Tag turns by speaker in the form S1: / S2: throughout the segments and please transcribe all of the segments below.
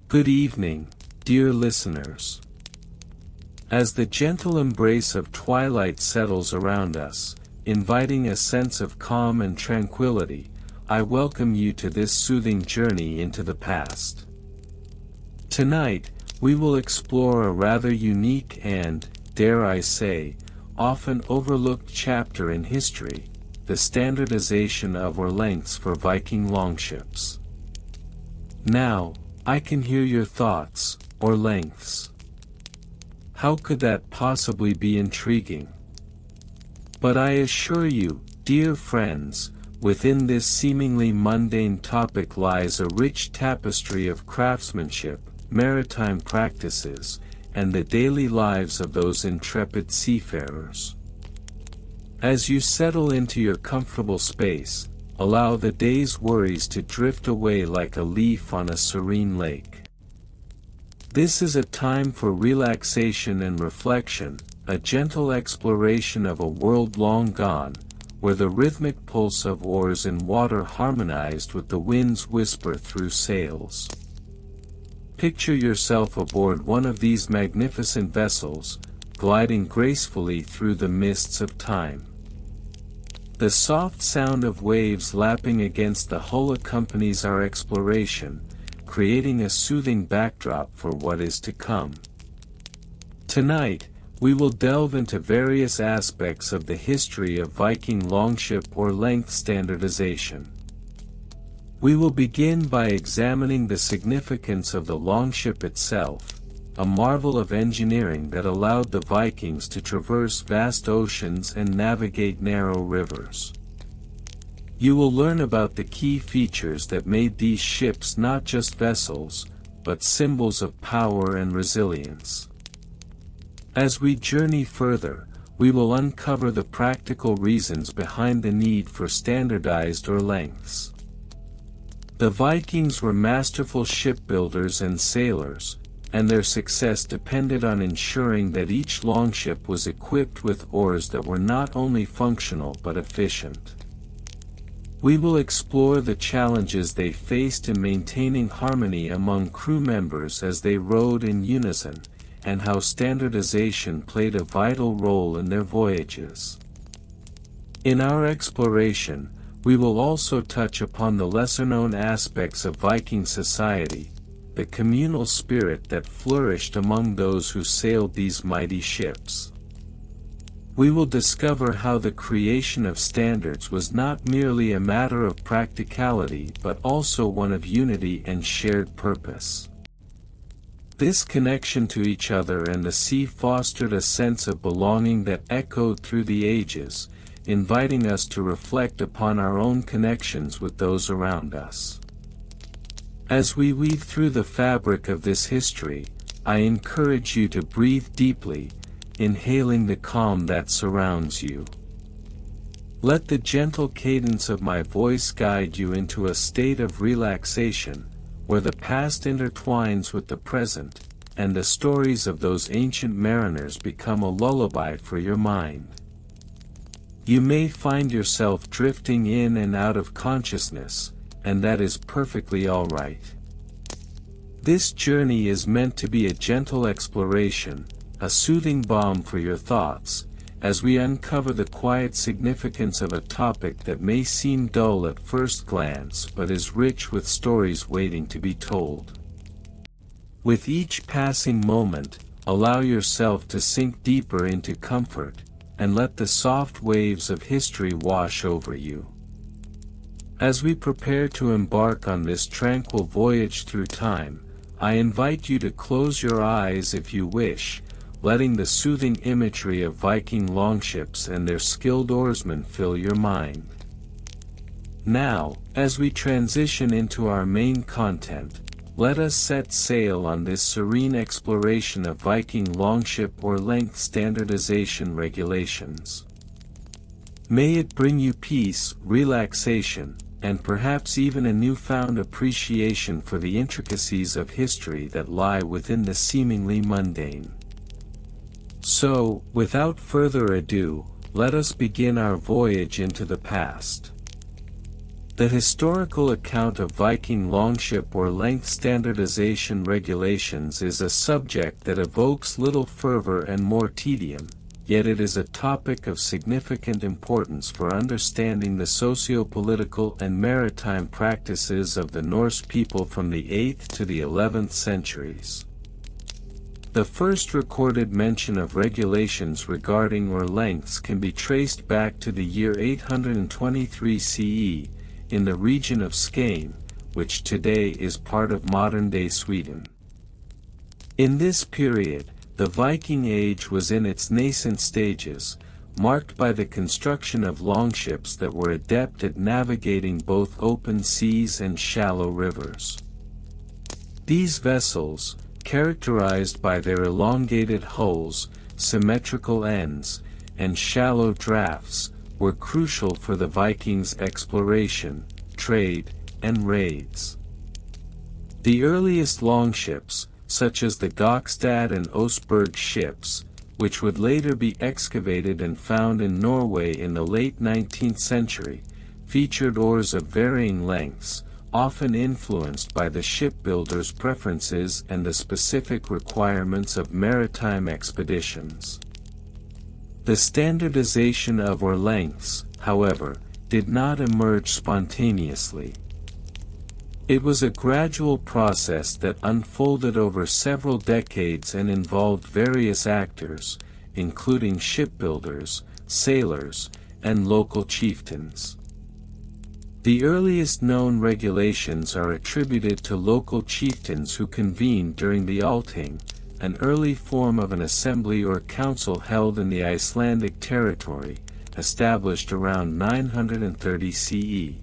S1: Good evening, dear listeners. As the gentle embrace of twilight settles around us, inviting a sense of calm and tranquility, I welcome you to this soothing journey into the past. Tonight, we will explore a rather unique and, dare I say, often overlooked chapter in history, the standardization of oar lengths for Viking longships. Now, I can hear your thoughts, oar lengths. How could that possibly be intriguing? But I assure you, dear friends, within this seemingly mundane topic lies a rich tapestry of craftsmanship, maritime practices, and the daily lives of those intrepid seafarers. As you settle into your comfortable space, allow the day's worries to drift away like a leaf on a serene lake. This is a time for relaxation and reflection, a gentle exploration of a world long gone, where the rhythmic pulse of oars in water harmonized with the wind's whisper through sails. Picture yourself aboard one of these magnificent vessels, gliding gracefully through the mists of time. The soft sound of waves lapping against the hull accompanies our exploration, creating a soothing backdrop for what is to come. Tonight, we will delve into various aspects of the history of Viking longship oar length standardization. We will begin by examining the significance of the longship itself, a marvel of engineering that allowed the Vikings to traverse vast oceans and navigate narrow rivers. You will learn about the key features that made these ships not just vessels, but symbols of power and resilience. As we journey further, we will uncover the practical reasons behind the need for standardized oar lengths. The Vikings were masterful shipbuilders and sailors, and their success depended on ensuring that each longship was equipped with oars that were not only functional but efficient. We will explore the challenges they faced in maintaining harmony among crew members as they rowed in unison, and how standardization played a vital role in their voyages. In our exploration, we will also touch upon the lesser-known aspects of Viking society, the communal spirit that flourished among those who sailed these mighty ships. We will discover how the creation of standards was not merely a matter of practicality but also one of unity and shared purpose. This connection to each other and the sea fostered a sense of belonging that echoed through the ages, inviting us to reflect upon our own connections with those around us. As we weave through the fabric of this history, I encourage you to breathe deeply, inhaling the calm that surrounds you. Let the gentle cadence of my voice guide you into a state of relaxation, where the past intertwines with the present, and the stories of those ancient mariners become a lullaby for your mind. You may find yourself drifting in and out of consciousness, and that is perfectly all right. This journey is meant to be a gentle exploration, a soothing balm for your thoughts, as we uncover the quiet significance of a topic that may seem dull at first glance but is rich with stories waiting to be told. With each passing moment, allow yourself to sink deeper into comfort, and let the soft waves of history wash over you. As we prepare to embark on this tranquil voyage through time, I invite you to close your eyes if you wish, letting the soothing imagery of Viking longships and their skilled oarsmen fill your mind. Now, as we transition into our main content, let us set sail on this serene exploration of Viking longship oar length standardization regulations. May it bring you peace, relaxation, and perhaps even a newfound appreciation for the intricacies of history that lie within the seemingly mundane. So, without further ado, let us begin our voyage into the past. The historical account of Viking longship or length standardization regulations is a subject that evokes little fervor and more tedium, yet it is a topic of significant importance for understanding the socio-political and maritime practices of the Norse people from the 8th to the 11th centuries. The first recorded mention of regulations regarding oar lengths can be traced back to the year 823 CE, in the region of Skane, which today is part of modern-day Sweden. In this period, the Viking Age was in its nascent stages, marked by the construction of longships that were adept at navigating both open seas and shallow rivers. These vessels, characterized by their elongated hulls, symmetrical ends, and shallow drafts, were crucial for the Vikings' exploration, trade, and raids. The earliest longships, such as the Gokstad and Oseberg ships, which would later be excavated and found in Norway in the late 19th century, featured oars of varying lengths, often influenced by the shipbuilder's preferences and the specific requirements of maritime expeditions. The standardization of oar lengths, however, did not emerge spontaneously. It was a gradual process that unfolded over several decades and involved various actors, including shipbuilders, sailors, and local chieftains. The earliest known regulations are attributed to local chieftains who convened during the Althing, an early form of an assembly or council held in the Icelandic territory, established around 930 CE.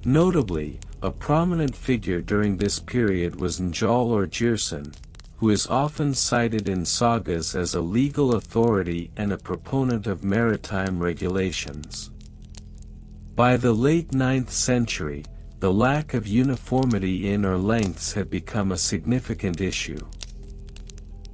S1: Notably, a prominent figure during this period was Njal or Gjerson, who is often cited in sagas as a legal authority and a proponent of maritime regulations. By the late 9th century, the lack of uniformity in oar lengths had become a significant issue.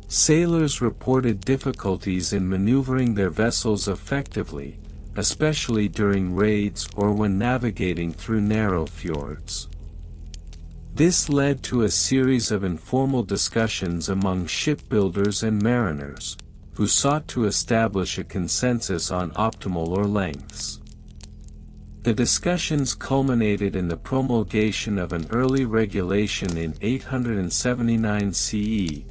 S1: Sailors reported difficulties in maneuvering their vessels effectively, especially during raids or when navigating through narrow fjords. This led to a series of informal discussions among shipbuilders and mariners, who sought to establish a consensus on optimal oar lengths. The discussions culminated in the promulgation of an early regulation in 879 CE,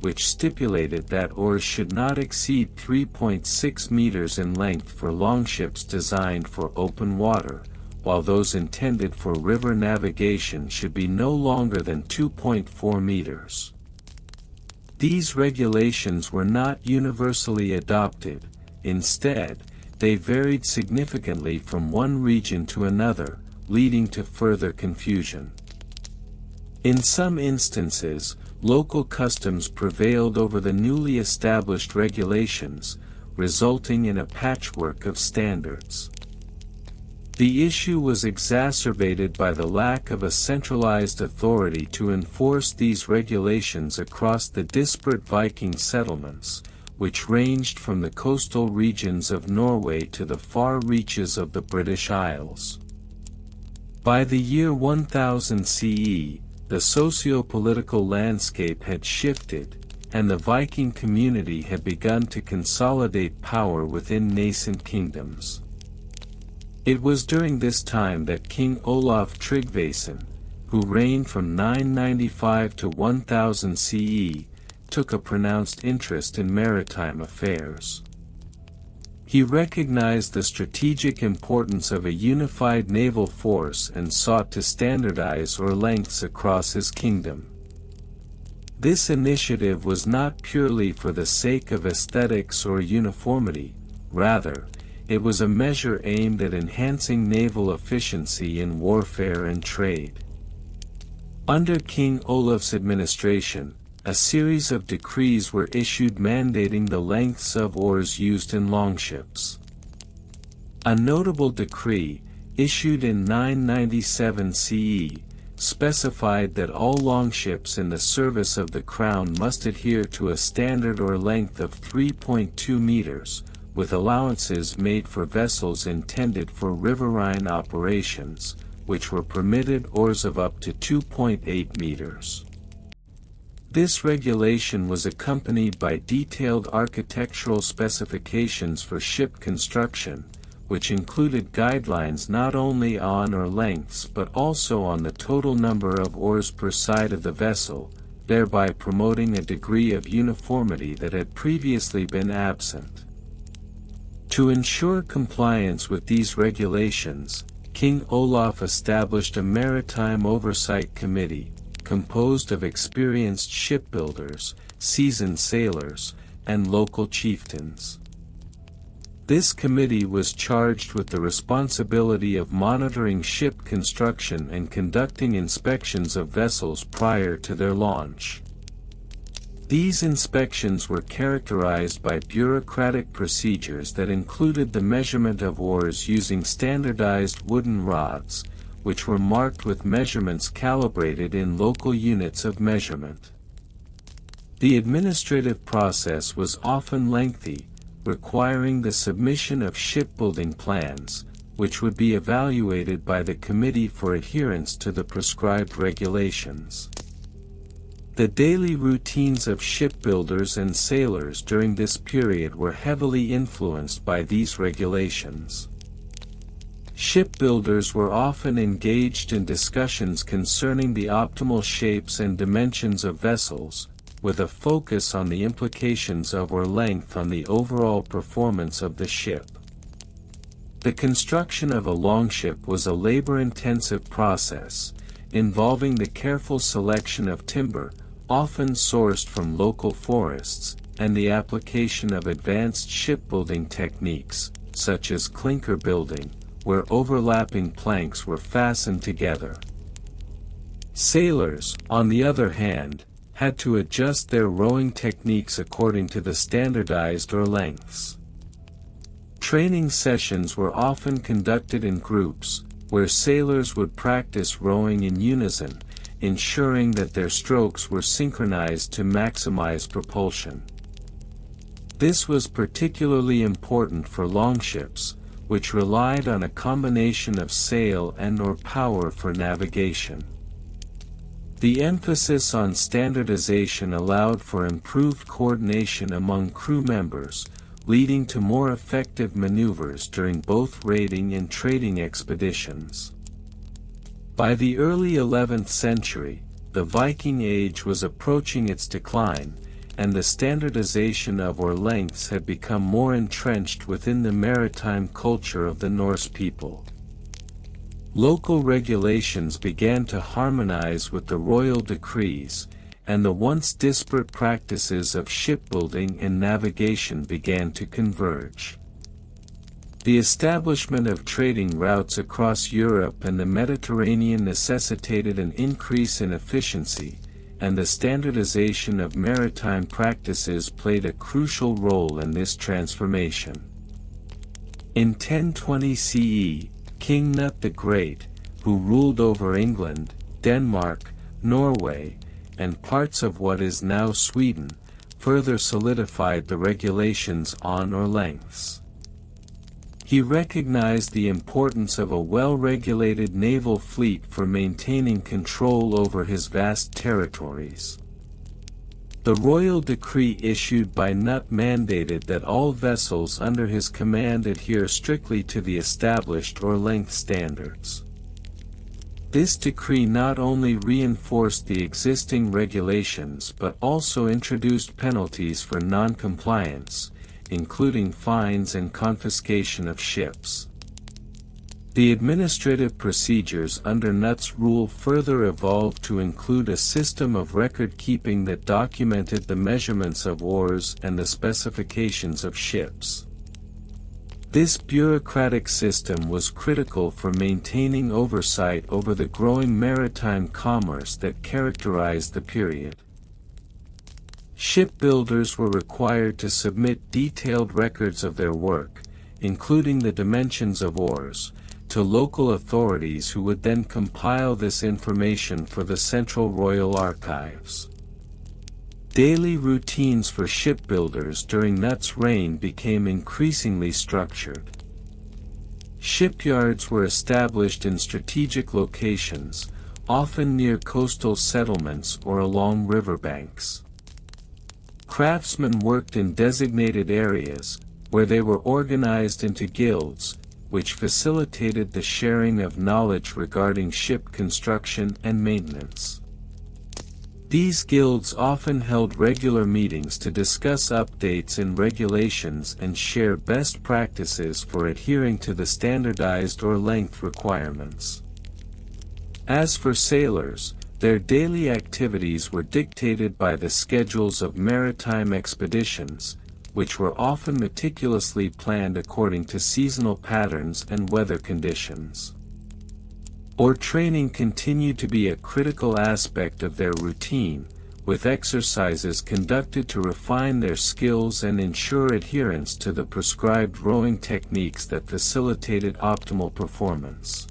S1: which stipulated that oars should not exceed 3.6 meters in length for longships designed for open water, while those intended for river navigation should be no longer than 2.4 meters. These regulations were not universally adopted. Instead, they varied significantly from one region to another, leading to further confusion. In some instances, local customs prevailed over the newly established regulations, resulting in a patchwork of standards. The issue was exacerbated by the lack of a centralized authority to enforce these regulations across the disparate Viking settlements, which ranged from the coastal regions of Norway to the far reaches of the British Isles. By the year 1000 CE, the socio-political landscape had shifted, and the Viking community had begun to consolidate power within nascent kingdoms. It was during this time that King Olaf Tryggvason, who reigned from 995 to 1000 CE, took a pronounced interest in maritime affairs. He recognized the strategic importance of a unified naval force and sought to standardize oar lengths across his kingdom. This initiative was not purely for the sake of aesthetics or uniformity, rather, it was a measure aimed at enhancing naval efficiency in warfare and trade. Under King Olaf's administration, a series of decrees were issued mandating the lengths of oars used in longships. A notable decree, issued in 997 CE, specified that all longships in the service of the crown must adhere to a standard oar length of 3.2 meters, with allowances made for vessels intended for riverine operations, which were permitted oars of up to 2.8 meters. This regulation was accompanied by detailed architectural specifications for ship construction, which included guidelines not only on oar lengths but also on the total number of oars per side of the vessel, thereby promoting a degree of uniformity that had previously been absent. To ensure compliance with these regulations, King Olaf established a maritime oversight committee, composed of experienced shipbuilders, seasoned sailors, and local chieftains. This committee was charged with the responsibility of monitoring ship construction and conducting inspections of vessels prior to their launch. These inspections were characterized by bureaucratic procedures that included the measurement of oars using standardized wooden rods, which were marked with measurements calibrated in local units of measurement. The administrative process was often lengthy, requiring the submission of shipbuilding plans, which would be evaluated by the committee for adherence to the prescribed regulations. The daily routines of shipbuilders and sailors during this period were heavily influenced by these regulations. Shipbuilders were often engaged in discussions concerning the optimal shapes and dimensions of vessels, with a focus on the implications of oar length on the overall performance of the ship. The construction of a longship was a labor-intensive process, involving the careful selection of timber, often sourced from local forests, and the application of advanced shipbuilding techniques, such as clinker building, where overlapping planks were fastened together. Sailors, on the other hand, had to adjust their rowing techniques according to the standardized oar lengths. Training sessions were often conducted in groups, where sailors would practice rowing in unison, ensuring that their strokes were synchronized to maximize propulsion. This was particularly important for longships, which relied on a combination of sail and oar power for navigation. The emphasis on standardization allowed for improved coordination among crew members, leading to more effective maneuvers during both raiding and trading expeditions. By the early 11th century, the Viking Age was approaching its decline, and the standardization of oar lengths had become more entrenched within the maritime culture of the Norse people. Local regulations began to harmonize with the royal decrees, and the once disparate practices of shipbuilding and navigation began to converge. The establishment of trading routes across Europe and the Mediterranean necessitated an increase in efficiency, and the standardization of maritime practices played a crucial role in this transformation. In 1020 CE, King Knut the Great, who ruled over England, Denmark, Norway, and parts of what is now Sweden, further solidified the regulations on oar lengths. He recognized the importance of a well-regulated naval fleet for maintaining control over his vast territories. The royal decree issued by Knut mandated that all vessels under his command adhere strictly to the established oar length standards. This decree not only reinforced the existing regulations but also introduced penalties for non-compliance, including fines and confiscation of ships. The administrative procedures under Knut's rule further evolved to include a system of record-keeping that documented the measurements of oars and the specifications of ships. This bureaucratic system was critical for maintaining oversight over the growing maritime commerce that characterized the period. Shipbuilders were required to submit detailed records of their work, including the dimensions of oars, to local authorities who would then compile this information for the Central Royal Archives. Daily routines for shipbuilders during Nut's reign became increasingly structured. Shipyards were established in strategic locations, often near coastal settlements or along riverbanks. Craftsmen worked in designated areas, where they were organized into guilds, which facilitated the sharing of knowledge regarding ship construction and maintenance. These guilds often held regular meetings to discuss updates in regulations and share best practices for adhering to the standardized or length requirements. As for sailors, their daily activities were dictated by the schedules of maritime expeditions, which were often meticulously planned according to seasonal patterns and weather conditions. Oar training continued to be a critical aspect of their routine, with exercises conducted to refine their skills and ensure adherence to the prescribed rowing techniques that facilitated optimal performance.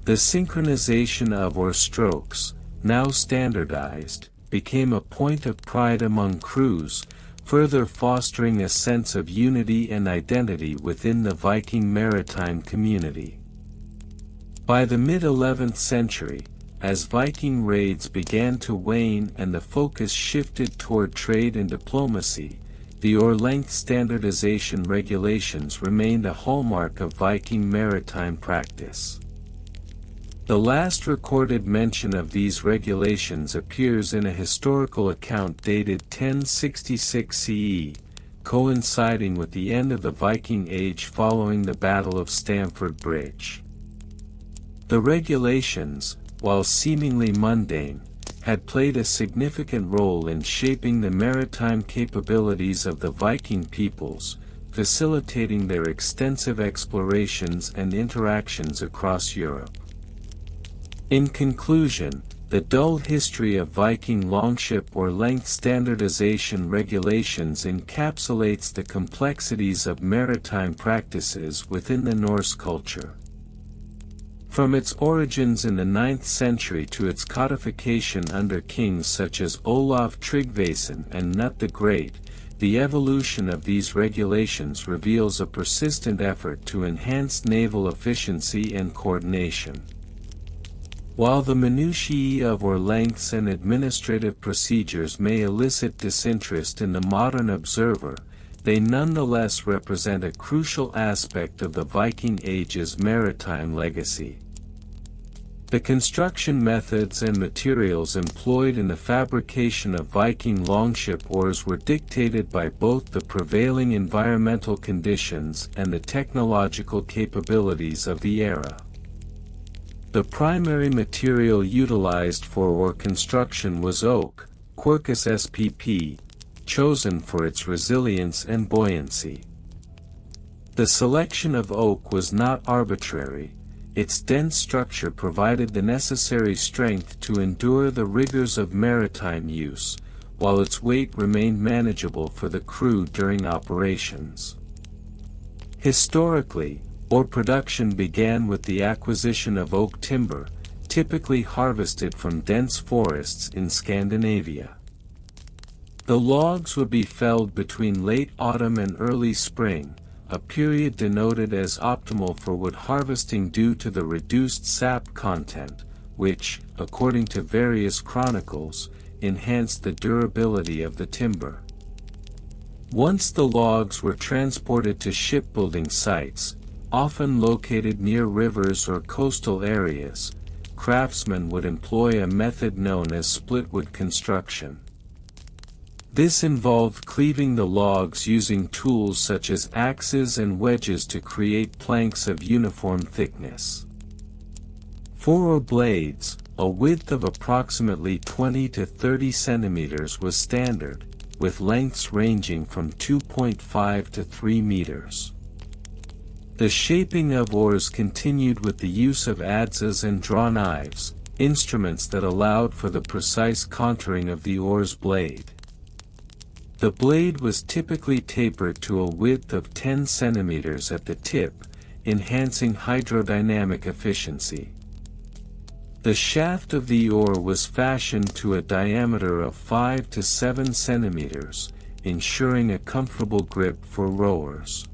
S1: The synchronization of oar strokes, now standardized, became a point of pride among crews, further fostering a sense of unity and identity within the Viking maritime community. By the mid-11th century, as Viking raids began to wane and the focus shifted toward trade and diplomacy, the oar length standardization regulations remained a hallmark of Viking maritime practice. The last recorded mention of these regulations appears in a historical account dated 1066 CE, coinciding with the end of the Viking Age following the Battle of Stamford Bridge. The regulations, while seemingly mundane, had played a significant role in shaping the maritime capabilities of the Viking peoples, facilitating their extensive explorations and interactions across Europe. In conclusion, the dull history of Viking longship or length standardization regulations encapsulates the complexities of maritime practices within the Norse culture. From its origins in the 9th century to its codification under kings such as Olaf Tryggvason and Nut the Great, the evolution of these regulations reveals a persistent effort to enhance naval efficiency and coordination. While the minutiae of oar lengths and administrative procedures may elicit disinterest in the modern observer, they nonetheless represent a crucial aspect of the Viking Age's maritime legacy. The construction methods and materials employed in the fabrication of Viking longship oars were dictated by both the prevailing environmental conditions and the technological capabilities of the era. The primary material utilized for oar construction was oak, Quercus spp, chosen for its resilience and buoyancy. The selection of oak was not arbitrary. Its dense structure provided the necessary strength to endure the rigors of maritime use, while its weight remained manageable for the crew during operations. Historically, oar production began with the acquisition of oak timber, typically harvested from dense forests in Scandinavia. The logs would be felled between late autumn and early spring, a period denoted as optimal for wood harvesting due to the reduced sap content, which, according to various chronicles, enhanced the durability of the timber. Once the logs were transported to shipbuilding sites, often located near rivers or coastal areas, craftsmen would employ a method known as splitwood construction. This involved cleaving the logs using tools such as axes and wedges to create planks of uniform thickness. For oar blades, a width of approximately 20 to 30 centimeters was standard, with lengths ranging from 2.5 to 3 meters. The shaping of oars continued with the use of adzes and draw knives, instruments that allowed for the precise contouring of the oar's blade. The blade was typically tapered to a width of 10 centimeters at the tip, enhancing hydrodynamic efficiency. The shaft of the oar was fashioned to a diameter of 5 to 7 centimeters, ensuring a comfortable grip for rowers.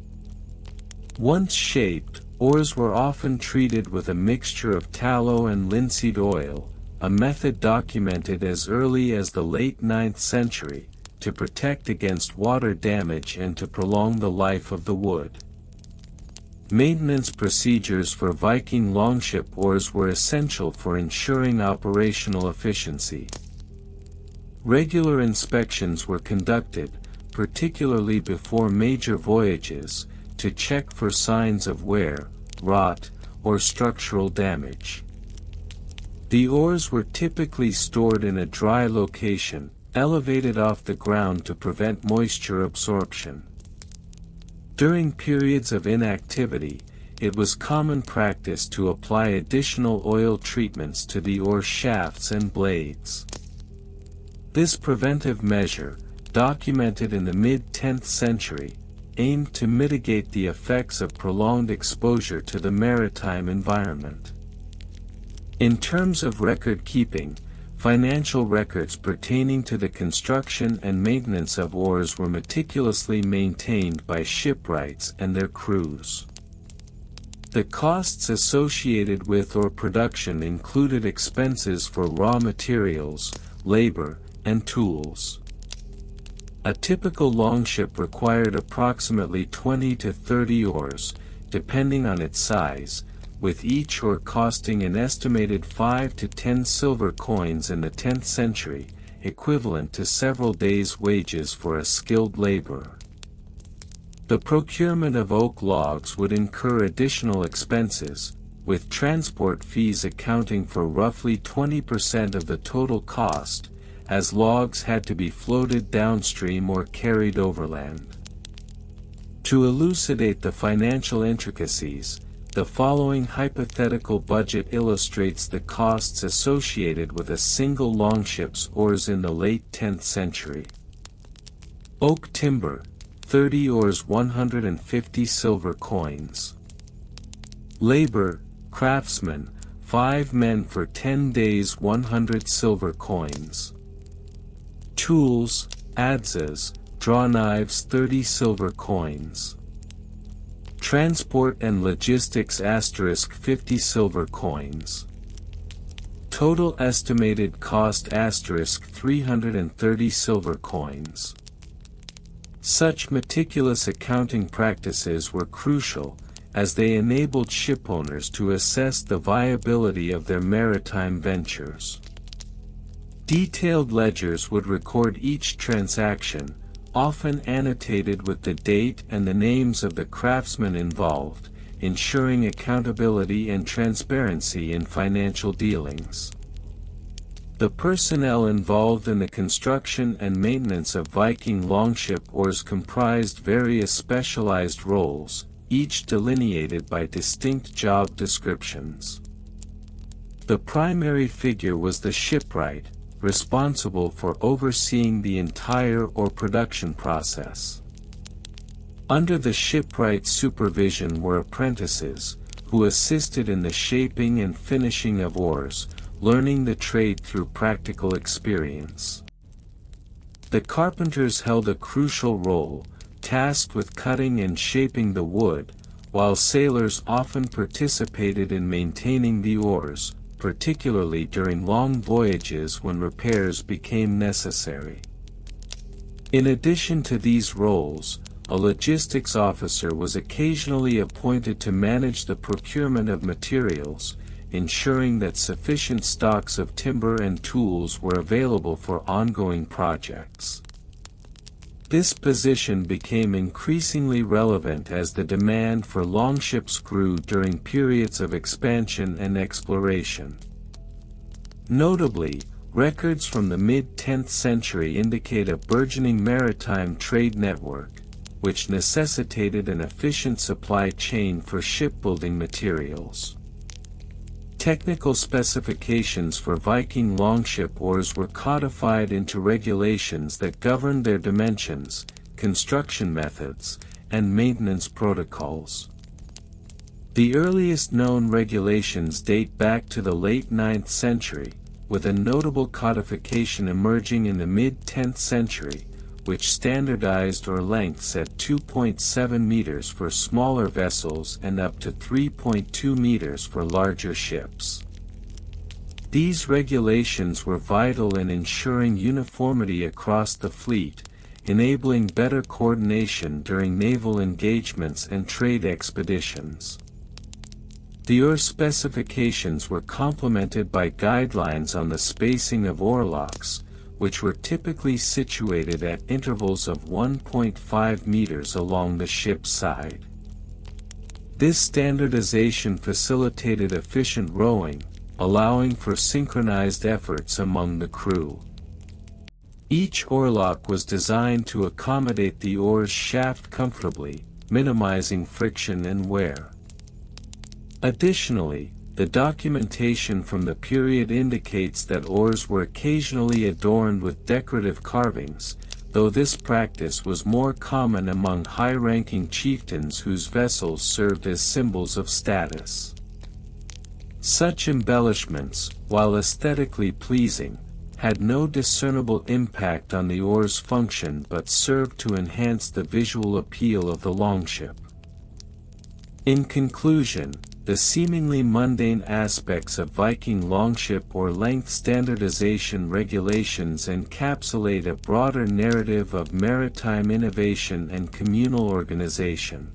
S1: Once shaped, oars were often treated with a mixture of tallow and linseed oil, a method documented as early as the late 9th century, to protect against water damage and to prolong the life of the wood. Maintenance procedures for Viking longship oars were essential for ensuring operational efficiency. Regular inspections were conducted, particularly before major voyages, to check for signs of wear, rot, or structural damage. The oars were typically stored in a dry location, elevated off the ground to prevent moisture absorption. During periods of inactivity, it was common practice to apply additional oil treatments to the oar shafts and blades. This preventive measure, documented in the mid-10th century, aimed to mitigate the effects of prolonged exposure to the maritime environment. In terms of record keeping, financial records pertaining to the construction and maintenance of oars were meticulously maintained by shipwrights and their crews. The costs associated with oar production included expenses for raw materials, labor, and tools. A typical longship required approximately 20 to 30 oars, depending on its size, with each oar costing an estimated 5 to 10 silver coins in the 10th century, equivalent to several days' wages for a skilled laborer. The procurement of oak logs would incur additional expenses, with transport fees accounting for roughly 20% of the total cost, as logs had to be floated downstream or carried overland. To elucidate the financial intricacies, the following hypothetical budget illustrates the costs associated with a single longship's oars in the late 10th century. Oak timber, 30 oars 150 silver coins. Labor, craftsmen, 5 men for 10 days 100 silver coins. Tools, adzes, draw knives 30 silver coins. Transport and logistics * 50 silver coins. Total estimated cost * 330 silver coins. Such meticulous accounting practices were crucial, as they enabled shipowners to assess the viability of their maritime ventures. Detailed ledgers would record each transaction, often annotated with the date and the names of the craftsmen involved, ensuring accountability and transparency in financial dealings. The personnel involved in the construction and maintenance of Viking longship oars comprised various specialized roles, each delineated by distinct job descriptions. The primary figure was the shipwright, responsible for overseeing the entire oar production process. Under the shipwright's supervision were apprentices, who assisted in the shaping and finishing of oars, learning the trade through practical experience. The carpenters held a crucial role, tasked with cutting and shaping the wood, while sailors often participated in maintaining the oars, particularly during long voyages when repairs became necessary. In addition to these roles, a logistics officer was occasionally appointed to manage the procurement of materials, ensuring that sufficient stocks of timber and tools were available for ongoing projects. This position became increasingly relevant as the demand for longships grew during periods of expansion and exploration. Notably, records from the mid-10th century indicate a burgeoning maritime trade network, which necessitated an efficient supply chain for shipbuilding materials. Technical specifications for Viking longship oars were codified into regulations that governed their dimensions, construction methods, and maintenance protocols. The earliest known regulations date back to the late 9th century, with a notable codification emerging in the mid-10th century, which standardized oar lengths at 2.7 meters for smaller vessels and up to 3.2 meters for larger ships. These regulations were vital in ensuring uniformity across the fleet, enabling better coordination during naval engagements and trade expeditions. The oar specifications were complemented by guidelines on the spacing of oarlocks, which were typically situated at intervals of 1.5 meters along the ship's side. This standardization facilitated efficient rowing, allowing for synchronized efforts among the crew. Each oarlock was designed to accommodate the oar's shaft comfortably, minimizing friction and wear. Additionally, the documentation from the period indicates that oars were occasionally adorned with decorative carvings, though this practice was more common among high-ranking chieftains whose vessels served as symbols of status. Such embellishments, while aesthetically pleasing, had no discernible impact on the oar's function but served to enhance the visual appeal of the longship. In conclusion, the seemingly mundane aspects of Viking longship oar length standardization regulations encapsulate a broader narrative of maritime innovation and communal organization.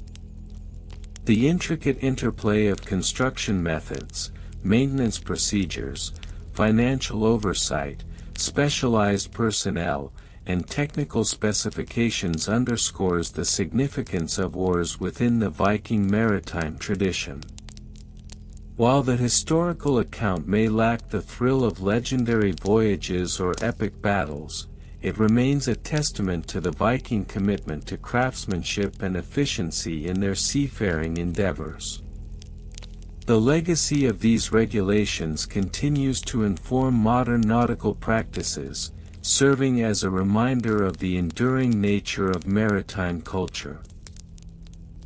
S1: The intricate interplay of construction methods, maintenance procedures, financial oversight, specialized personnel, and technical specifications underscores the significance of oars within the Viking maritime tradition. While the historical account may lack the thrill of legendary voyages or epic battles, it remains a testament to the Viking commitment to craftsmanship and efficiency in their seafaring endeavors. The legacy of these regulations continues to inform modern nautical practices, serving as a reminder of the enduring nature of maritime culture.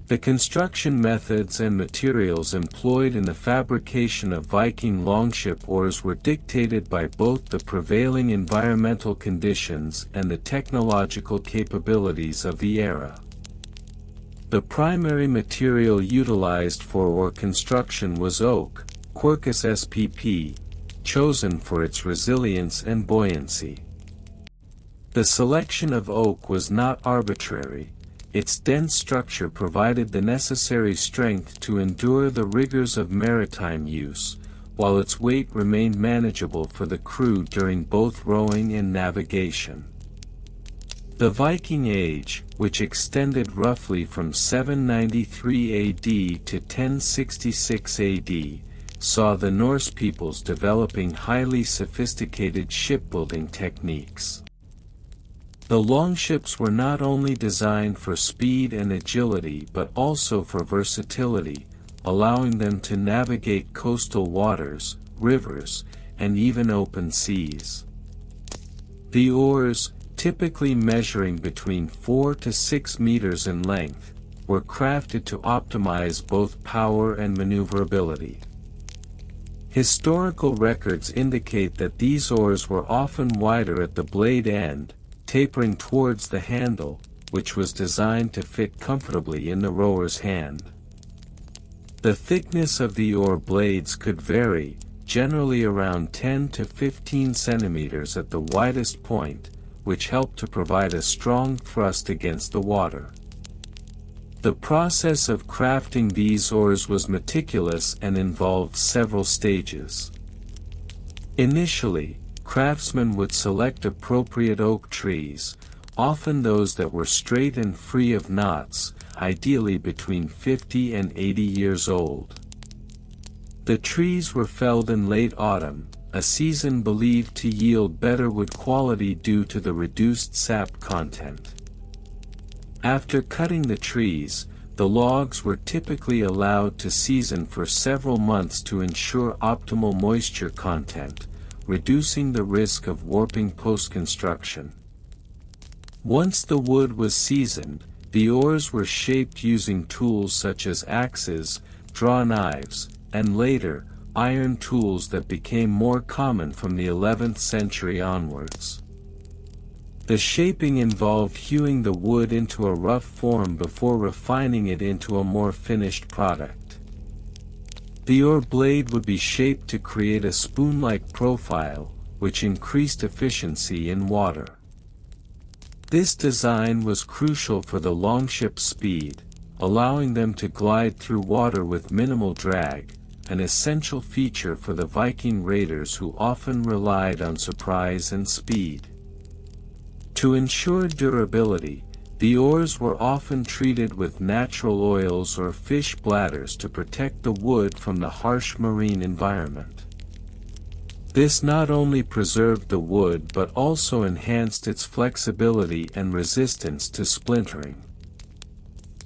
S1: The construction methods and materials employed in the fabrication of Viking longship oars were dictated by both the prevailing environmental conditions and the technological capabilities of the era. The primary material utilized for oar construction was oak, Quercus spp, chosen for its resilience and buoyancy. The selection of oak was not arbitrary. Its dense structure provided the necessary strength to endure the rigors of maritime use, while its weight remained manageable for the crew during both rowing and navigation. The Viking Age, which extended roughly from 793 AD to 1066 AD, saw the Norse peoples developing highly sophisticated shipbuilding techniques. The longships were not only designed for speed and agility but also for versatility, allowing them to navigate coastal waters, rivers, and even open seas. The oars, typically measuring between 4 to 6 meters in length, were crafted to optimize both power and maneuverability. Historical records indicate that these oars were often wider at the blade end, tapering towards the handle, which was designed to fit comfortably in the rower's hand. The thickness of the oar blades could vary, generally around 10 to 15 centimeters at the widest point, which helped to provide a strong thrust against the water. The process of crafting these oars was meticulous and involved several stages. Initially, craftsmen would select appropriate oak trees, often those that were straight and free of knots, ideally between 50 and 80 years old. The trees were felled in late autumn, a season believed to yield better wood quality due to the reduced sap content. After cutting the trees, the logs were typically allowed to season for several months to ensure optimal moisture content, reducing the risk of warping post-construction. Once the wood was seasoned, the oars were shaped using tools such as axes, draw knives, and later, iron tools that became more common from the 11th century onwards. The shaping involved hewing the wood into a rough form before refining it into a more finished product. The oar blade would be shaped to create a spoon-like profile, which increased efficiency in water. This design was crucial for the longship's speed, allowing them to glide through water with minimal drag, an essential feature for the Viking raiders who often relied on surprise and speed. To ensure durability, the oars were often treated with natural oils or fish bladders to protect the wood from the harsh marine environment. This not only preserved the wood but also enhanced its flexibility and resistance to splintering.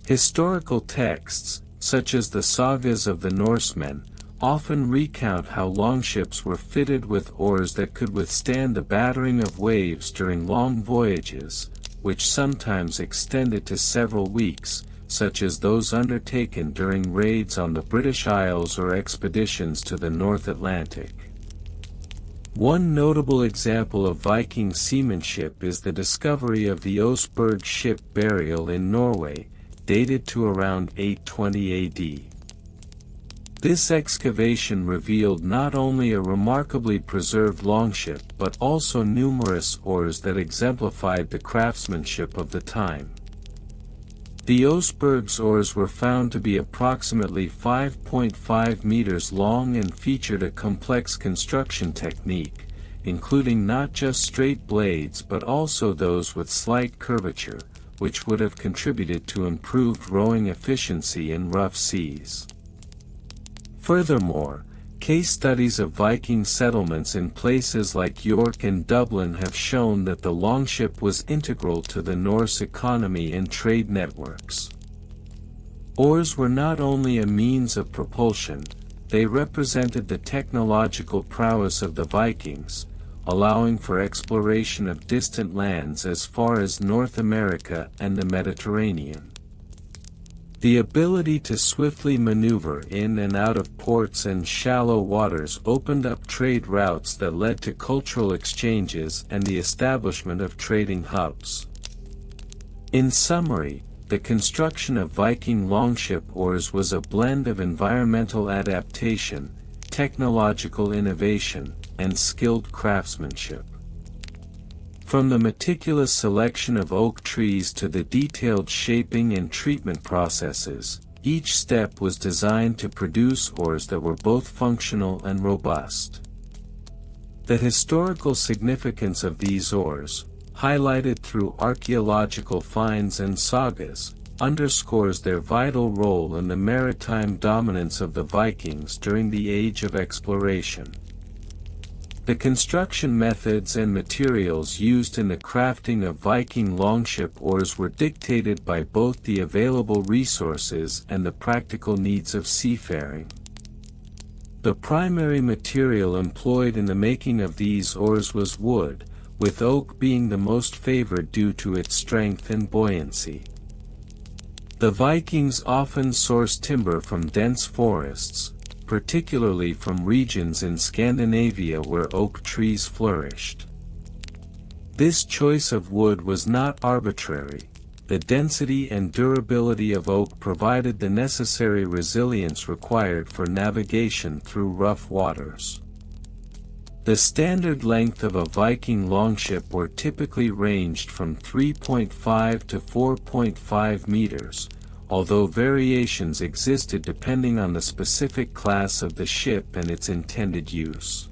S1: Historical texts, such as the sagas of the Norsemen, often recount how longships were fitted with oars that could withstand the battering of waves during long voyages, which sometimes extended to several weeks, such as those undertaken during raids on the British Isles or expeditions to the North Atlantic. One notable example of Viking seamanship is the discovery of the Oseberg ship burial in Norway, dated to around 820 AD. This excavation revealed not only a remarkably preserved longship but also numerous oars that exemplified the craftsmanship of the time. The Oseberg's oars were found to be approximately 5.5 meters long and featured a complex construction technique, including not just straight blades but also those with slight curvature, which would have contributed to improved rowing efficiency in rough seas. Furthermore, case studies of Viking settlements in places like York and Dublin have shown that the longship was integral to the Norse economy and trade networks. Oars were not only a means of propulsion, they represented the technological prowess of the Vikings, allowing for exploration of distant lands as far as North America and the Mediterranean. The ability to swiftly maneuver in and out of ports and shallow waters opened up trade routes that led to cultural exchanges and the establishment of trading hubs. In summary, the construction of Viking longship oars was a blend of environmental adaptation, technological innovation, and skilled craftsmanship. From the meticulous selection of oak trees to the detailed shaping and treatment processes, each step was designed to produce oars that were both functional and robust. The historical significance of these oars, highlighted through archaeological finds and sagas, underscores their vital role in the maritime dominance of the Vikings during the Age of Exploration. The construction methods and materials used in the crafting of Viking longship oars were dictated by both the available resources and the practical needs of seafaring. The primary material employed in the making of these oars was wood, with oak being the most favored due to its strength and buoyancy. The Vikings often sourced timber from dense forests, particularly from regions in Scandinavia where oak trees flourished. This choice of wood was not arbitrary. The density and durability of oak provided the necessary resilience required for navigation through rough waters. The standard length of a Viking longship oar typically ranged from 3.5 to 4.5 meters, although variations existed depending on the specific class of the ship and its intended use.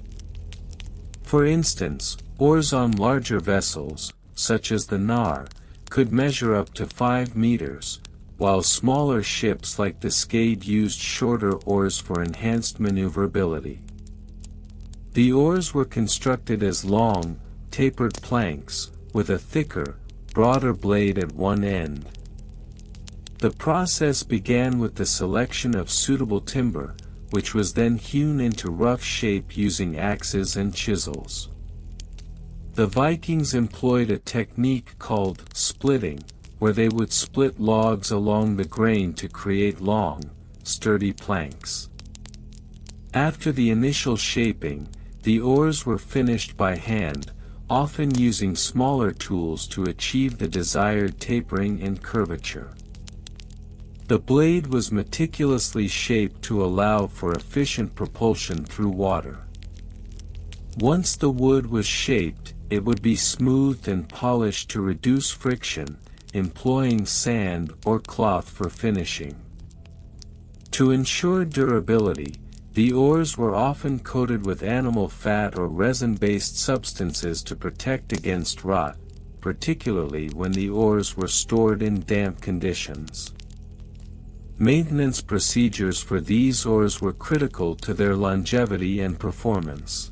S1: For instance, oars on larger vessels, such as the Nar, could measure up to 5 meters, while smaller ships like the Skade used shorter oars for enhanced maneuverability. The oars were constructed as long, tapered planks, with a thicker, broader blade at one end. The process began with the selection of suitable timber, which was then hewn into rough shape using axes and chisels. The Vikings employed a technique called splitting, where they would split logs along the grain to create long, sturdy planks. After the initial shaping, the oars were finished by hand, often using smaller tools to achieve the desired tapering and curvature. The blade was meticulously shaped to allow for efficient propulsion through water. Once the wood was shaped, it would be smoothed and polished to reduce friction, employing sand or cloth for finishing. To ensure durability, the oars were often coated with animal fat or resin-based substances to protect against rot, particularly when the oars were stored in damp conditions. Maintenance procedures for these oars were critical to their longevity and performance.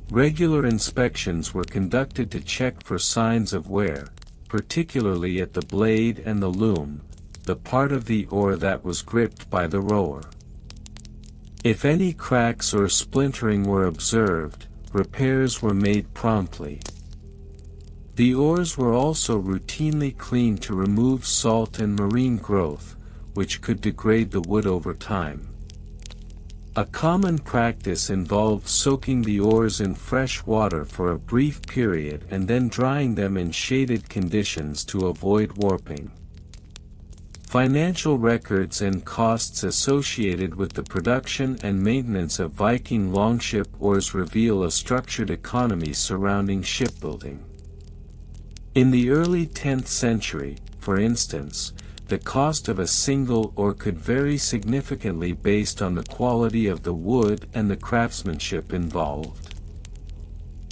S1: Regular inspections were conducted to check for signs of wear, particularly at the blade and the loom, the part of the oar that was gripped by the rower. If any cracks or splintering were observed, repairs were made promptly. The oars were also routinely cleaned to remove salt and marine growth, which could degrade the wood over time. A common practice involved soaking the oars in fresh water for a brief period and then drying them in shaded conditions to avoid warping. Financial records and costs associated with the production and maintenance of Viking longship oars reveal a structured economy surrounding shipbuilding. In the early 10th century, for instance, the cost of a single oar could vary significantly based on the quality of the wood and the craftsmanship involved.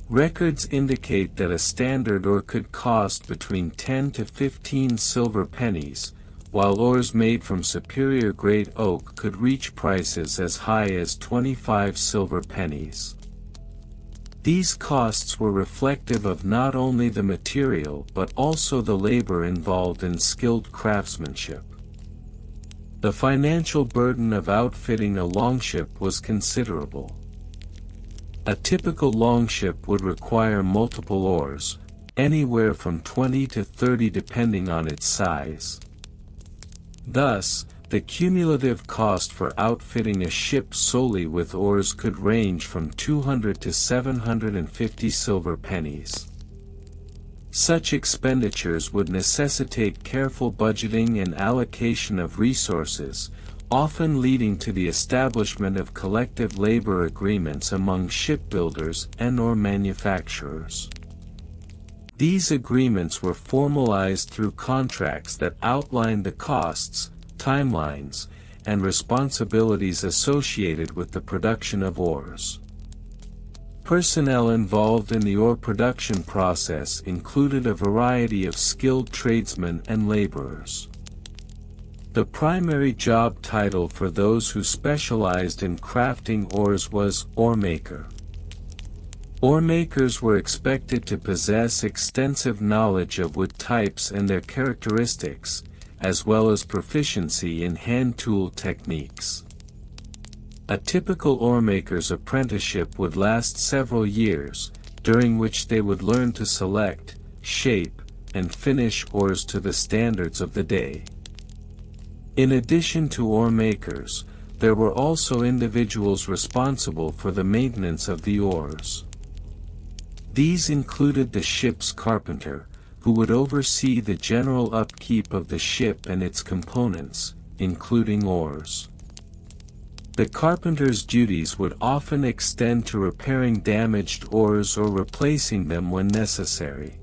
S1: Records indicate that a standard oar could cost between 10 to 15 silver pennies, while oars made from superior-grade oak could reach prices as high as 25 silver pennies. These costs were reflective of not only the material but also the labor involved in skilled craftsmanship. The financial burden of outfitting a longship was considerable. A typical longship would require multiple oars, anywhere from 20 to 30 depending on its size. Thus, the cumulative cost for outfitting a ship solely with oars could range from 200 to 750 silver pennies. Such expenditures would necessitate careful budgeting and allocation of resources, often leading to the establishment of collective labor agreements among shipbuilders and oar manufacturers. These agreements were formalized through contracts that outlined the costs, timelines, and responsibilities associated with the production of oars. Personnel involved in the oar production process included a variety of skilled tradesmen and laborers. The primary job title for those who specialized in crafting oars was oarmaker. Oarmakers were expected to possess extensive knowledge of wood types and their characteristics, as well as proficiency in hand tool techniques. A typical oarmaker's apprenticeship would last several years, during which they would learn to select, shape, and finish oars to the standards of the day. In addition to oarmakers, there were also individuals responsible for the maintenance of the oars. These included the ship's carpenter, who would oversee the general upkeep of the ship and its components, including oars. The carpenter's duties would often extend to repairing damaged oars or replacing them when necessary.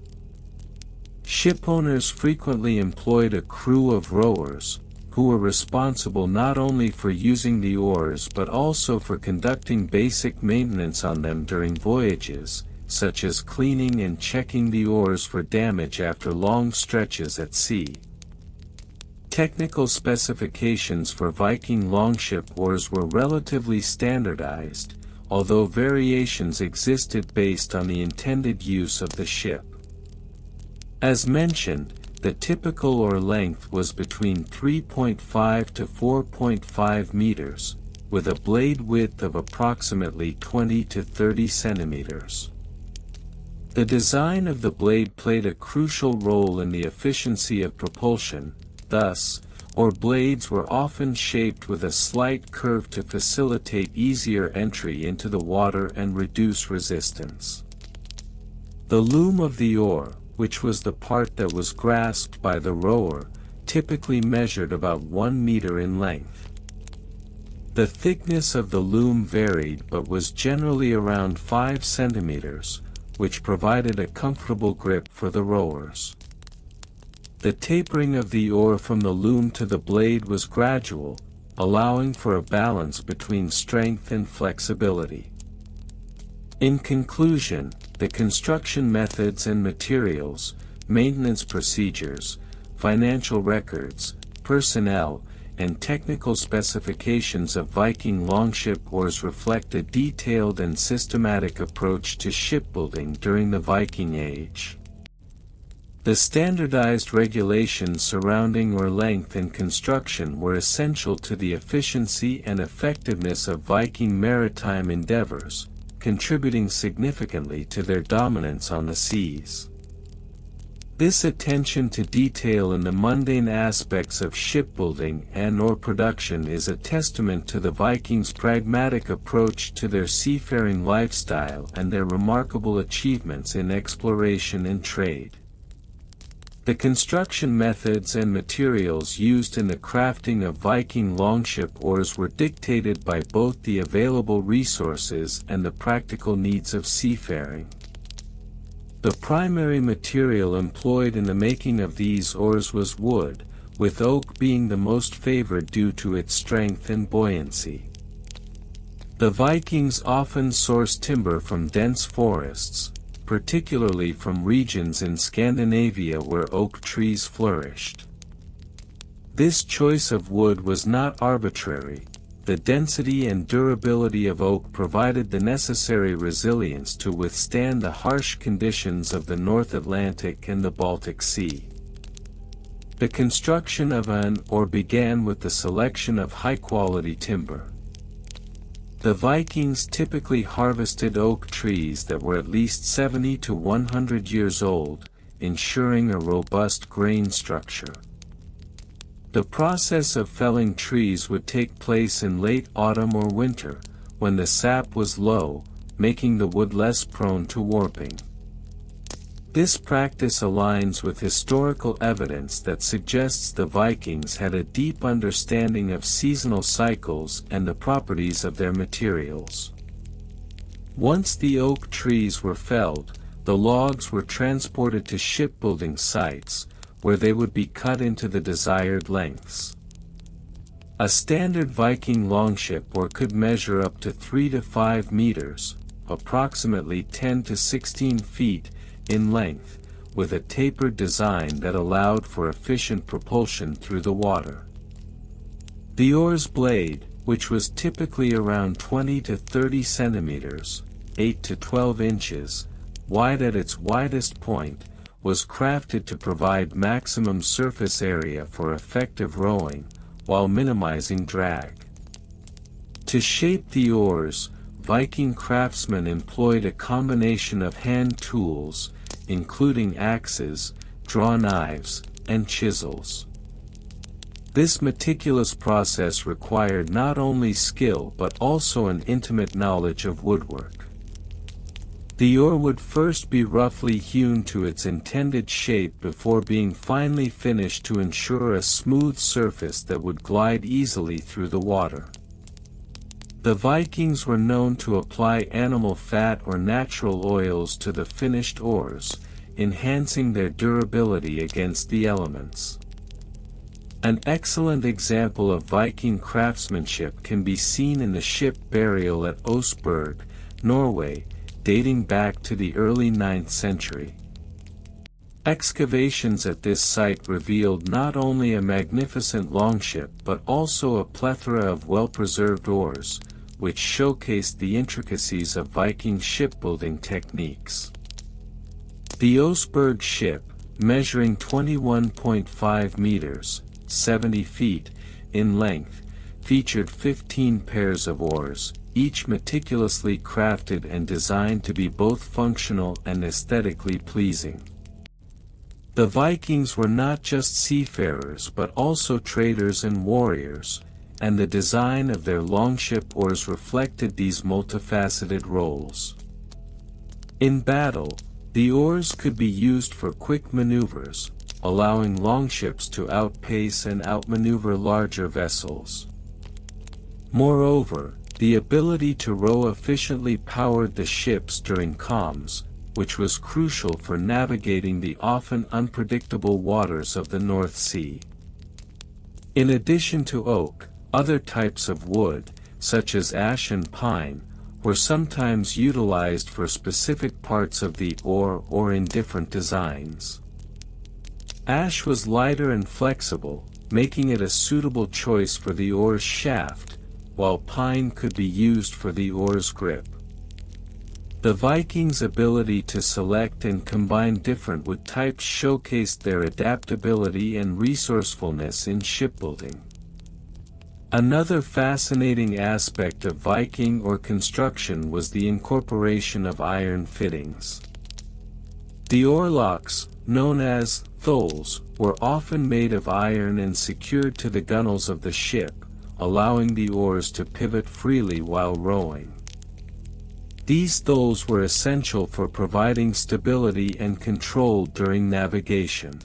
S1: Shipowners frequently employed a crew of rowers, who were responsible not only for using the oars but also for conducting basic maintenance on them during voyages, such as cleaning and checking the oars for damage after long stretches at sea. Technical specifications for Viking longship oars were relatively standardized, although variations existed based on the intended use of the ship. As mentioned, the typical oar length was between 3.5 to 4.5 meters, with a blade width of approximately 20 to 30 centimeters. The design of the blade played a crucial role in the efficiency of propulsion. Thus, or blades were often shaped with a slight curve to facilitate easier entry into the water and reduce resistance. The loom of the oar, which was the part that was grasped by the rower, typically measured about 1 meter in length. The thickness of the loom varied but was generally around 5 centimeters, which provided a comfortable grip for the rowers. The tapering of the oar from the loom to the blade was gradual, allowing for a balance between strength and flexibility. In conclusion, the construction methods and materials, maintenance procedures, financial records, personnel, and technical specifications of Viking longship oars reflect a detailed and systematic approach to shipbuilding during the Viking Age. The standardized regulations surrounding oar length and construction were essential to the efficiency and effectiveness of Viking maritime endeavors, contributing significantly to their dominance on the seas. This attention to detail in the mundane aspects of shipbuilding and oar production is a testament to the Vikings' pragmatic approach to their seafaring lifestyle and their remarkable achievements in exploration and trade. The construction methods and materials used in the crafting of Viking longship oars were dictated by both the available resources and the practical needs of seafaring. The primary material employed in the making of these oars was wood, with oak being the most favored due to its strength and buoyancy. The Vikings often sourced timber from dense forests, particularly from regions in Scandinavia where oak trees flourished. This choice of wood was not arbitrary. The density and durability of oak provided the necessary resilience to withstand the harsh conditions of the North Atlantic and the Baltic Sea. The construction of an oar began with the selection of high-quality timber. The Vikings typically harvested oak trees that were at least 70 to 100 years old, ensuring a robust grain structure. The process of felling trees would take place in late autumn or winter, when the sap was low, making the wood less prone to warping. This practice aligns with historical evidence that suggests the Vikings had a deep understanding of seasonal cycles and the properties of their materials. Once the oak trees were felled, the logs were transported to shipbuilding sites, where they would be cut into the desired lengths. A standard Viking longship oar could measure up to 3 to 5 meters, approximately 10 to 16 feet, in length, with a tapered design that allowed for efficient propulsion through the water. The oar's blade, which was typically around 20 to 30 centimeters, 8 to 12 inches, wide at its widest point, was crafted to provide maximum surface area for effective rowing, while minimizing drag. To shape the oars, Viking craftsmen employed a combination of hand tools, including axes, draw knives, and chisels. This meticulous process required not only skill but also an intimate knowledge of woodwork. The oar would first be roughly hewn to its intended shape before being finely finished to ensure a smooth surface that would glide easily through the water. The Vikings were known to apply animal fat or natural oils to the finished oars, enhancing their durability against the elements. An excellent example of Viking craftsmanship can be seen in the ship burial at Oseberg, Norway, dating back to the early 9th century. Excavations at this site revealed not only a magnificent longship but also a plethora of well-preserved oars, which showcased the intricacies of Viking shipbuilding techniques. The Oseberg ship, measuring 21.5 meters, 70 feet, in length, featured 15 pairs of oars, each meticulously crafted and designed to be both functional and aesthetically pleasing. The Vikings were not just seafarers but also traders and warriors, and the design of their longship oars reflected these multifaceted roles. In battle, the oars could be used for quick maneuvers, allowing longships to outpace and outmaneuver larger vessels. Moreover, the ability to row efficiently powered the ships during calms, which was crucial for navigating the often unpredictable waters of the North Sea. In addition to oak, other types of wood, such as ash and pine, were sometimes utilized for specific parts of the oar or in different designs. Ash was lighter and flexible, making it a suitable choice for the oar's shaft, while pine could be used for the oar's grip. The Vikings' ability to select and combine different wood types showcased their adaptability and resourcefulness in shipbuilding. Another fascinating aspect of Viking oar construction was the incorporation of iron fittings. The oarlocks, known as thulls, were often made of iron and secured to the gunwales of the ship, allowing the oars to pivot freely while rowing. These thulls were essential for providing stability and control during navigation.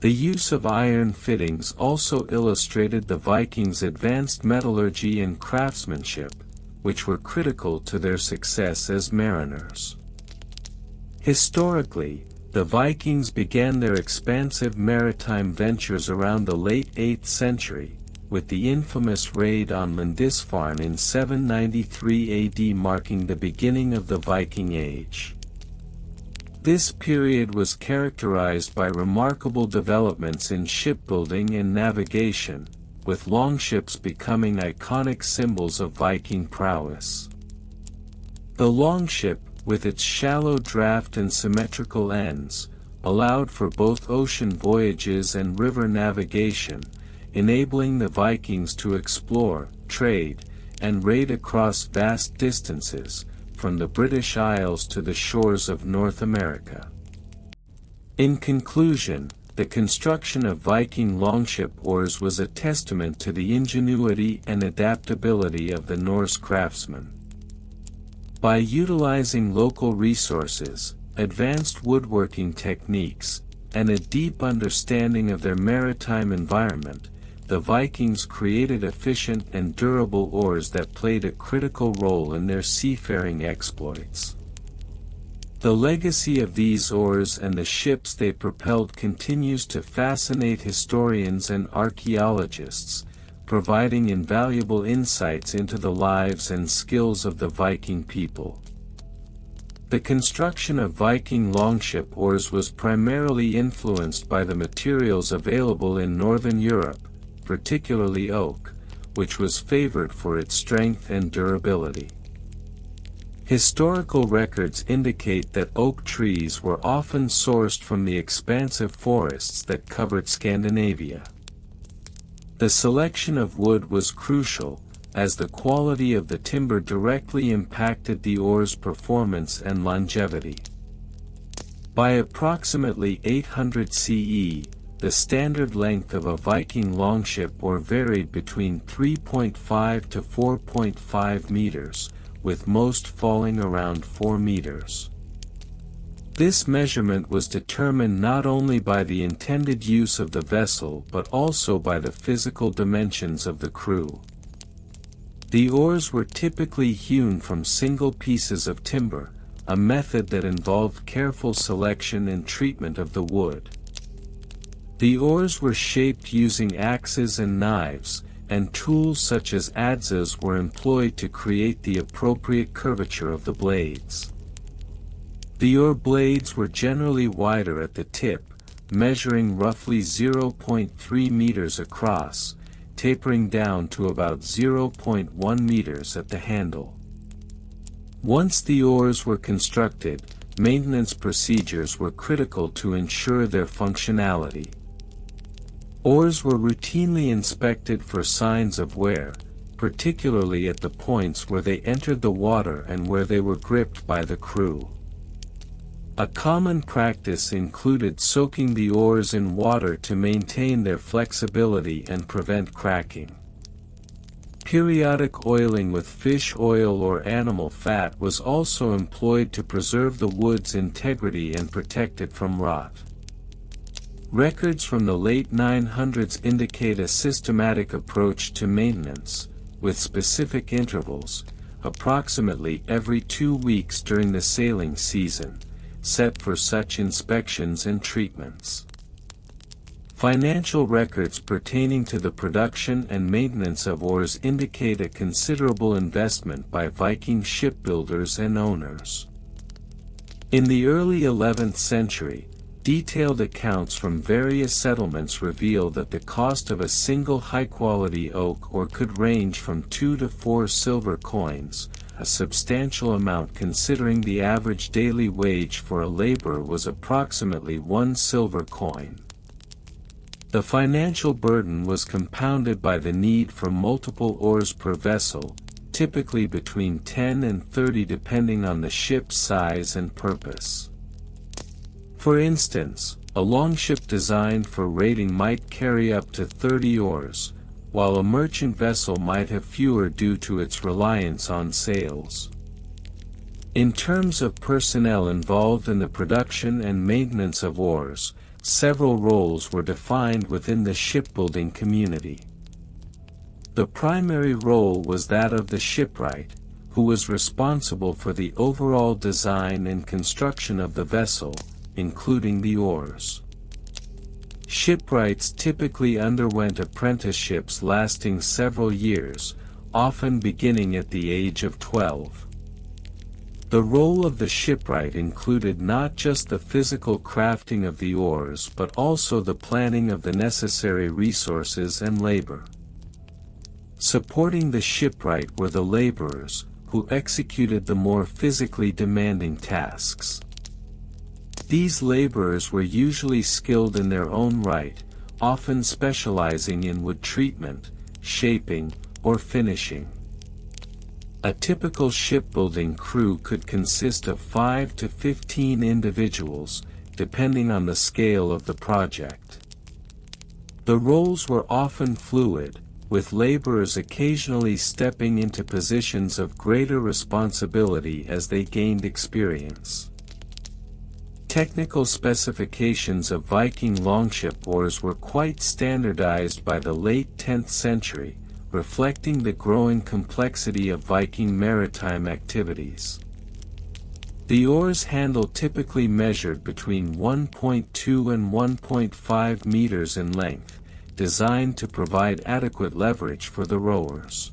S1: The use of iron fittings also illustrated the Vikings' advanced metallurgy and craftsmanship, which were critical to their success as mariners. Historically, the Vikings began their expansive maritime ventures around the late 8th century, with the infamous raid on Lindisfarne in 793 AD marking the beginning of the Viking Age. This period was characterized by remarkable developments in shipbuilding and navigation, with longships becoming iconic symbols of Viking prowess. The longship, with its shallow draft and symmetrical ends, allowed for both ocean voyages and river navigation, enabling the Vikings to explore, trade, and raid across vast distances, from the British Isles to the shores of North America. In conclusion, the construction of Viking longship oars was a testament to the ingenuity and adaptability of the Norse craftsmen. By utilizing local resources, advanced woodworking techniques, and a deep understanding of their maritime environment, the Vikings created efficient and durable oars that played a critical role in their seafaring exploits. The legacy of these oars and the ships they propelled continues to fascinate historians and archaeologists, providing invaluable insights into the lives and skills of the Viking people. The construction of Viking longship oars was primarily influenced by the materials available in Northern Europe, particularly oak, which was favored for its strength and durability. Historical records indicate that oak trees were often sourced from the expansive forests that covered Scandinavia. The selection of wood was crucial, as the quality of the timber directly impacted the oar's performance and longevity. By approximately 800 CE, the standard length of a Viking longship oar varied between 3.5 to 4.5 meters, with most falling around 4 meters. This measurement was determined not only by the intended use of the vessel but also by the physical dimensions of the crew. The oars were typically hewn from single pieces of timber, a method that involved careful selection and treatment of the wood. The oars were shaped using axes and knives, and tools such as adzes were employed to create the appropriate curvature of the blades. The oar blades were generally wider at the tip, measuring roughly 0.3 meters across, tapering down to about 0.1 meters at the handle. Once the oars were constructed, maintenance procedures were critical to ensure their functionality. Oars were routinely inspected for signs of wear, particularly at the points where they entered the water and where they were gripped by the crew. A common practice included soaking the oars in water to maintain their flexibility and prevent cracking. Periodic oiling with fish oil or animal fat was also employed to preserve the wood's integrity and protect it from rot. Records from the late 900s indicate a systematic approach to maintenance, with specific intervals, approximately every 2 weeks during the sailing season, set for such inspections and treatments. Financial records pertaining to the production and maintenance of oars indicate a considerable investment by Viking shipbuilders and owners. In the early 11th century, detailed accounts from various settlements reveal that the cost of a single high-quality oak oar could range from 2 to 4 silver coins, a substantial amount considering the average daily wage for a laborer was approximately 1 silver coin. The financial burden was compounded by the need for multiple oars per vessel, typically between 10 and 30 depending on the ship's size and purpose. For instance, a longship designed for raiding might carry up to 30 oars, while a merchant vessel might have fewer due to its reliance on sails. In terms of personnel involved in the production and maintenance of oars, several roles were defined within the shipbuilding community. The primary role was that of the shipwright, who was responsible for the overall design and construction of the vessel, including the oars. Shipwrights typically underwent apprenticeships lasting several years, often beginning at the age of 12. The role of the shipwright included not just the physical crafting of the oars but also the planning of the necessary resources and labor. Supporting the shipwright were the laborers, who executed the more physically demanding tasks. These laborers were usually skilled in their own right, often specializing in wood treatment, shaping, or finishing. A typical shipbuilding crew could consist of 5 to 15 individuals, depending on the scale of the project. The roles were often fluid, with laborers occasionally stepping into positions of greater responsibility as they gained experience. Technical specifications of Viking longship oars were quite standardized by the late 10th century, reflecting the growing complexity of Viking maritime activities. The oar's handle typically measured between 1.2 and 1.5 meters in length, designed to provide adequate leverage for the rowers.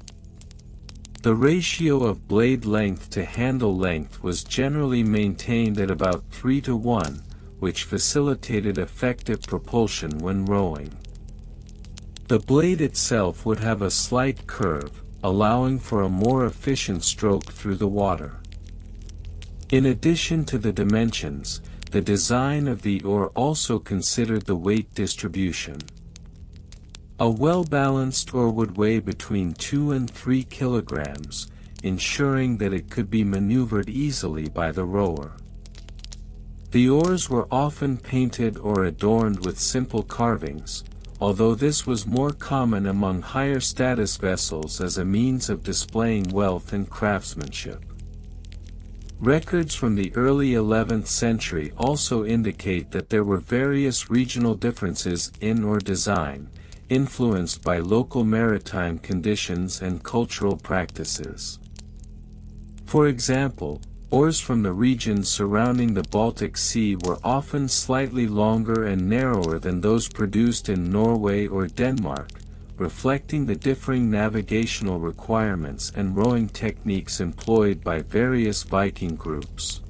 S1: The ratio of blade length to handle length was generally maintained at about 3 to 1, which facilitated effective propulsion when rowing. The blade itself would have a slight curve, allowing for a more efficient stroke through the water. In addition to the dimensions, the design of the oar also considered the weight distribution. A well-balanced oar would weigh between 2 and 3 kilograms, ensuring that it could be maneuvered easily by the rower. The oars were often painted or adorned with simple carvings, although this was more common among higher status vessels as a means of displaying wealth and craftsmanship. Records from the early 11th century also indicate that there were various regional differences in oar design, influenced by local maritime conditions and cultural practices. For example, oars from the regions surrounding the Baltic Sea were often slightly longer and narrower than those produced in Norway or Denmark, reflecting the differing navigational requirements and rowing techniques employed by various Viking groups.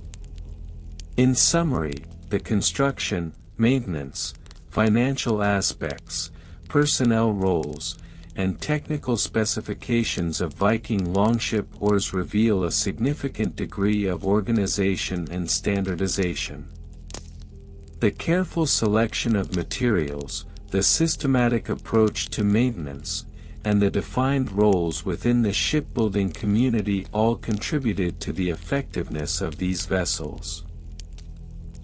S1: In summary, the construction, maintenance, financial aspects, personnel roles, and technical specifications of Viking longship oars reveal a significant degree of organization and standardization. The careful selection of materials, the systematic approach to maintenance, and the defined roles within the shipbuilding community all contributed to the effectiveness of these vessels.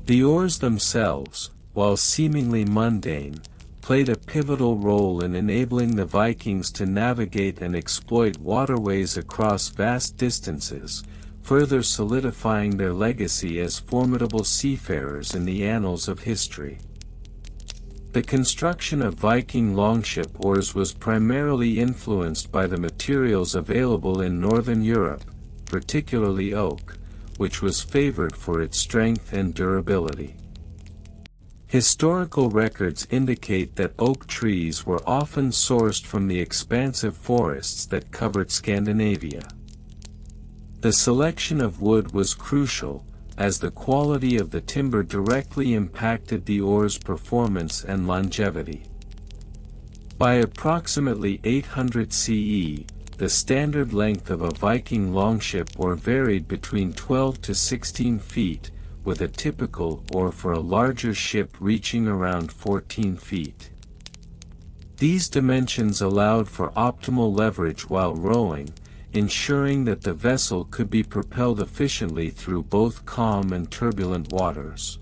S1: The oars themselves, while seemingly mundane, played a pivotal role in enabling the Vikings to navigate and exploit waterways across vast distances, further solidifying their legacy as formidable seafarers in the annals of history. The construction of Viking longship oars was primarily influenced by the materials available in Northern Europe, particularly oak, which was favored for its strength and durability. Historical records indicate that oak trees were often sourced from the expansive forests that covered Scandinavia. The selection of wood was crucial, as the quality of the timber directly impacted the oar's performance and longevity. By approximately 800 CE, the standard length of a Viking longship oar varied between 12 to 16 feet, with a typical oar for a larger ship reaching around 14 feet. These dimensions allowed for optimal leverage while rowing, ensuring that the vessel could be propelled efficiently through both calm and turbulent waters.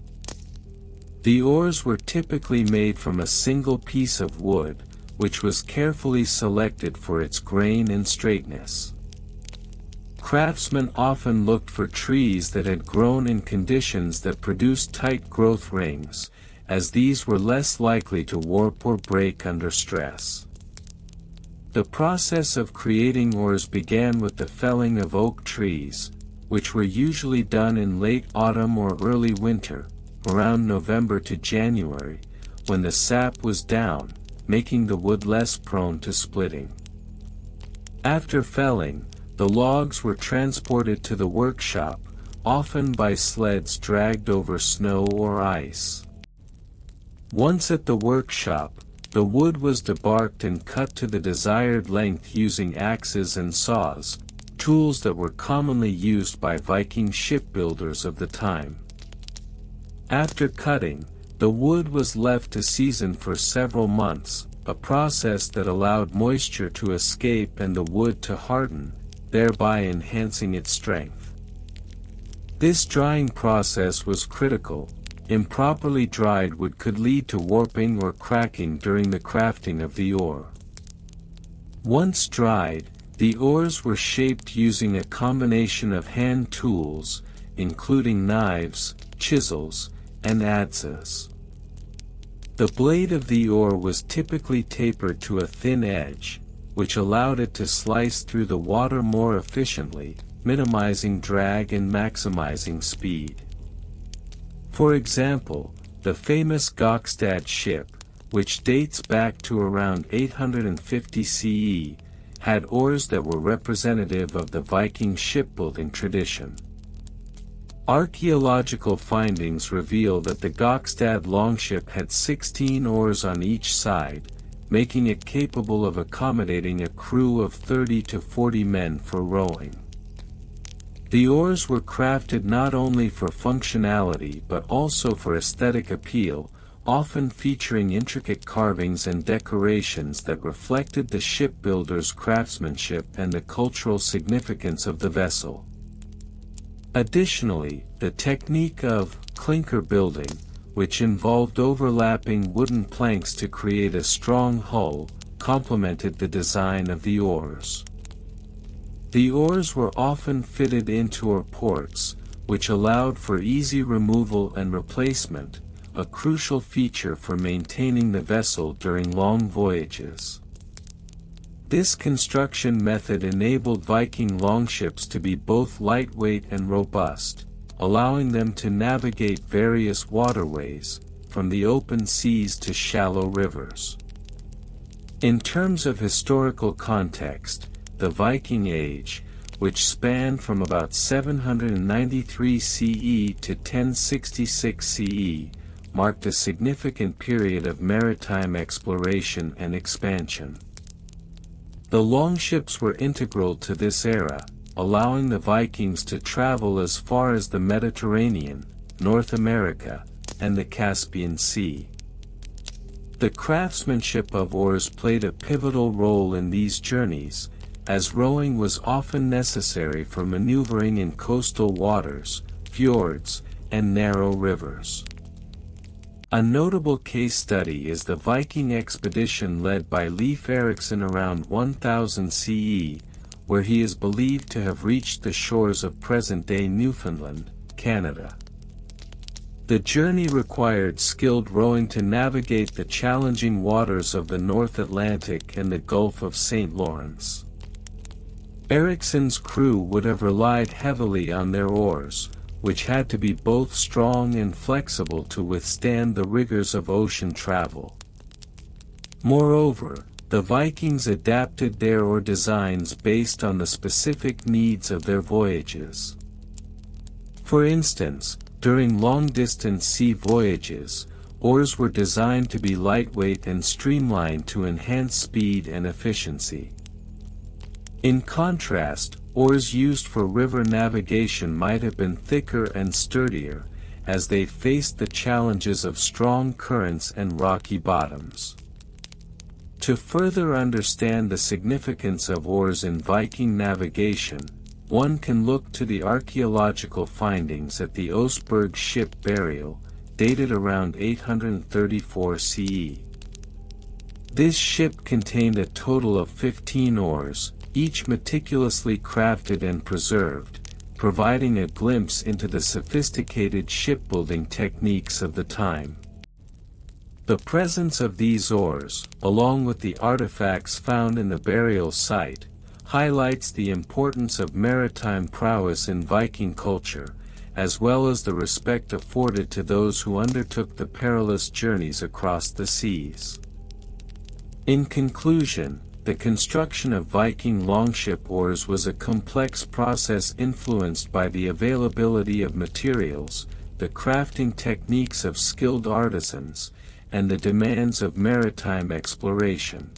S1: The oars were typically made from a single piece of wood, which was carefully selected for its grain and straightness. Craftsmen often looked for trees that had grown in conditions that produced tight growth rings, as these were less likely to warp or break under stress. The process of creating oars began with the felling of oak trees, which were usually done in late autumn or early winter, around November to January, when the sap was down, making the wood less prone to splitting. After felling, the logs were transported to the workshop, often by sleds dragged over snow or ice. Once at the workshop, the wood was debarked and cut to the desired length using axes and saws, tools that were commonly used by Viking shipbuilders of the time. After cutting, the wood was left to season for several months, a process that allowed moisture to escape and the wood to harden, thereby enhancing its strength. This drying process was critical. Improperly dried wood could lead to warping or cracking during the crafting of the oar. Once dried, the oars were shaped using a combination of hand tools, including knives, chisels, and adzes. The blade of the oar was typically tapered to a thin edge, which allowed it to slice through the water more efficiently, minimizing drag and maximizing speed. For example, the famous Gokstad ship, which dates back to around 850 CE, had oars that were representative of the Viking shipbuilding tradition. Archaeological findings reveal that the Gokstad longship had 16 oars on each side, making it capable of accommodating a crew of 30 to 40 men for rowing. The oars were crafted not only for functionality but also for aesthetic appeal, often featuring intricate carvings and decorations that reflected the shipbuilder's craftsmanship and the cultural significance of the vessel. Additionally, the technique of clinker building, which involved overlapping wooden planks to create a strong hull, complemented the design of the oars. The oars were often fitted into oar ports, which allowed for easy removal and replacement, a crucial feature for maintaining the vessel during long voyages. This construction method enabled Viking longships to be both lightweight and robust, allowing them to navigate various waterways, from the open seas to shallow rivers. In terms of historical context, the Viking Age, which spanned from about 793 CE to 1066 CE, marked a significant period of maritime exploration and expansion. The longships were integral to this era, allowing the Vikings to travel as far as the Mediterranean, North America, and the Caspian Sea. The craftsmanship of oars played a pivotal role in these journeys, as rowing was often necessary for maneuvering in coastal waters, fjords, and narrow rivers. A notable case study is the Viking expedition led by Leif Erikson around 1000 CE, where he is believed to have reached the shores of present-day Newfoundland, Canada. The journey required skilled rowing to navigate the challenging waters of the North Atlantic and the Gulf of St. Lawrence. Erikson's crew would have relied heavily on their oars, which had to be both strong and flexible to withstand the rigors of ocean travel. Moreover, the Vikings adapted their oar designs based on the specific needs of their voyages. For instance, during long-distance sea voyages, oars were designed to be lightweight and streamlined to enhance speed and efficiency. In contrast, oars used for river navigation might have been thicker and sturdier, as they faced the challenges of strong currents and rocky bottoms. To further understand the significance of oars in Viking navigation, one can look to the archaeological findings at the Oseberg ship burial, dated around 834 CE. This ship contained a total of 15 oars, each meticulously crafted and preserved, providing a glimpse into the sophisticated shipbuilding techniques of the time. The presence of these oars, along with the artifacts found in the burial site, highlights the importance of maritime prowess in Viking culture, as well as the respect afforded to those who undertook the perilous journeys across the seas. In conclusion, the construction of Viking longship oars was a complex process influenced by the availability of materials, the crafting techniques of skilled artisans, and the demands of maritime exploration.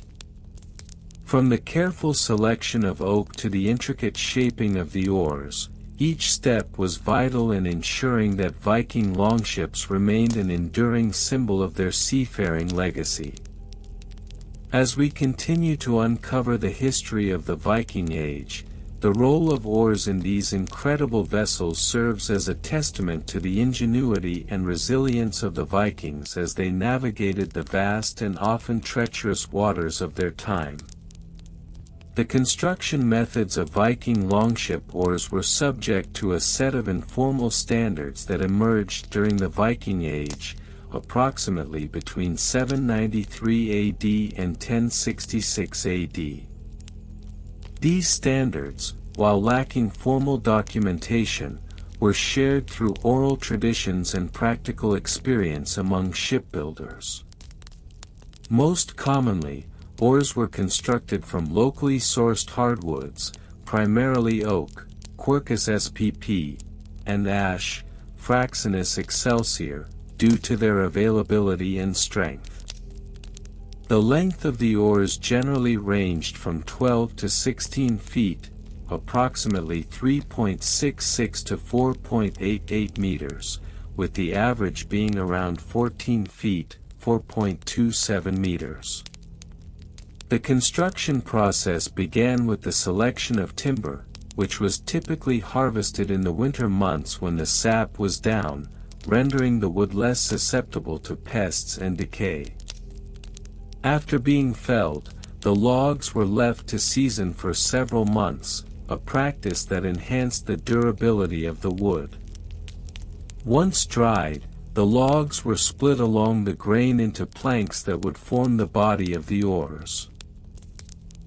S1: From the careful selection of oak to the intricate shaping of the oars, each step was vital in ensuring that Viking longships remained an enduring symbol of their seafaring legacy. As we continue to uncover the history of the Viking Age, the role of oars in these incredible vessels serves as a testament to the ingenuity and resilience of the Vikings as they navigated the vast and often treacherous waters of their time. The construction methods of Viking longship oars were subject to a set of informal standards that emerged during the Viking Age, approximately between 793 AD and 1066 AD. These standards, while lacking formal documentation, were shared through oral traditions and practical experience among shipbuilders. Most commonly, oars were constructed from locally sourced hardwoods, primarily oak, Quercus spp, and ash, Fraxinus excelsior, due to their availability and strength. The length of the oars generally ranged from 12 to 16 feet, approximately 3.66 to 4.88 meters, with the average being around 14 feet, 4.27 meters. The construction process began with the selection of timber, which was typically harvested in the winter months when the sap was down, rendering the wood less susceptible to pests and decay. After being felled, the logs were left to season for several months, a practice that enhanced the durability of the wood. Once dried, the logs were split along the grain into planks that would form the body of the oars.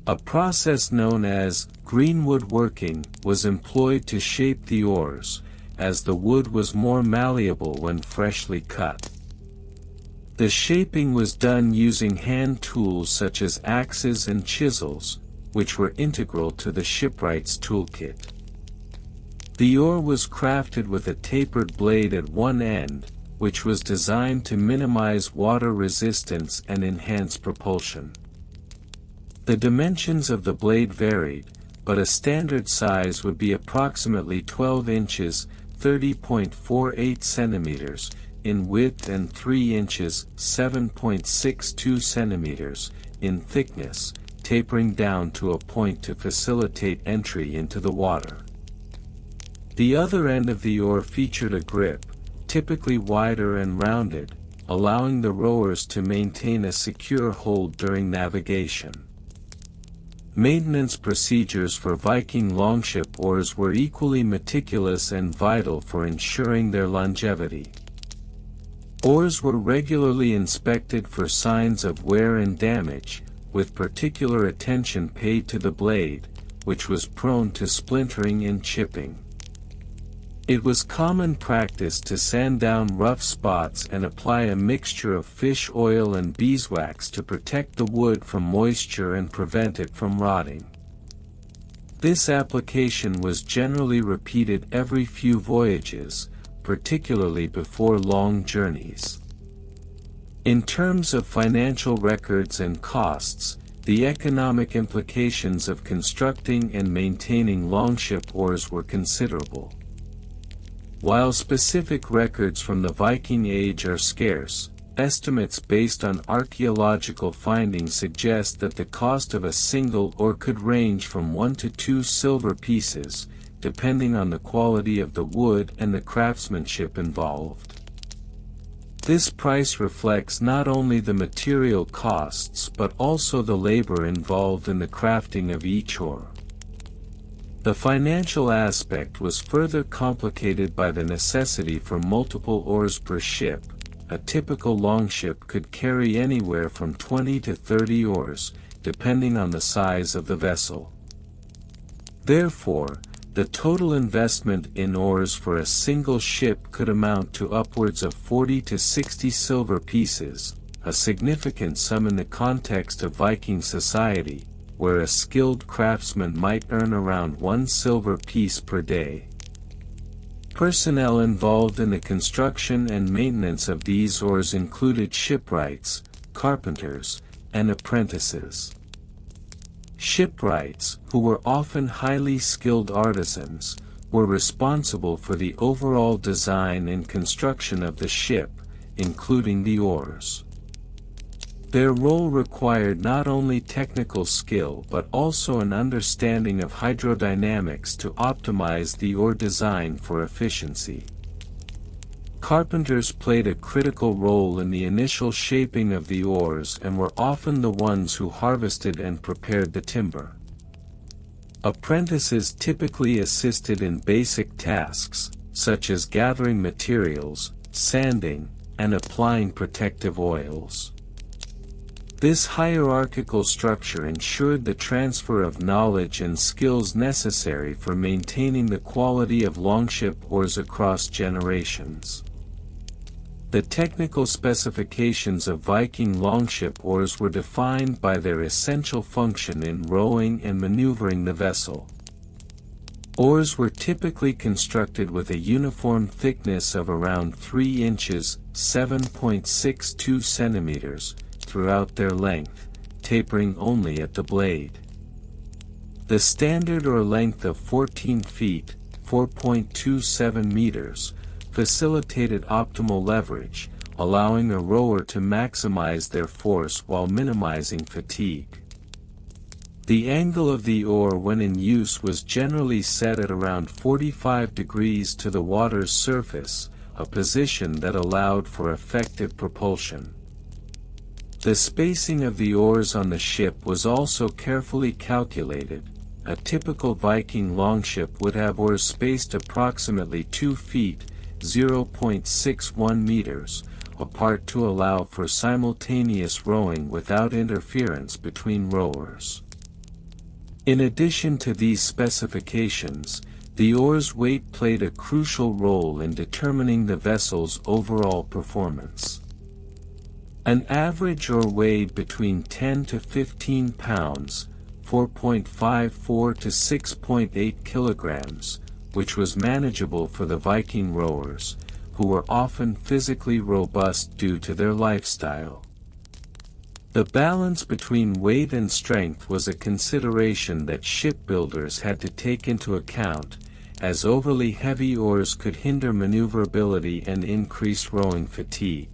S1: A process known as greenwood working was employed to shape the oars, as the wood was more malleable when freshly cut. The shaping was done using hand tools such as axes and chisels, which were integral to the shipwright's toolkit. The oar was crafted with a tapered blade at one end, which was designed to minimize water resistance and enhance propulsion. The dimensions of the blade varied, but a standard size would be approximately 12 inches, 30.48 centimeters, in width and 3 inches, 7.62 centimeters, in thickness, tapering down to a point to facilitate entry into the water. The other end of the oar featured a grip, typically wider and rounded, allowing the rowers to maintain a secure hold during navigation. Maintenance procedures for Viking longship oars were equally meticulous and vital for ensuring their longevity. Oars were regularly inspected for signs of wear and damage, with particular attention paid to the blade, which was prone to splintering and chipping. It was common practice to sand down rough spots and apply a mixture of fish oil and beeswax to protect the wood from moisture and prevent it from rotting. This application was generally repeated every few voyages, particularly before long journeys. In terms of financial records and costs, the economic implications of constructing and maintaining longship oars were considerable. While specific records from the Viking Age are scarce, estimates based on archaeological findings suggest that the cost of a single oar could range from 1 to 2 silver pieces, depending on the quality of the wood and the craftsmanship involved. This price reflects not only the material costs but also the labor involved in the crafting of each oar. The financial aspect was further complicated by the necessity for multiple oars per ship. A typical longship could carry anywhere from 20 to 30 oars, depending on the size of the vessel. Therefore, the total investment in oars for a single ship could amount to upwards of 40 to 60 silver pieces, a significant sum in the context of Viking society, where a skilled craftsman might earn around 1 silver piece per day. Personnel involved in the construction and maintenance of these oars included shipwrights, carpenters, and apprentices. Shipwrights, who were often highly skilled artisans, were responsible for the overall design and construction of the ship, including the oars. Their role required not only technical skill but also an understanding of hydrodynamics to optimize the oar design for efficiency. Carpenters played a critical role in the initial shaping of the oars and were often the ones who harvested and prepared the timber. Apprentices typically assisted in basic tasks, such as gathering materials, sanding, and applying protective oils. This hierarchical structure ensured the transfer of knowledge and skills necessary for maintaining the quality of longship oars across generations. The technical specifications of Viking longship oars were defined by their essential function in rowing and maneuvering the vessel. Oars were typically constructed with a uniform thickness of around 3 inches (7.62 centimeters) throughout their length, tapering only at the blade. The standard oar length of 14 feet (4.27 meters) facilitated optimal leverage, allowing a rower to maximize their force while minimizing fatigue. The angle of the oar when in use was generally set at around 45 degrees to the water's surface, a position that allowed for effective propulsion. The spacing of the oars on the ship was also carefully calculated. A typical Viking longship would have oars spaced approximately 2 feet (0.61 meters) apart to allow for simultaneous rowing without interference between rowers. In addition to these specifications, the oar's weight played a crucial role in determining the vessel's overall performance. An average oar weighed between 10 to 15 pounds, 4.54 to 6.8 kilograms, which was manageable for the Viking rowers, who were often physically robust due to their lifestyle. The balance between weight and strength was a consideration that shipbuilders had to take into account, as overly heavy oars could hinder maneuverability and increase rowing fatigue.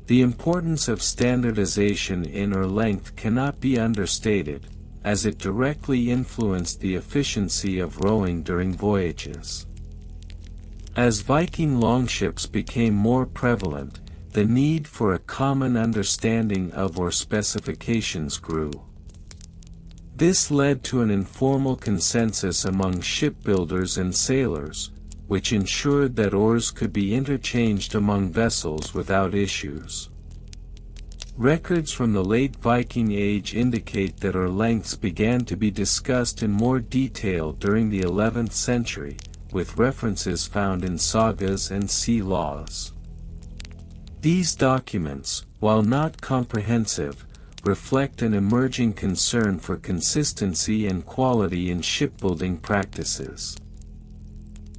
S1: The importance of standardization in oar length cannot be understated, as it directly influenced the efficiency of rowing during voyages. As Viking longships became more prevalent, the need for a common understanding of oar specifications grew. This led to an informal consensus among shipbuilders and sailors, which ensured that oars could be interchanged among vessels without issues. Records from the late Viking Age indicate that oar lengths began to be discussed in more detail during the 11th century, with references found in sagas and sea laws. These documents, while not comprehensive, reflect an emerging concern for consistency and quality in shipbuilding practices.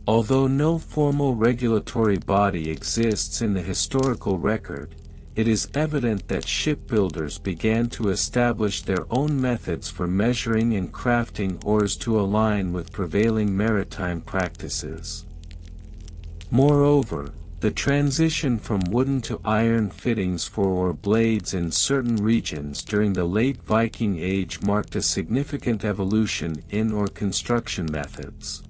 S1: Although no formal regulatory body exists in the historical record, it is evident that shipbuilders began to establish their own methods for measuring and crafting oars to align with prevailing maritime practices. Moreover, the transition from wooden to iron fittings for oar blades in certain regions during the late Viking Age marked a significant evolution in oar construction methods.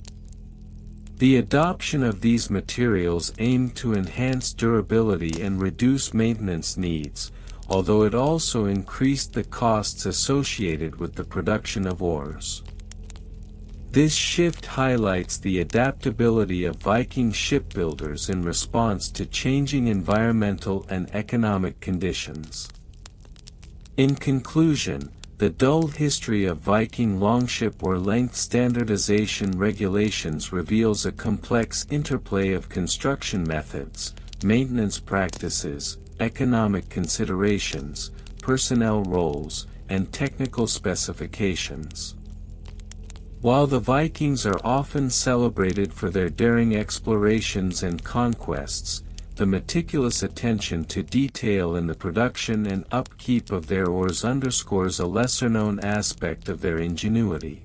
S1: The adoption of these materials aimed to enhance durability and reduce maintenance needs, although it also increased the costs associated with the production of oars. This shift highlights the adaptability of Viking shipbuilders in response to changing environmental and economic conditions. In conclusion, the dull history of Viking longship oar length standardization regulations reveals a complex interplay of construction methods, maintenance practices, economic considerations, personnel roles, and technical specifications. While the Vikings are often celebrated for their daring explorations and conquests, the meticulous attention to detail in the production and upkeep of their oars underscores a lesser-known aspect of their ingenuity.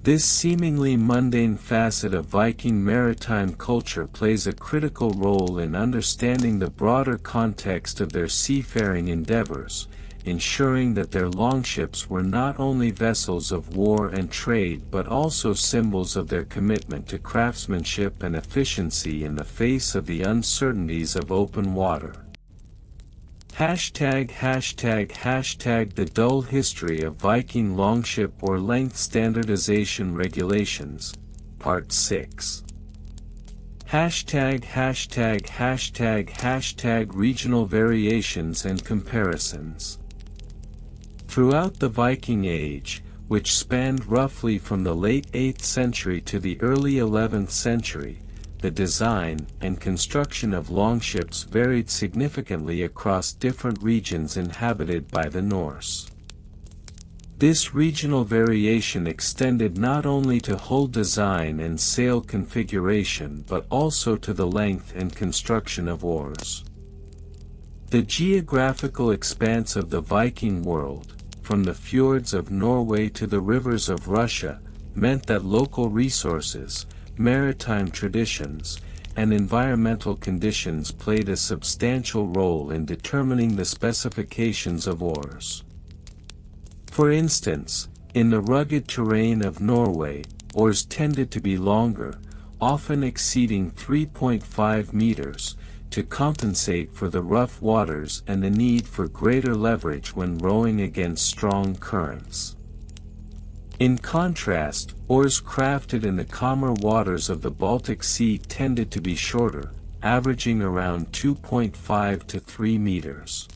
S1: This seemingly mundane facet of Viking maritime culture plays a critical role in understanding the broader context of their seafaring endeavors, ensuring that their longships were not only vessels of war and trade but also symbols of their commitment to craftsmanship and efficiency in the face of the uncertainties of open water. ### The dull history of Viking longship oar length standardization regulations, Part 6. ### Regional variations and comparisons. Throughout the Viking Age, which spanned roughly from the late 8th century to the early 11th century, the design and construction of longships varied significantly across different regions inhabited by the Norse. This regional variation extended not only to hull design and sail configuration but also to the length and construction of oars. The geographical expanse of the Viking world, from the fjords of Norway to the rivers of Russia, meant that local resources, maritime traditions, and environmental conditions played a substantial role in determining the specifications of oars. For instance, in the rugged terrain of Norway, oars tended to be longer, often exceeding 3.5 meters, to compensate for the rough waters and the need for greater leverage when rowing against strong currents. In contrast, oars crafted in the calmer waters of the Baltic Sea tended to be shorter, averaging around 2.5 to 3 meters.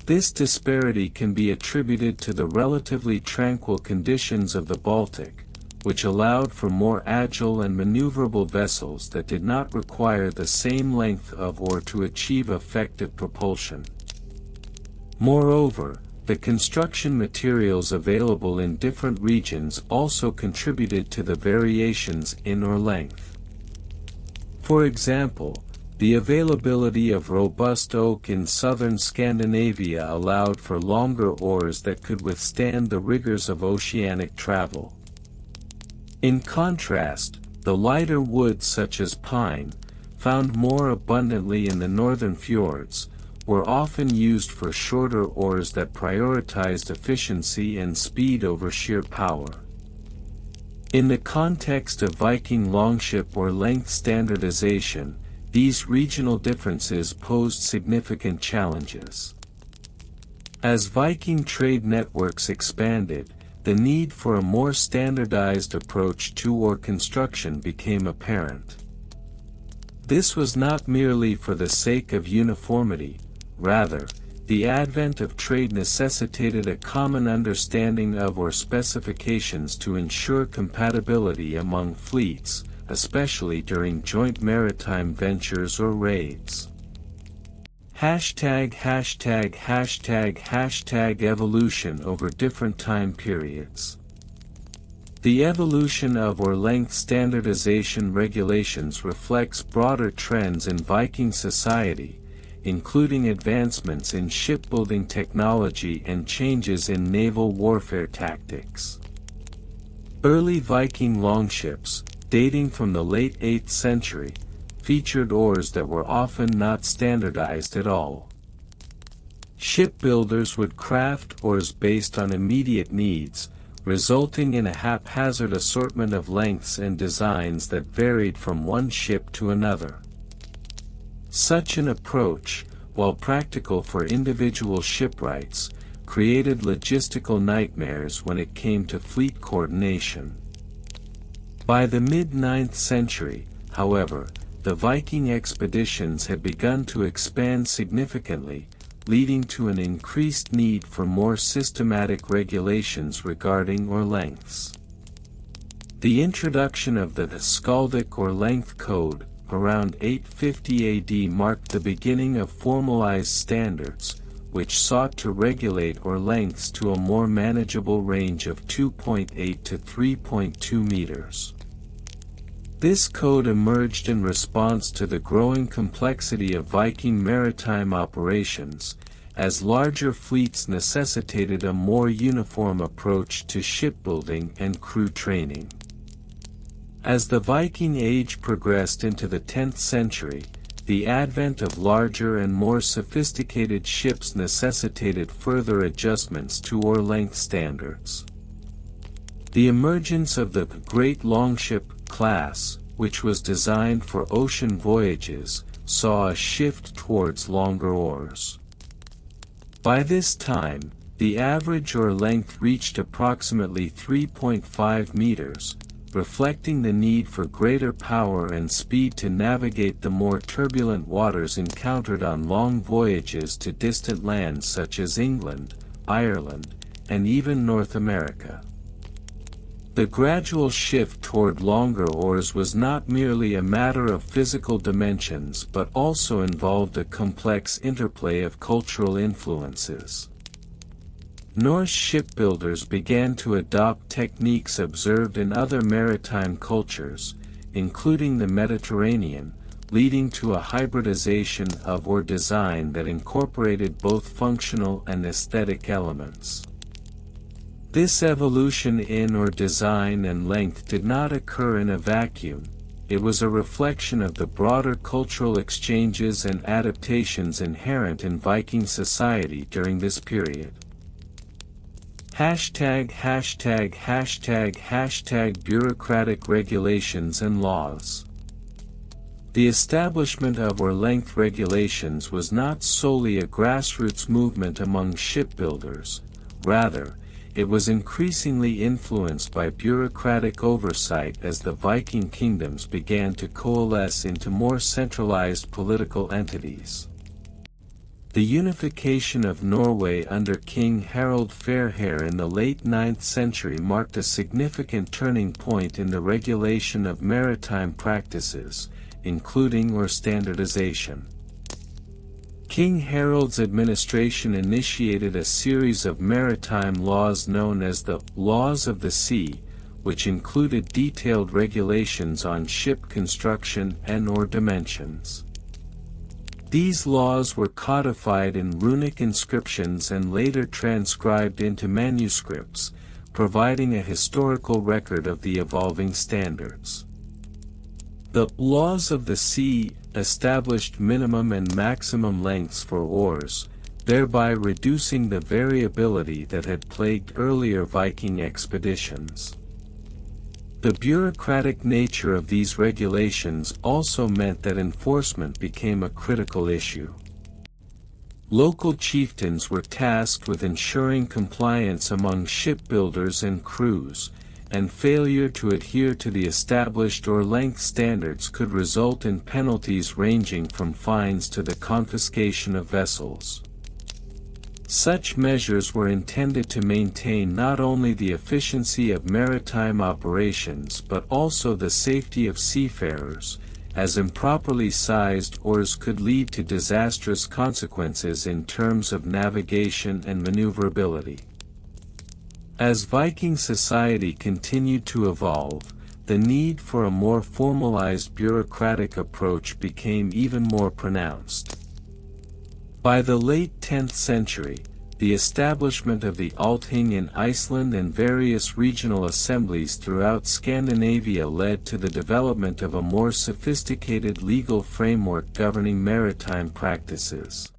S1: This disparity can be attributed to the relatively tranquil conditions of the Baltic, which allowed for more agile and maneuverable vessels that did not require the same length of oar to achieve effective propulsion. Moreover, the construction materials available in different regions also contributed to the variations in oar length. For example, the availability of robust oak in southern Scandinavia allowed for longer oars that could withstand the rigors of oceanic travel. In contrast, the lighter woods such as pine, found more abundantly in the northern fjords, were often used for shorter oars that prioritized efficiency and speed over sheer power. In the context of Viking longship or length standardization, these regional differences posed significant challenges. As Viking trade networks expanded, the need for a more standardized approach to oar construction became apparent. This was not merely for the sake of uniformity, rather, the advent of trade necessitated a common understanding of oar specifications to ensure compatibility among fleets, especially during joint maritime ventures or raids. #evolution over different time periods. The evolution of oar length standardization regulations reflects broader trends in Viking society, including advancements in shipbuilding technology and changes in naval warfare tactics. Early Viking longships, dating from the late 8th century, featured oars that were often not standardized at all. Shipbuilders would craft oars based on immediate needs, resulting in a haphazard assortment of lengths and designs that varied from one ship to another. Such an approach, while practical for individual shipwrights, created logistical nightmares when it came to fleet coordination. By the mid-9th century, however, the Viking expeditions had begun to expand significantly, leading to an increased need for more systematic regulations regarding oar lengths. The introduction of the Skaldic or Length Code, around 850 AD, marked the beginning of formalized standards, which sought to regulate oar lengths to a more manageable range of 2.8 to 3.2 meters. This code emerged in response to the growing complexity of Viking maritime operations, as larger fleets necessitated a more uniform approach to shipbuilding and crew training. As the Viking Age progressed into the 10th century, the advent of larger and more sophisticated ships necessitated further adjustments to oar length standards. The emergence of the Great Longship class, which was designed for ocean voyages, saw a shift towards longer oars. By this time, the average oar length reached approximately 3.5 meters, reflecting the need for greater power and speed to navigate the more turbulent waters encountered on long voyages to distant lands such as England, Ireland, and even North America. The gradual shift toward longer oars was not merely a matter of physical dimensions but also involved a complex interplay of cultural influences. Norse shipbuilders began to adopt techniques observed in other maritime cultures, including the Mediterranean, leading to a hybridization of oar design that incorporated both functional and aesthetic elements. This evolution in oar design and length did not occur in a vacuum. It was a reflection of the broader cultural exchanges and adaptations inherent in Viking society during this period. Bureaucratic regulations and laws. The establishment of oar length regulations was not solely a grassroots movement among shipbuilders, rather, it was increasingly influenced by bureaucratic oversight as the Viking kingdoms began to coalesce into more centralized political entities. The unification of Norway under King Harald Fairhair in the late 9th century marked a significant turning point in the regulation of maritime practices, including oar standardization. King Harald's administration initiated a series of maritime laws known as the Laws of the Sea, which included detailed regulations on ship construction and oar dimensions. These laws were codified in runic inscriptions and later transcribed into manuscripts, providing a historical record of the evolving standards. The Laws of the Sea established minimum and maximum lengths for oars, thereby reducing the variability that had plagued earlier Viking expeditions. The bureaucratic nature of these regulations also meant that enforcement became a critical issue. Local chieftains were tasked with ensuring compliance among shipbuilders and crews, and failure to adhere to the established or length standards could result in penalties ranging from fines to the confiscation of vessels. Such measures were intended to maintain not only the efficiency of maritime operations but also the safety of seafarers, as improperly sized oars could lead to disastrous consequences in terms of navigation and maneuverability. As Viking society continued to evolve, the need for a more formalized bureaucratic approach became even more pronounced. By the late 10th century, the establishment of the Althing in Iceland and various regional assemblies throughout Scandinavia led to the development of a more sophisticated legal framework governing maritime practices.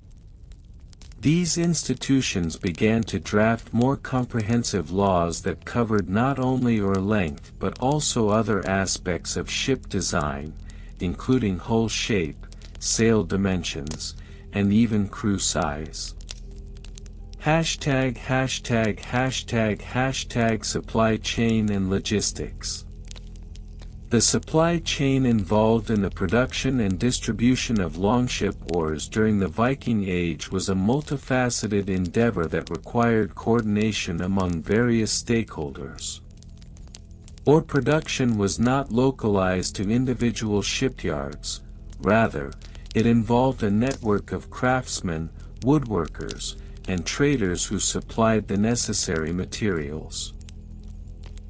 S1: These institutions began to draft more comprehensive laws that covered not only oar length but also other aspects of ship design, including hull shape, sail dimensions, and even crew size. ##### Supply chain and logistics. The supply chain involved in the production and distribution of longship oars during the Viking Age was a multifaceted endeavor that required coordination among various stakeholders. Oar production was not localized to individual shipyards, rather, it involved a network of craftsmen, woodworkers, and traders who supplied the necessary materials.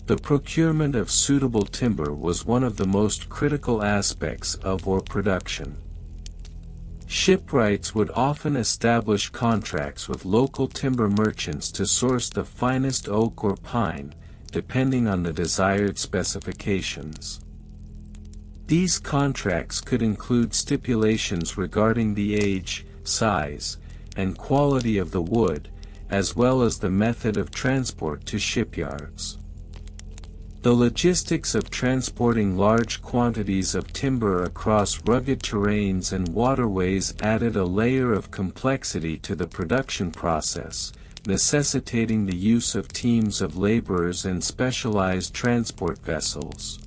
S1: The procurement of suitable timber was one of the most critical aspects of oar production. Shipwrights would often establish contracts with local timber merchants to source the finest oak or pine, depending on the desired specifications. These contracts could include stipulations regarding the age, size, and quality of the wood, as well as the method of transport to shipyards. The logistics of transporting large quantities of timber across rugged terrains and waterways added a layer of complexity to the production process, necessitating the use of teams of laborers and specialized transport vessels.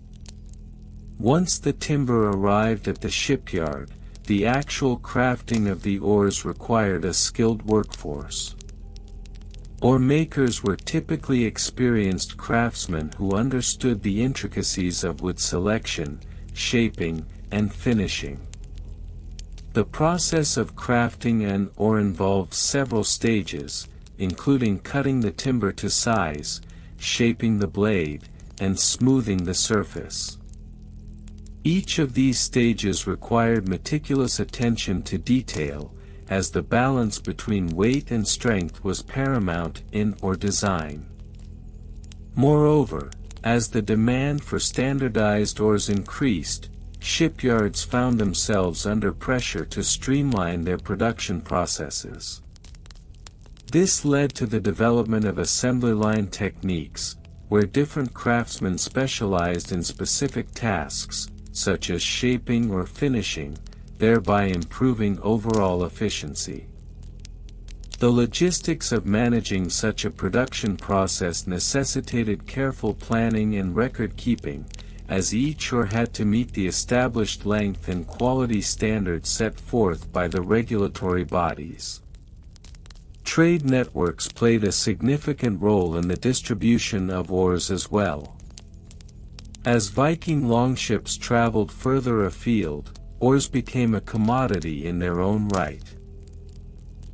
S1: Once the timber arrived at the shipyard, the actual crafting of the oars required a skilled workforce. Oar makers were typically experienced craftsmen who understood the intricacies of wood selection, shaping, and finishing. The process of crafting an oar involved several stages, including cutting the timber to size, shaping the blade, and smoothing the surface. Each of these stages required meticulous attention to detail, as the balance between weight and strength was paramount in oar design. Moreover, as the demand for standardized oars increased, shipyards found themselves under pressure to streamline their production processes. This led to the development of assembly line techniques, where different craftsmen specialized in specific tasks, such as shaping or finishing, thereby improving overall efficiency. The logistics of managing such a production process necessitated careful planning and record-keeping, as each oar had to meet the established length and quality standards set forth by the regulatory bodies. Trade networks played a significant role in the distribution of oars as well. As Viking longships traveled further afield, oars became a commodity in their own right.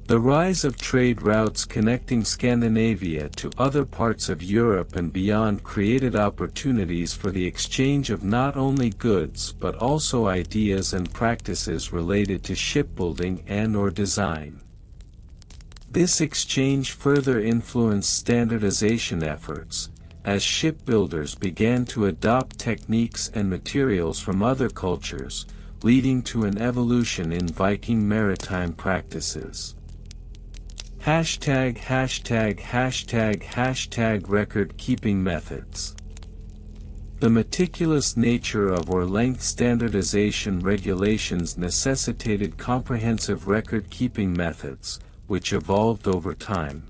S1: The rise of trade routes connecting Scandinavia to other parts of Europe and beyond created opportunities for the exchange of not only goods but also ideas and practices related to shipbuilding and/or design. This exchange further influenced standardization efforts, as shipbuilders began to adopt techniques and materials from other cultures, leading to an evolution in Viking maritime practices. ####Record-keeping methods. The meticulous nature of oar-length standardization regulations necessitated comprehensive record-keeping methods, which evolved over time.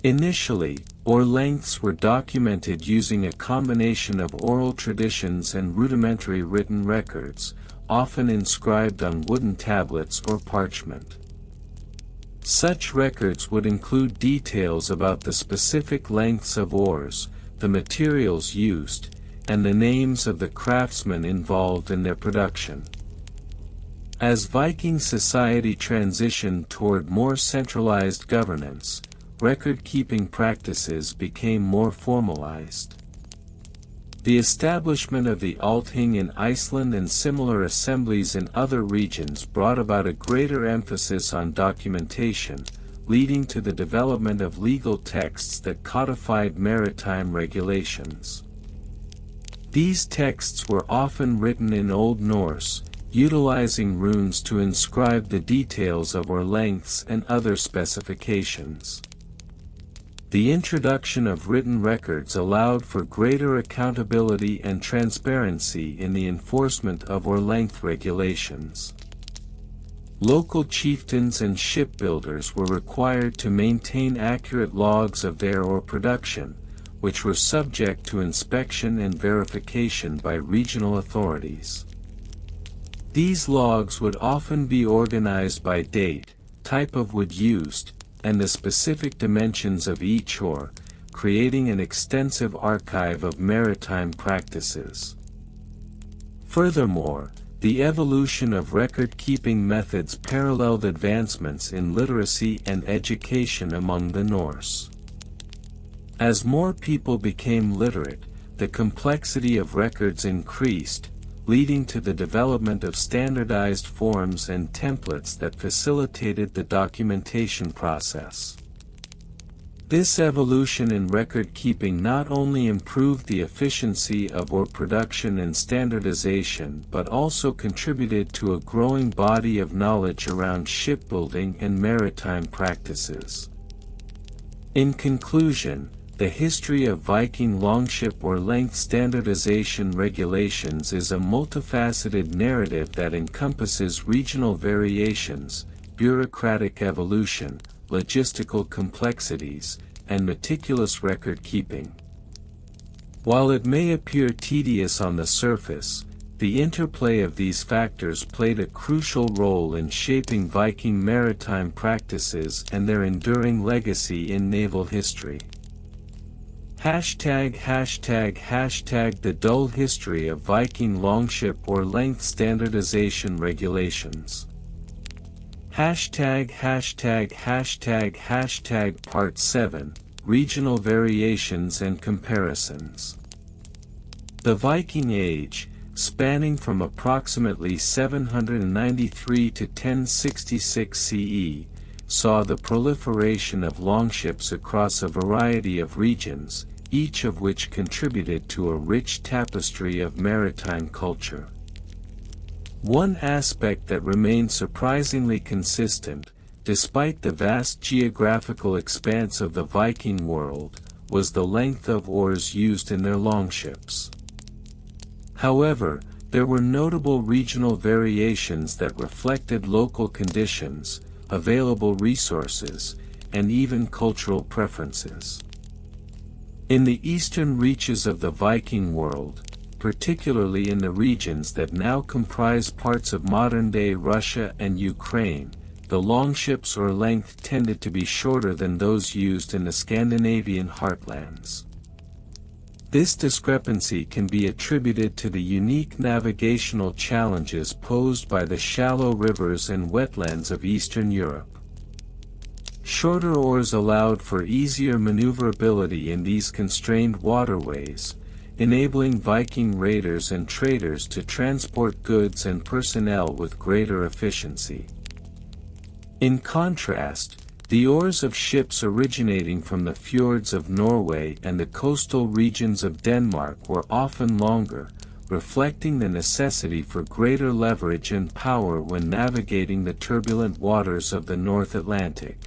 S1: Initially, oar lengths were documented using a combination of oral traditions and rudimentary written records, often inscribed on wooden tablets or parchment. Such records would include details about the specific lengths of oars, the materials used, and the names of the craftsmen involved in their production. As Viking society transitioned toward more centralized governance, record-keeping practices became more formalized. The establishment of the Althing in Iceland and similar assemblies in other regions brought about a greater emphasis on documentation, leading to the development of legal texts that codified maritime regulations. These texts were often written in Old Norse, utilizing runes to inscribe the details of oar lengths and other specifications. The introduction of written records allowed for greater accountability and transparency in the enforcement of oar-length regulations. Local chieftains and shipbuilders were required to maintain accurate logs of their oar production, which were subject to inspection and verification by regional authorities. These logs would often be organized by date, type of wood used, and the specific dimensions of each oar, creating an extensive archive of maritime practices. Furthermore, the evolution of record-keeping methods paralleled advancements in literacy and education among the Norse. As more people became literate, the complexity of records increased, leading to the development of standardized forms and templates that facilitated the documentation process. This evolution in record-keeping not only improved the efficiency of oar production and standardization but also contributed to a growing body of knowledge around shipbuilding and maritime practices. In conclusion, the history of Viking Longship Oar-length standardization regulations is a multifaceted narrative that encompasses regional variations, bureaucratic evolution, logistical complexities, and meticulous record-keeping. While it may appear tedious on the surface, the interplay of these factors played a crucial role in shaping Viking maritime practices and their enduring legacy in naval history. ### The dull history of Viking Longship Oar-length standardization regulations. ### Part 7, Regional Variations and Comparisons. The Viking Age, spanning from approximately 793 to 1066 CE, saw the proliferation of longships across a variety of regions, each of which contributed to a rich tapestry of maritime culture. One aspect that remained surprisingly consistent, despite the vast geographical expanse of the Viking world, was the length of oars used in their longships. However, there were notable regional variations that reflected local conditions, available resources, and even cultural preferences. In the eastern reaches of the Viking world, particularly in the regions that now comprise parts of modern-day Russia and Ukraine, the longships or length tended to be shorter than those used in the Scandinavian heartlands. This discrepancy can be attributed to the unique navigational challenges posed by the shallow rivers and wetlands of Eastern Europe. Shorter oars allowed for easier maneuverability in these constrained waterways, enabling Viking raiders and traders to transport goods and personnel with greater efficiency. In contrast, the oars of ships originating from the fjords of Norway and the coastal regions of Denmark were often longer, reflecting the necessity for greater leverage and power when navigating the turbulent waters of the North Atlantic.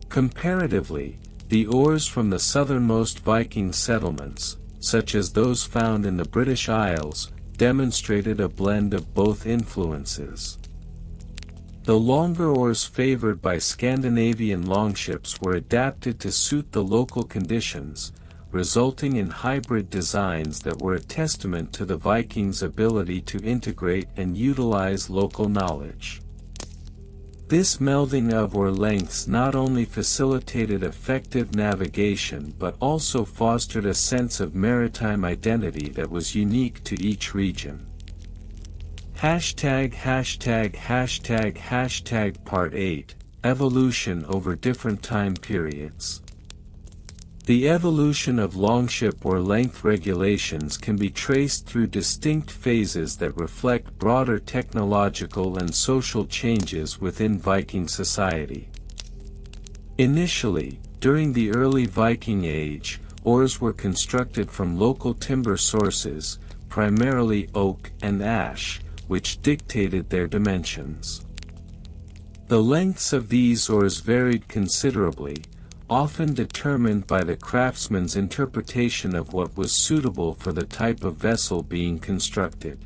S1: Comparatively, the oars from the southernmost Viking settlements, such as those found in the British Isles, demonstrated a blend of both influences. The longer oars favored by Scandinavian longships were adapted to suit the local conditions, resulting in hybrid designs that were a testament to the Vikings' ability to integrate and utilize local knowledge. This melding of oar lengths not only facilitated effective navigation but also fostered a sense of maritime identity that was unique to each region. #######Part 8, Evolution over different time periods. The evolution of longship oar length regulations can be traced through distinct phases that reflect broader technological and social changes within Viking society. Initially, during the early Viking Age, oars were constructed from local timber sources, primarily oak and ash, which dictated their dimensions. The lengths of these oars varied considerably, often determined by the craftsman's interpretation of what was suitable for the type of vessel being constructed.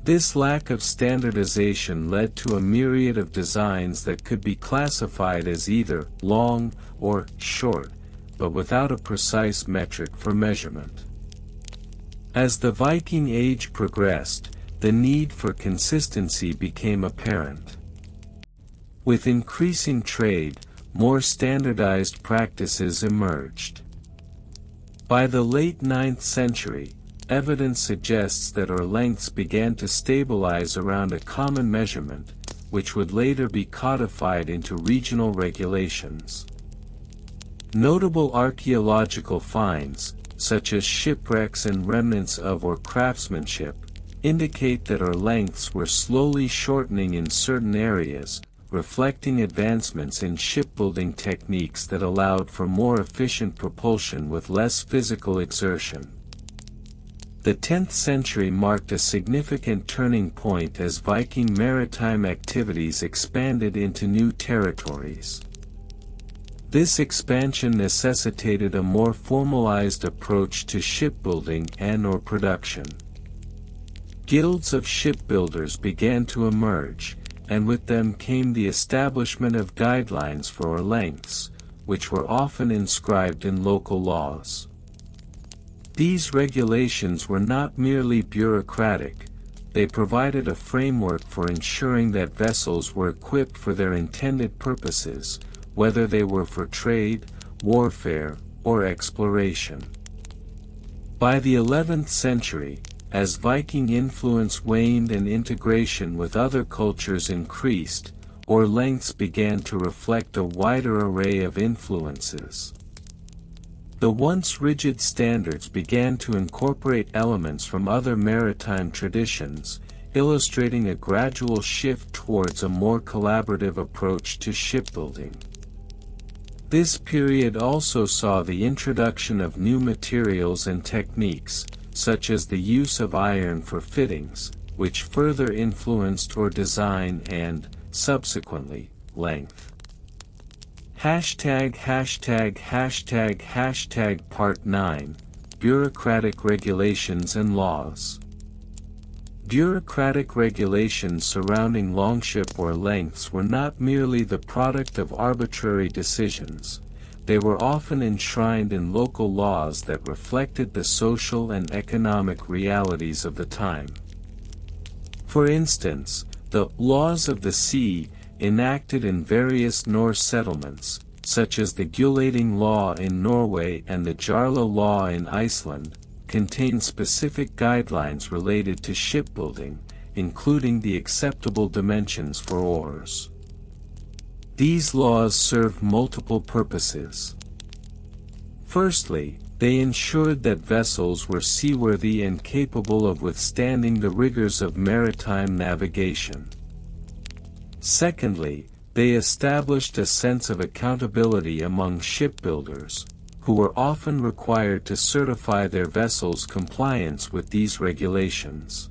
S1: This lack of standardization led to a myriad of designs that could be classified as either long or short, but without a precise metric for measurement. As the Viking Age progressed, the need for consistency became apparent. With increasing trade, more standardized practices emerged. By the late 9th century, evidence suggests that oar lengths began to stabilize around a common measurement, which would later be codified into regional regulations. Notable archaeological finds, such as shipwrecks and remnants of oar craftsmanship, indicate that oar lengths were slowly shortening in certain areas, reflecting advancements in shipbuilding techniques that allowed for more efficient propulsion with less physical exertion. The 10th century marked a significant turning point as Viking maritime activities expanded into new territories. This expansion necessitated a more formalized approach to shipbuilding and/or production. Guilds of shipbuilders began to emerge, and with them came the establishment of guidelines for oar lengths, which were often inscribed in local laws. These regulations were not merely bureaucratic, they provided a framework for ensuring that vessels were equipped for their intended purposes, whether they were for trade, warfare, or exploration. By the 11th century, as Viking influence waned and integration with other cultures increased, oar lengths began to reflect a wider array of influences. The once rigid standards began to incorporate elements from other maritime traditions, illustrating a gradual shift towards a more collaborative approach to shipbuilding. This period also saw the introduction of new materials and techniques, such as the use of iron for fittings, which further influenced oar design and, subsequently, length. #####Part 9, Bureaucratic Regulations and Laws. Bureaucratic regulations surrounding longship oar lengths were not merely the product of arbitrary decisions. They were often enshrined in local laws that reflected the social and economic realities of the time. For instance, the laws of the sea, enacted in various Norse settlements, such as the Gulating Law in Norway and the Jarla Law in Iceland, contain specific guidelines related to shipbuilding, including the acceptable dimensions for oars. These laws served multiple purposes. Firstly, they ensured that vessels were seaworthy and capable of withstanding the rigors of maritime navigation. Secondly, they established a sense of accountability among shipbuilders, who were often required to certify their vessels' compliance with these regulations.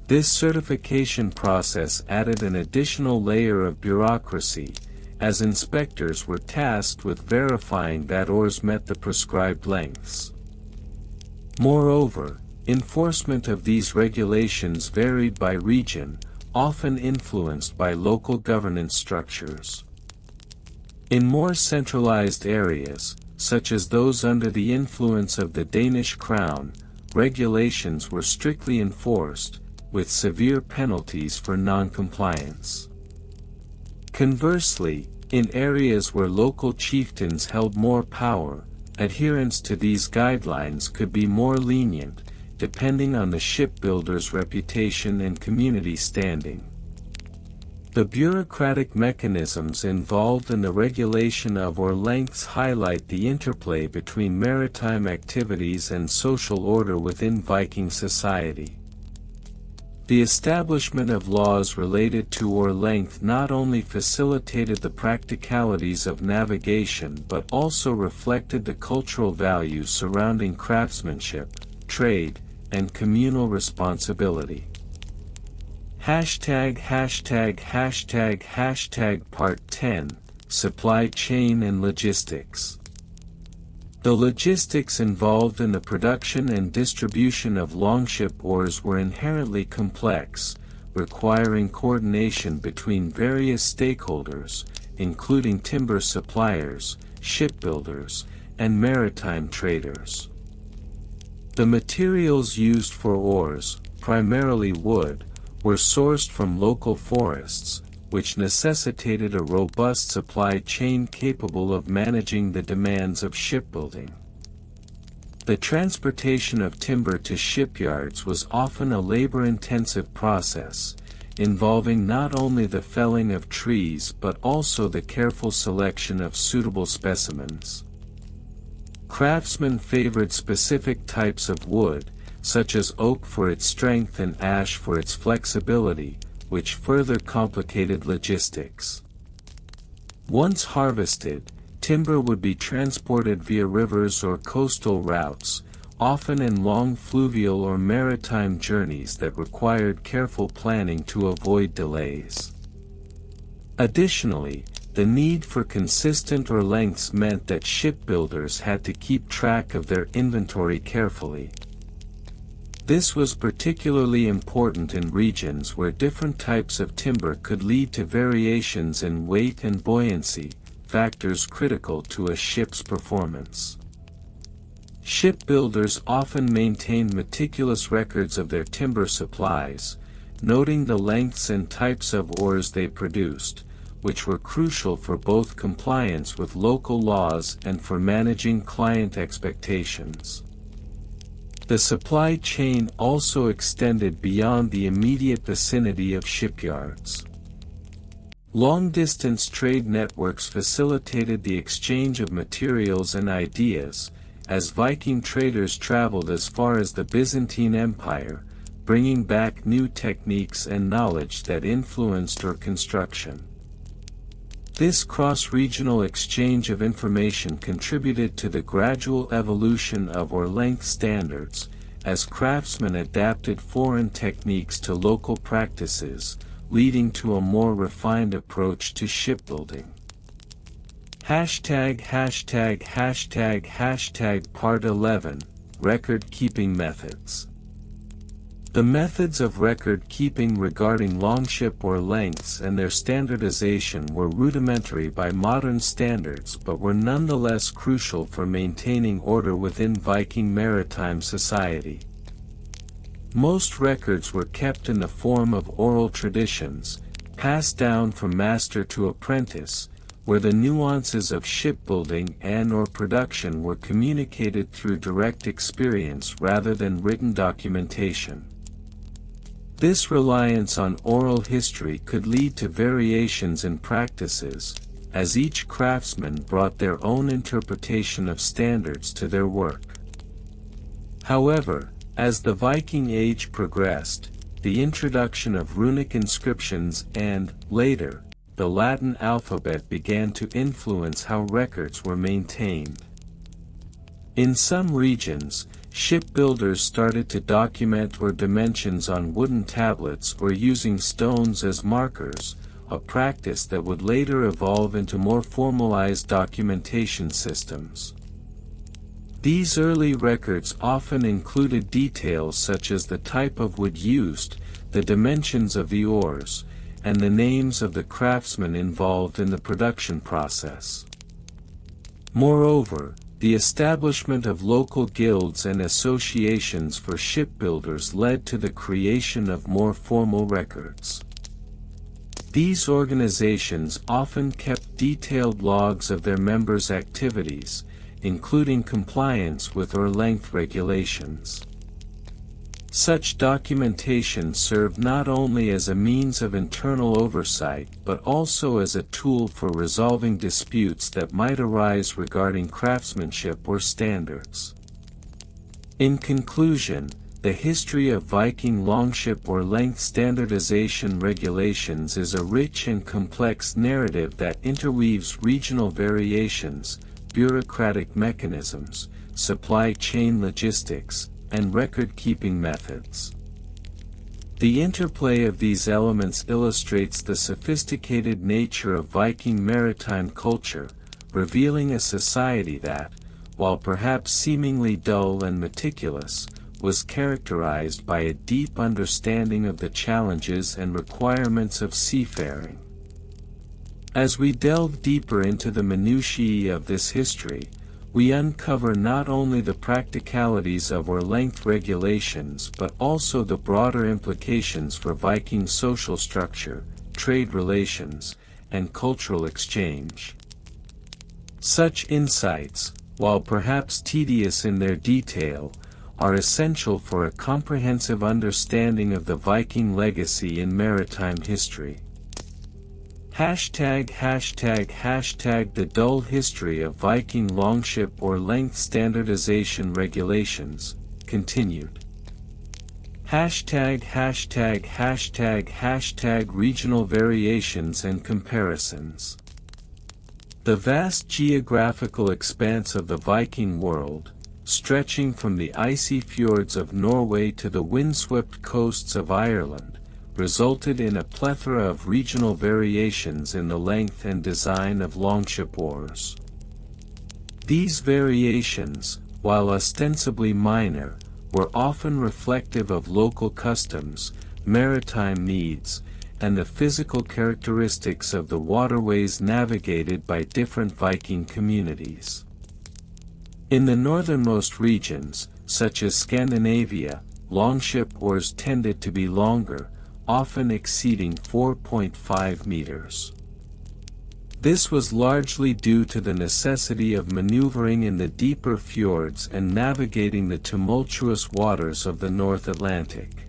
S1: This certification process added an additional layer of bureaucracy, as inspectors were tasked with verifying that oars met the prescribed lengths. Moreover, enforcement of these regulations varied by region, often influenced by local governance structures. In more centralized areas, such as those under the influence of the Danish crown, regulations were strictly enforced, with severe penalties for non-compliance. Conversely, in areas where local chieftains held more power, adherence to these guidelines could be more lenient, depending on the shipbuilder's reputation and community standing. The bureaucratic mechanisms involved in the regulation of oar lengths highlight the interplay between maritime activities and social order within Viking society. The establishment of laws related to oar length not only facilitated the practicalities of navigation but also reflected the cultural values surrounding craftsmanship, trade, and communal responsibility. ###### Part 10, Supply Chain and Logistics. The logistics involved in the production and distribution of longship oars were inherently complex, requiring coordination between various stakeholders, including timber suppliers, shipbuilders, and maritime traders. The materials used for oars, primarily wood, were sourced from local forests, which necessitated a robust supply chain capable of managing the demands of shipbuilding. The transportation of timber to shipyards was often a labor-intensive process, involving not only the felling of trees but also the careful selection of suitable specimens. Craftsmen favored specific types of wood, such as oak for its strength and ash for its flexibility, which further complicated logistics. Once harvested, timber would be transported via rivers or coastal routes, often in long fluvial or maritime journeys that required careful planning to avoid delays. Additionally, the need for consistent oar lengths meant that shipbuilders had to keep track of their inventory carefully. This was particularly important in regions where different types of timber could lead to variations in weight and buoyancy, factors critical to a ship's performance. Shipbuilders often maintained meticulous records of their timber supplies, noting the lengths and types of oars they produced, which were crucial for both compliance with local laws and for managing client expectations. The supply chain also extended beyond the immediate vicinity of shipyards. Long-distance trade networks facilitated the exchange of materials and ideas, as Viking traders traveled as far as the Byzantine Empire, bringing back new techniques and knowledge that influenced oar construction. This cross-regional exchange of information contributed to the gradual evolution of oar length standards, as craftsmen adapted foreign techniques to local practices, leading to a more refined approach to shipbuilding. ##### Part 11, Record-Keeping Methods. The methods of record-keeping regarding longship oar lengths and their standardization were rudimentary by modern standards but were nonetheless crucial for maintaining order within Viking maritime society. Most records were kept in the form of oral traditions, passed down from master to apprentice, where the nuances of shipbuilding and/or production were communicated through direct experience rather than written documentation. This reliance on oral history could lead to variations in practices, as each craftsman brought their own interpretation of standards to their work. However, as the Viking Age progressed, the introduction of runic inscriptions and, later, the Latin alphabet began to influence how records were maintained. In some regions, shipbuilders started to document oar dimensions on wooden tablets or using stones as markers, a practice that would later evolve into more formalized documentation systems. These early records often included details such as the type of wood used, the dimensions of the oars, and the names of the craftsmen involved in the production process. Moreover, the establishment of local guilds and associations for shipbuilders led to the creation of more formal records. These organizations often kept detailed logs of their members' activities, including compliance with oar-length regulations. Such documentation served not only as a means of internal oversight but also as a tool for resolving disputes that might arise regarding craftsmanship or standards. In conclusion, the history of Viking Longship Oar-length standardization regulations is a rich and complex narrative that interweaves regional variations, bureaucratic mechanisms, supply chain logistics, and record-keeping methods. The interplay of these elements illustrates the sophisticated nature of Viking maritime culture, revealing a society that, while perhaps seemingly dull and meticulous, was characterized by a deep understanding of the challenges and requirements of seafaring. As we delve deeper into the minutiae of this history, we uncover not only the practicalities of oar-length regulations but also the broader implications for Viking social structure, trade relations, and cultural exchange. Such insights, while perhaps tedious in their detail, are essential for a comprehensive understanding of the Viking legacy in maritime history. ###The dull history of Viking Longship Oar-length standardization regulations, continued. ###Regional variations and comparisons. The vast geographical expanse of the Viking world, stretching from the icy fjords of Norway to the windswept coasts of Ireland, resulted in a plethora of regional variations in the length and design of longship oars. These variations, while ostensibly minor, were often reflective of local customs, maritime needs, and the physical characteristics of the waterways navigated by different Viking communities. In the northernmost regions, such as Scandinavia, longship oars tended to be longer, often exceeding 4.5 meters. This was largely due to the necessity of maneuvering in the deeper fjords and navigating the tumultuous waters of the North Atlantic.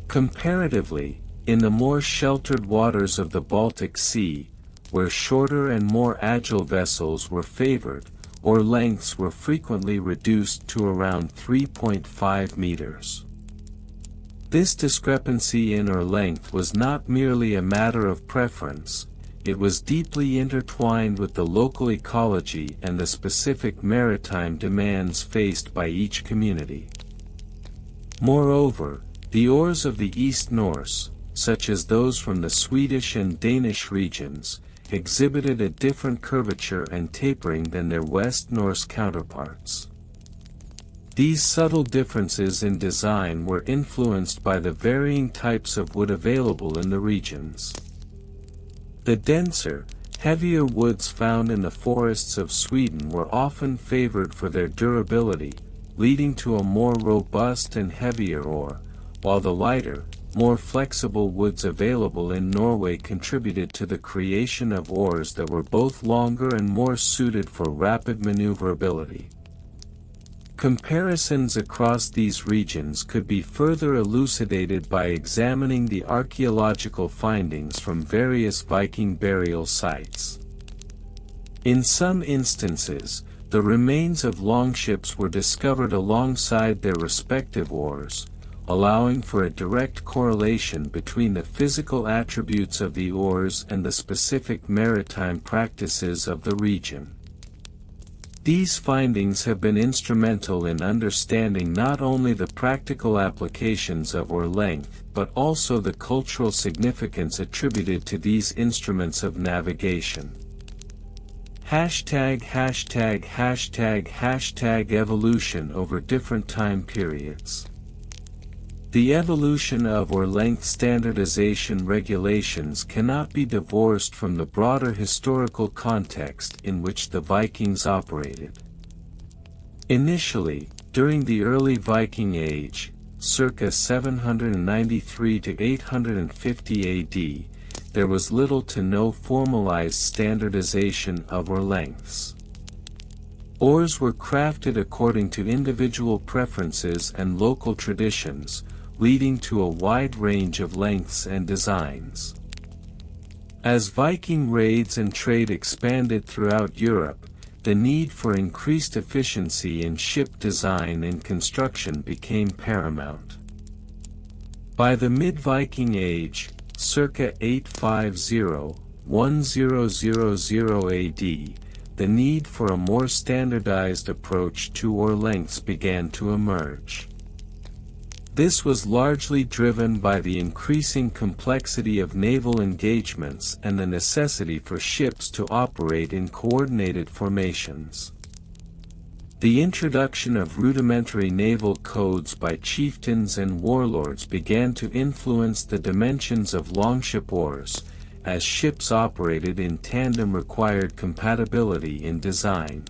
S1: Comparatively, in the more sheltered waters of the Baltic Sea, where shorter and more agile vessels were favored, oar lengths were frequently reduced to around 3.5 meters. This discrepancy in oar length was not merely a matter of preference, it was deeply intertwined with the local ecology and the specific maritime demands faced by each community. Moreover, the oars of the East Norse, such as those from the Swedish and Danish regions, exhibited a different curvature and tapering than their West Norse counterparts. These subtle differences in design were influenced by the varying types of wood available in the regions. The denser, heavier woods found in the forests of Sweden were often favored for their durability, leading to a more robust and heavier oar, while the lighter, more flexible woods available in Norway contributed to the creation of oars that were both longer and more suited for rapid maneuverability. Comparisons across these regions could be further elucidated by examining the archaeological findings from various Viking burial sites. In some instances, the remains of longships were discovered alongside their respective oars, allowing for a direct correlation between the physical attributes of the oars and the specific maritime practices of the region. These findings have been instrumental in understanding not only the practical applications of oar length but also the cultural significance attributed to these instruments of navigation. ## Evolution over different time periods. The evolution of or length standardization regulations cannot be divorced from the broader historical context in which the Vikings operated. Initially, during the early Viking Age, circa 793 to 850 AD, there was little to no formalized standardization of oar lengths. Oars were crafted according to individual preferences and local traditions, leading to a wide range of lengths and designs. As Viking raids and trade expanded throughout Europe, the need for increased efficiency in ship design and construction became paramount. By the mid-Viking Age, circa 850–1000 AD, the need for a more standardized approach to oar lengths began to emerge. This was largely driven by the increasing complexity of naval engagements and the necessity for ships to operate in coordinated formations. The introduction of rudimentary naval codes by chieftains and warlords began to influence the dimensions of longship oars, as ships operated in tandem required compatibility in design.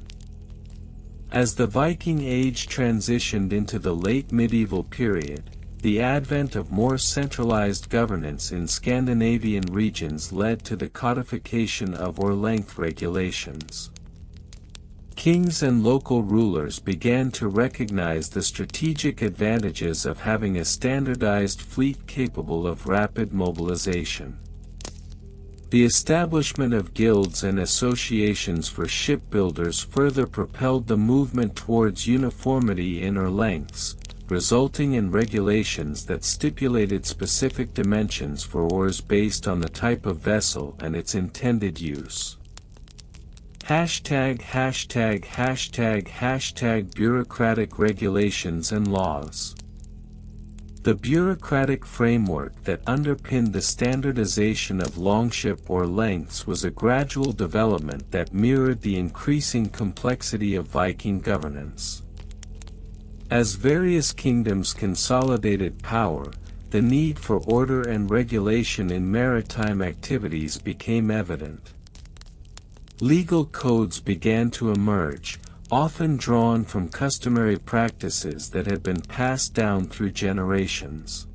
S1: As the Viking Age transitioned into the late medieval period, the advent of more centralized governance in Scandinavian regions led to the codification of oar length regulations. Kings and local rulers began to recognize the strategic advantages of having a standardized fleet capable of rapid mobilization. The establishment of guilds and associations for shipbuilders further propelled the movement towards uniformity in oar lengths, resulting in regulations that stipulated specific dimensions for oars based on the type of vessel and its intended use. Bureaucratic regulations and laws. The bureaucratic framework that underpinned the standardization of longship oar lengths was a gradual development that mirrored the increasing complexity of Viking governance. As various kingdoms consolidated power, the need for order and regulation in maritime activities became evident. Legal codes began to emerge, often drawn from customary practices that had been passed down through generations.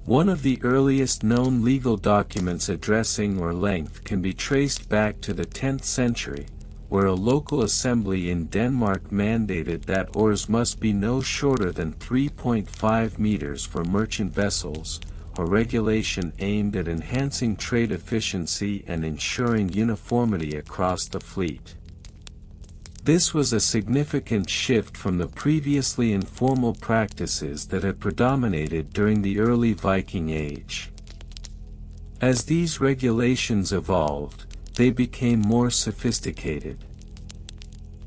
S1: One of the earliest known legal documents addressing oar length can be traced back to the 10th century, where a local assembly in Denmark mandated that oars must be no shorter than 3.5 meters for merchant vessels, a regulation aimed at enhancing trade efficiency and ensuring uniformity across the fleet. This was a significant shift from the previously informal practices that had predominated during the early Viking Age. As these regulations evolved, they became more sophisticated.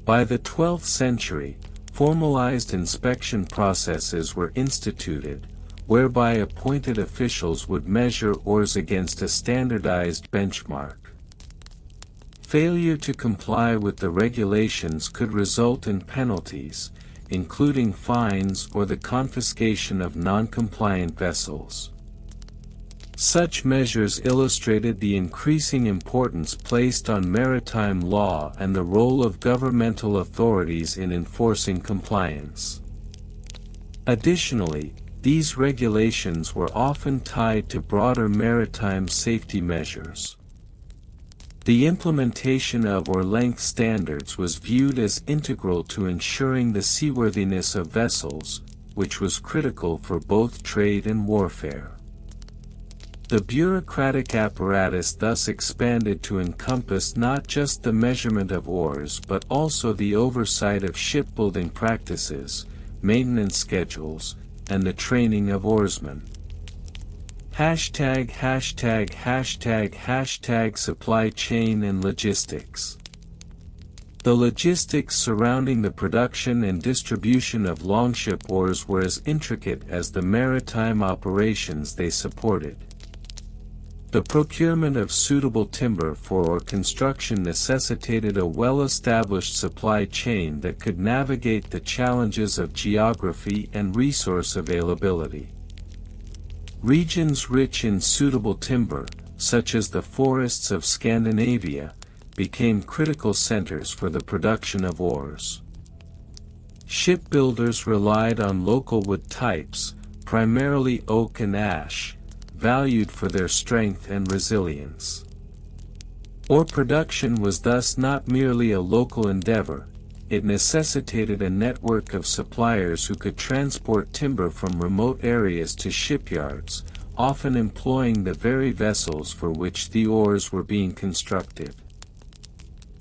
S1: By the 12th century, formalized inspection processes were instituted, whereby appointed officials would measure oars against a standardized benchmark. Failure to comply with the regulations could result in penalties, including fines or the confiscation of non-compliant vessels. Such measures illustrated the increasing importance placed on maritime law and the role of governmental authorities in enforcing compliance. Additionally, these regulations were often tied to broader maritime safety measures. The implementation of oar length standards was viewed as integral to ensuring the seaworthiness of vessels, which was critical for both trade and warfare. The bureaucratic apparatus thus expanded to encompass not just the measurement of oars but also the oversight of shipbuilding practices, maintenance schedules, and the training of oarsmen. Supply chain and logistics. The logistics surrounding the production and distribution of longship oars were as intricate as the maritime operations they supported. The procurement of suitable timber for oar construction necessitated a well-established supply chain that could navigate the challenges of geography and resource availability. Regions rich in suitable timber, such as the forests of Scandinavia, became critical centers for the production of oars. Shipbuilders relied on local wood types, primarily oak and ash, valued for their strength and resilience. Oar production was thus not merely a local endeavor, it necessitated a network of suppliers who could transport timber from remote areas to shipyards, often employing the very vessels for which the oars were being constructed.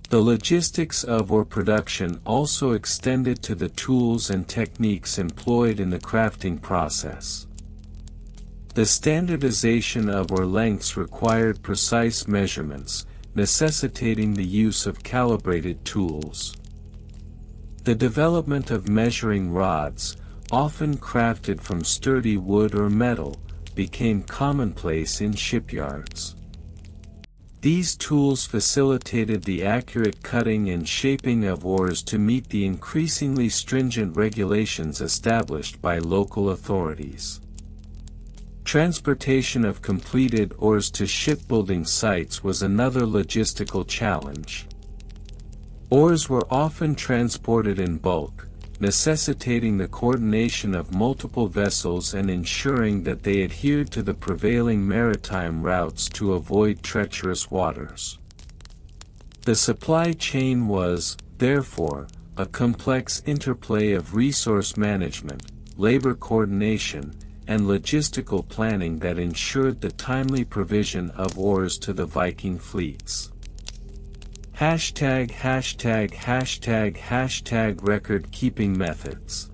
S1: The logistics of oar production also extended to the tools and techniques employed in the crafting process. The standardization of oar lengths required precise measurements, necessitating the use of calibrated tools. The development of measuring rods, often crafted from sturdy wood or metal, became commonplace in shipyards. These tools facilitated the accurate cutting and shaping of oars to meet the increasingly stringent regulations established by local authorities. Transportation of completed oars to shipbuilding sites was another logistical challenge. Oars were often transported in bulk, necessitating the coordination of multiple vessels and ensuring that they adhered to the prevailing maritime routes to avoid treacherous waters. The supply chain was, therefore, a complex interplay of resource management, labor coordination, and logistical planning that ensured the timely provision of oars to the Viking fleets. Record-keeping methods.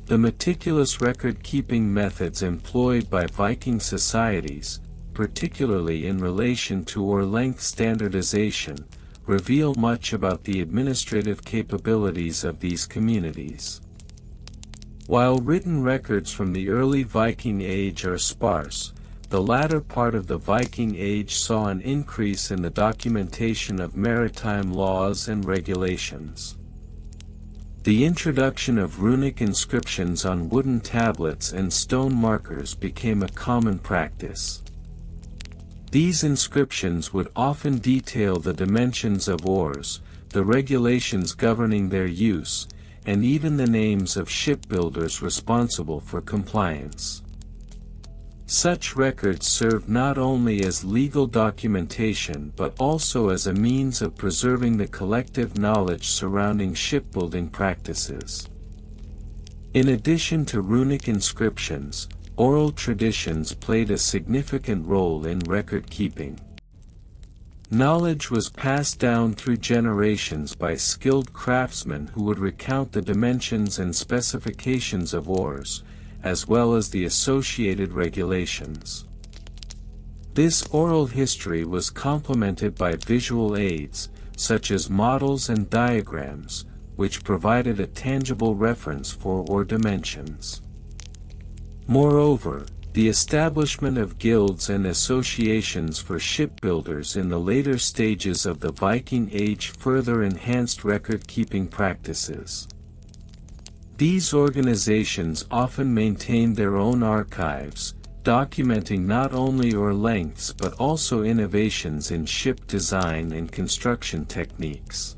S1: The meticulous record-keeping methods employed by Viking societies, particularly in relation to oar length standardization, reveal much about the administrative capabilities of these communities. While written records from the early Viking Age are sparse, the latter part of the Viking Age saw an increase in the documentation of maritime laws and regulations. The introduction of runic inscriptions on wooden tablets and stone markers became a common practice. These inscriptions would often detail the dimensions of oars, the regulations governing their use, and even the names of shipbuilders responsible for compliance. Such records served not only as legal documentation but also as a means of preserving the collective knowledge surrounding shipbuilding practices. In addition to runic inscriptions, oral traditions played a significant role in record keeping. Knowledge was passed down through generations by skilled craftsmen who would recount the dimensions and specifications of oars, as well as the associated regulations. This oral history was complemented by visual aids, such as models and diagrams, which provided a tangible reference for oar dimensions. Moreover, the establishment of guilds and associations for shipbuilders in the later stages of the Viking Age further enhanced record-keeping practices. These organizations often maintained their own archives, documenting not only oar lengths but also innovations in ship design and construction techniques.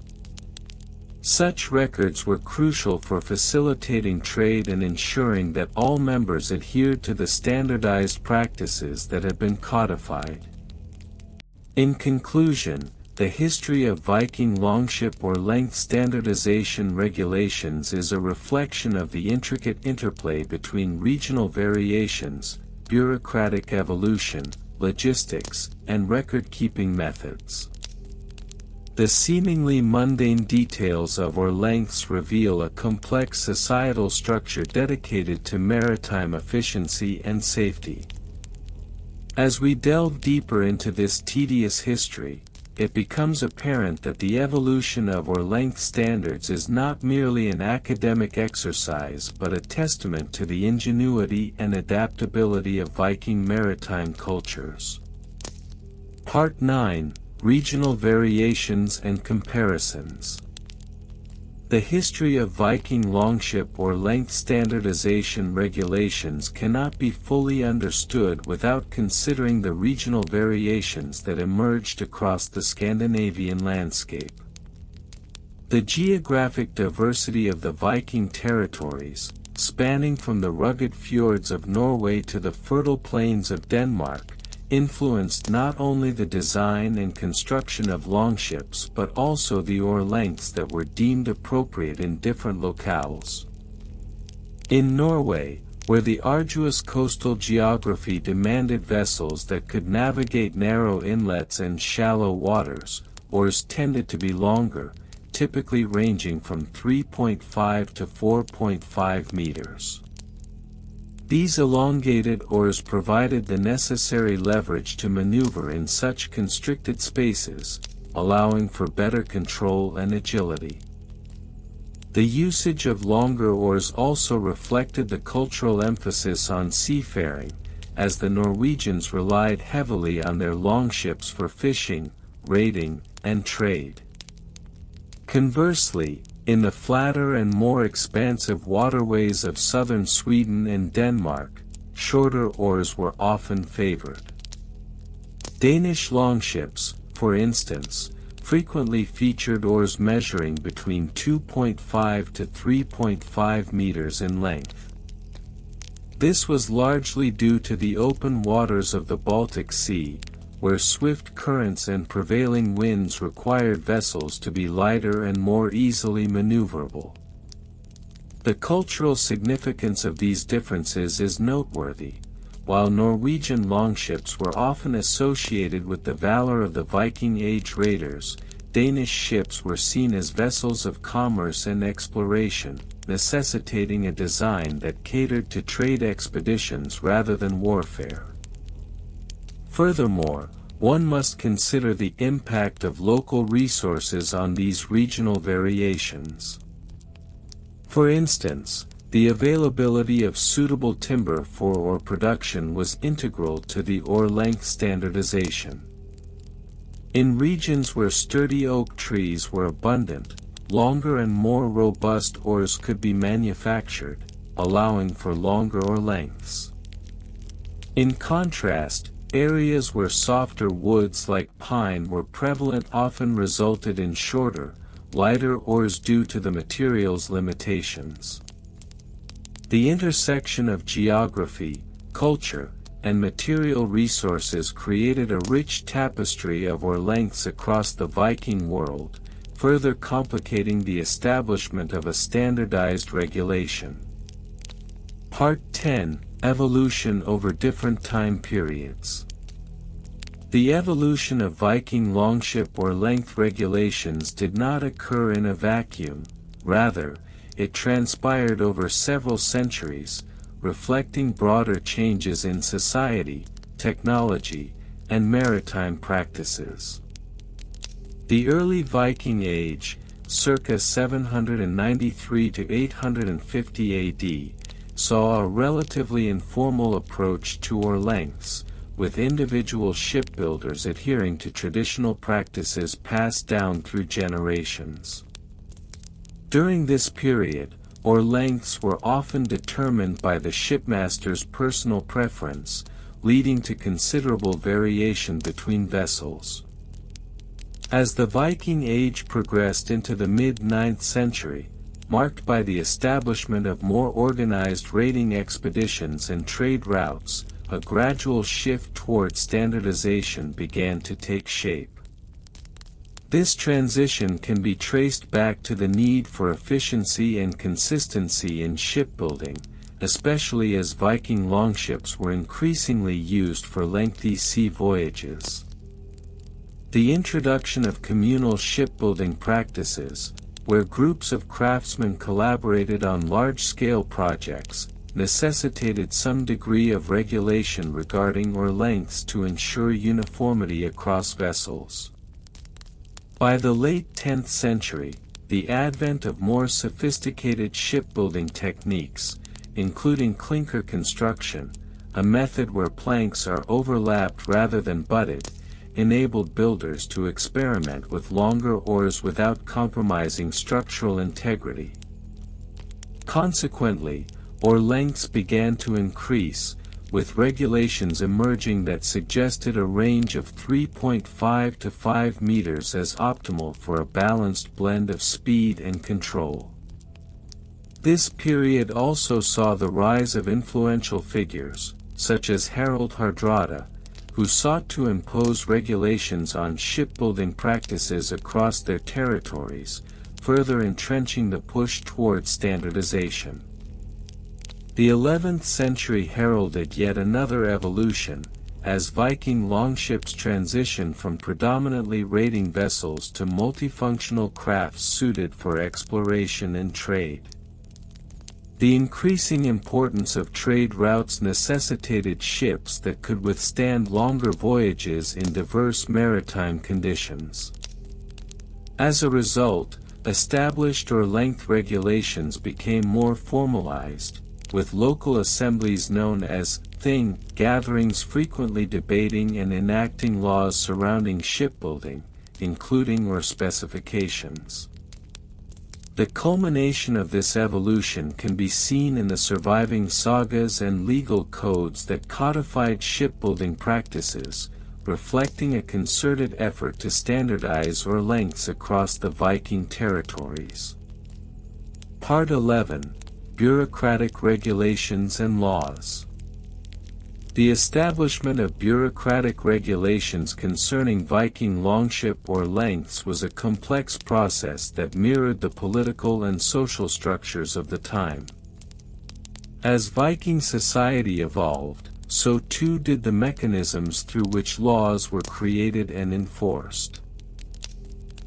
S1: Such records were crucial for facilitating trade and ensuring that all members adhered to the standardized practices that had been codified. In conclusion, the history of Viking longship oar length standardization regulations is a reflection of the intricate interplay between regional variations, bureaucratic evolution, logistics, and record-keeping methods. The seemingly mundane details of oar lengths reveal a complex societal structure dedicated to maritime efficiency and safety. As we delve deeper into this tedious history, it becomes apparent that the evolution of oar length standards is not merely an academic exercise but a testament to the ingenuity and adaptability of Viking maritime cultures. Part 9, Regional Variations and Comparisons. The history of Viking longship or length standardization regulations cannot be fully understood without considering the regional variations that emerged across the Scandinavian landscape. The geographic diversity of the Viking territories, spanning from the rugged fjords of Norway to the fertile plains of Denmark, influenced not only the design and construction of longships but also the oar lengths that were deemed appropriate in different locales. In Norway, where the arduous coastal geography demanded vessels that could navigate narrow inlets and shallow waters, oars tended to be longer, typically ranging from 3.5 to 4.5 meters. These elongated oars provided the necessary leverage to maneuver in such constricted spaces, allowing for better control and agility. The usage of longer oars also reflected the cultural emphasis on seafaring, as the Norwegians relied heavily on their longships for fishing, raiding, and trade. Conversely, in the flatter and more expansive waterways of southern Sweden and Denmark, shorter oars were often favored. Danish longships, for instance, frequently featured oars measuring between 2.5 to 3.5 meters in length. This was largely due to the open waters of the Baltic Sea, where swift currents and prevailing winds required vessels to be lighter and more easily maneuverable. The cultural significance of these differences is noteworthy. While Norwegian longships were often associated with the valor of the Viking Age raiders, Danish ships were seen as vessels of commerce and exploration, necessitating a design that catered to trade expeditions rather than warfare. Furthermore, one must consider the impact of local resources on these regional variations. For instance, the availability of suitable timber for oar production was integral to the oar length standardization. In regions where sturdy oak trees were abundant, longer and more robust oars could be manufactured, allowing for longer oar lengths. In contrast, areas where softer woods like pine were prevalent often resulted in shorter, lighter oars due to the material's limitations. The intersection of geography, culture, and material resources created a rich tapestry of oar lengths across the Viking world, further complicating the establishment of a standardized regulation. Part 10, Evolution over different time periods. The evolution of Viking longship oar length regulations did not occur in a vacuum, rather, it transpired over several centuries, reflecting broader changes in society, technology, and maritime practices. The early Viking Age, circa 793 to 850 AD, saw a relatively informal approach to oar lengths, with individual shipbuilders adhering to traditional practices passed down through generations. During this period, oar lengths were often determined by the shipmaster's personal preference, leading to considerable variation between vessels. As the Viking Age progressed into the mid-9th century, marked by the establishment of more organized raiding expeditions and trade routes, a gradual shift toward standardization began to take shape. This transition can be traced back to the need for efficiency and consistency in shipbuilding, especially as Viking longships were increasingly used for lengthy sea voyages. The introduction of communal shipbuilding practices, where groups of craftsmen collaborated on large-scale projects, necessitated some degree of regulation regarding oar lengths to ensure uniformity across vessels. By the late 10th century, the advent of more sophisticated shipbuilding techniques, including clinker construction, a method where planks are overlapped rather than butted, enabled builders to experiment with longer oars without compromising structural integrity. Consequently, oar lengths began to increase, with regulations emerging that suggested a range of 3.5 to 5 meters as optimal for a balanced blend of speed and control. This period also saw the rise of influential figures, such as Harold Hardrada, who sought to impose regulations on shipbuilding practices across their territories, further entrenching the push toward standardization. The 11th century heralded yet another evolution, as Viking longships transitioned from predominantly raiding vessels to multifunctional crafts suited for exploration and trade. The increasing importance of trade routes necessitated ships that could withstand longer voyages in diverse maritime conditions. As a result, established oar length regulations became more formalized, with local assemblies known as thing gatherings frequently debating and enacting laws surrounding shipbuilding, including oar specifications. The culmination of this evolution can be seen in the surviving sagas and legal codes that codified shipbuilding practices, reflecting a concerted effort to standardize oar lengths across the Viking territories. Part 11. Bureaucratic regulations and laws. The establishment of bureaucratic regulations concerning Viking longship oar lengths was a complex process that mirrored the political and social structures of the time. As Viking society evolved, so too did the mechanisms through which laws were created and enforced.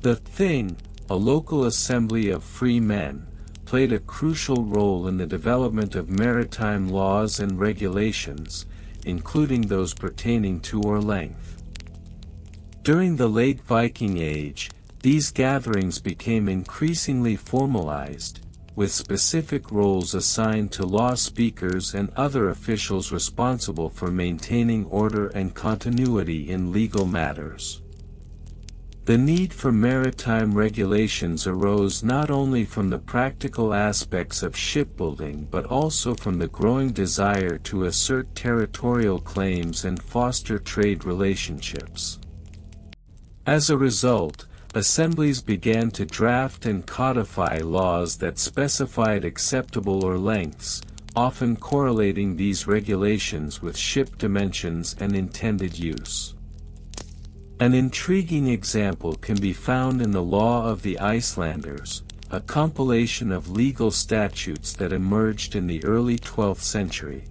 S1: The Thing, a local assembly of free men, played a crucial role in the development of maritime laws and regulations, including those pertaining to oar length. During the late Viking Age, these gatherings became increasingly formalized, with specific roles assigned to law speakers and other officials responsible for maintaining order and continuity in legal matters. The need for maritime regulations arose not only from the practical aspects of shipbuilding but also from the growing desire to assert territorial claims and foster trade relationships. As a result, assemblies began to draft and codify laws that specified acceptable oar lengths, often correlating these regulations with ship dimensions and intended use. An intriguing example can be found in the Law of the Icelanders, a compilation of legal statutes that emerged in the early 12th century.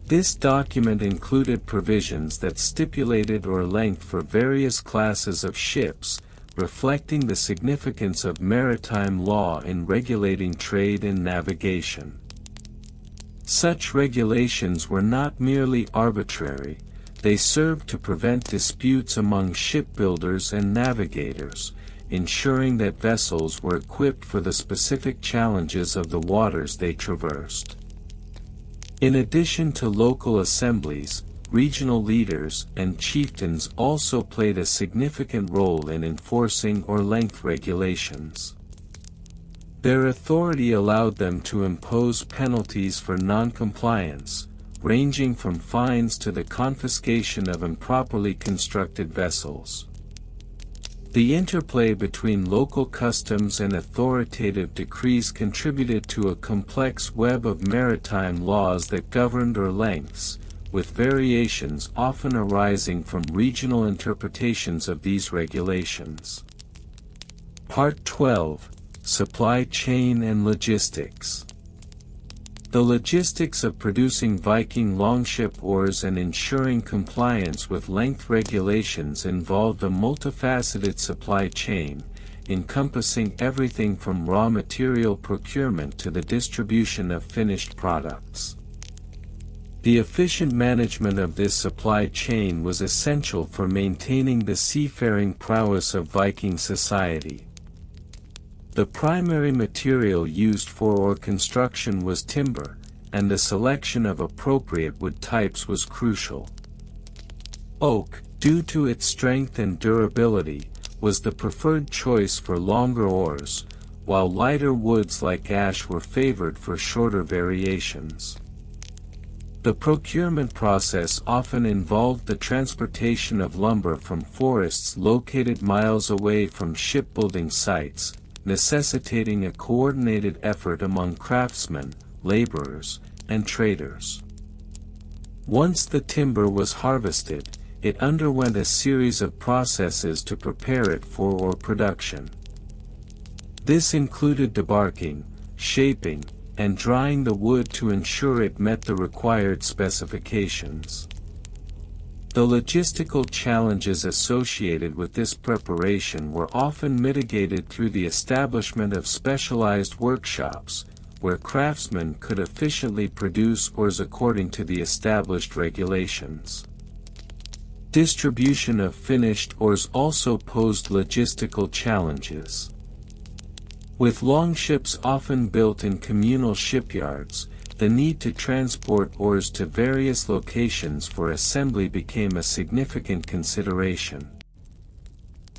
S1: This document included provisions that stipulated oar length for various classes of ships, reflecting the significance of maritime law in regulating trade and navigation. Such regulations were not merely arbitrary. They served to prevent disputes among shipbuilders and navigators, ensuring that vessels were equipped for the specific challenges of the waters they traversed. In addition to local assemblies, regional leaders and chieftains also played a significant role in enforcing oar length regulations. Their authority allowed them to impose penalties for non-compliance, ranging from fines to the confiscation of improperly constructed vessels. The interplay between local customs and authoritative decrees contributed to a complex web of maritime laws that governed oar lengths, with variations often arising from regional interpretations of these regulations. Part 12. Supply chain and logistics. The logistics of producing Viking longship oars and ensuring compliance with length regulations involved a multifaceted supply chain, encompassing everything from raw material procurement to the distribution of finished products. The efficient management of this supply chain was essential for maintaining the seafaring prowess of Viking society. The primary material used for oar construction was timber, and the selection of appropriate wood types was crucial. Oak, due to its strength and durability, was the preferred choice for longer oars, while lighter woods like ash were favored for shorter variations. The procurement process often involved the transportation of lumber from forests located miles away from shipbuilding sites, necessitating a coordinated effort among craftsmen, laborers, and traders. Once the timber was harvested, it underwent a series of processes to prepare it for oar production. This included debarking, shaping, and drying the wood to ensure it met the required specifications. The logistical challenges associated with this preparation were often mitigated through the establishment of specialized workshops, where craftsmen could efficiently produce oars according to the established regulations. Distribution of finished oars also posed logistical challenges. With longships often built in communal shipyards, the need to transport oars to various locations for assembly became a significant consideration.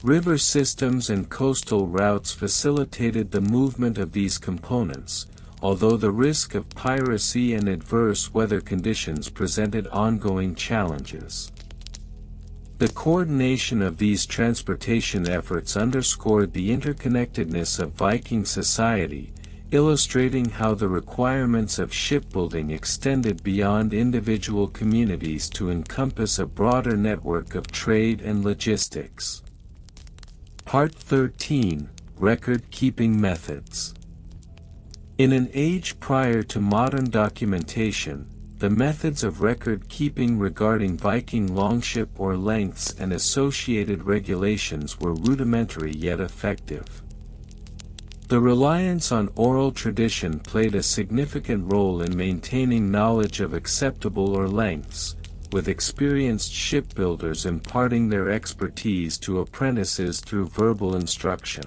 S1: River systems and coastal routes facilitated the movement of these components, although the risk of piracy and adverse weather conditions presented ongoing challenges. The coordination of these transportation efforts underscored the interconnectedness of Viking society, illustrating how the requirements of shipbuilding extended beyond individual communities to encompass a broader network of trade and logistics. Part 13: Record-Keeping Methods. In an age prior to modern documentation, the methods of record-keeping regarding Viking longship oar lengths and associated regulations were rudimentary yet effective. The reliance on oral tradition played a significant role in maintaining knowledge of acceptable oar lengths, with experienced shipbuilders imparting their expertise to apprentices through verbal instruction.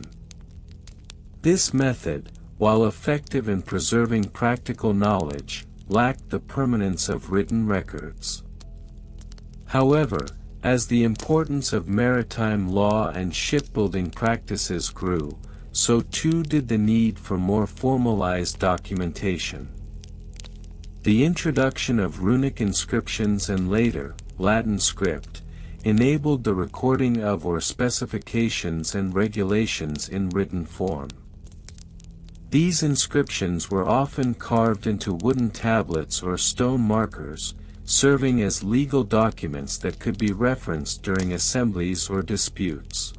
S1: This method, while effective in preserving practical knowledge, lacked the permanence of written records. However, as the importance of maritime law and shipbuilding practices grew, so too did the need for more formalized documentation. The introduction of runic inscriptions and later, Latin script, enabled the recording of oar specifications and regulations in written form. These inscriptions were often carved into wooden tablets or stone markers, serving as legal documents that could be referenced during assemblies or disputes.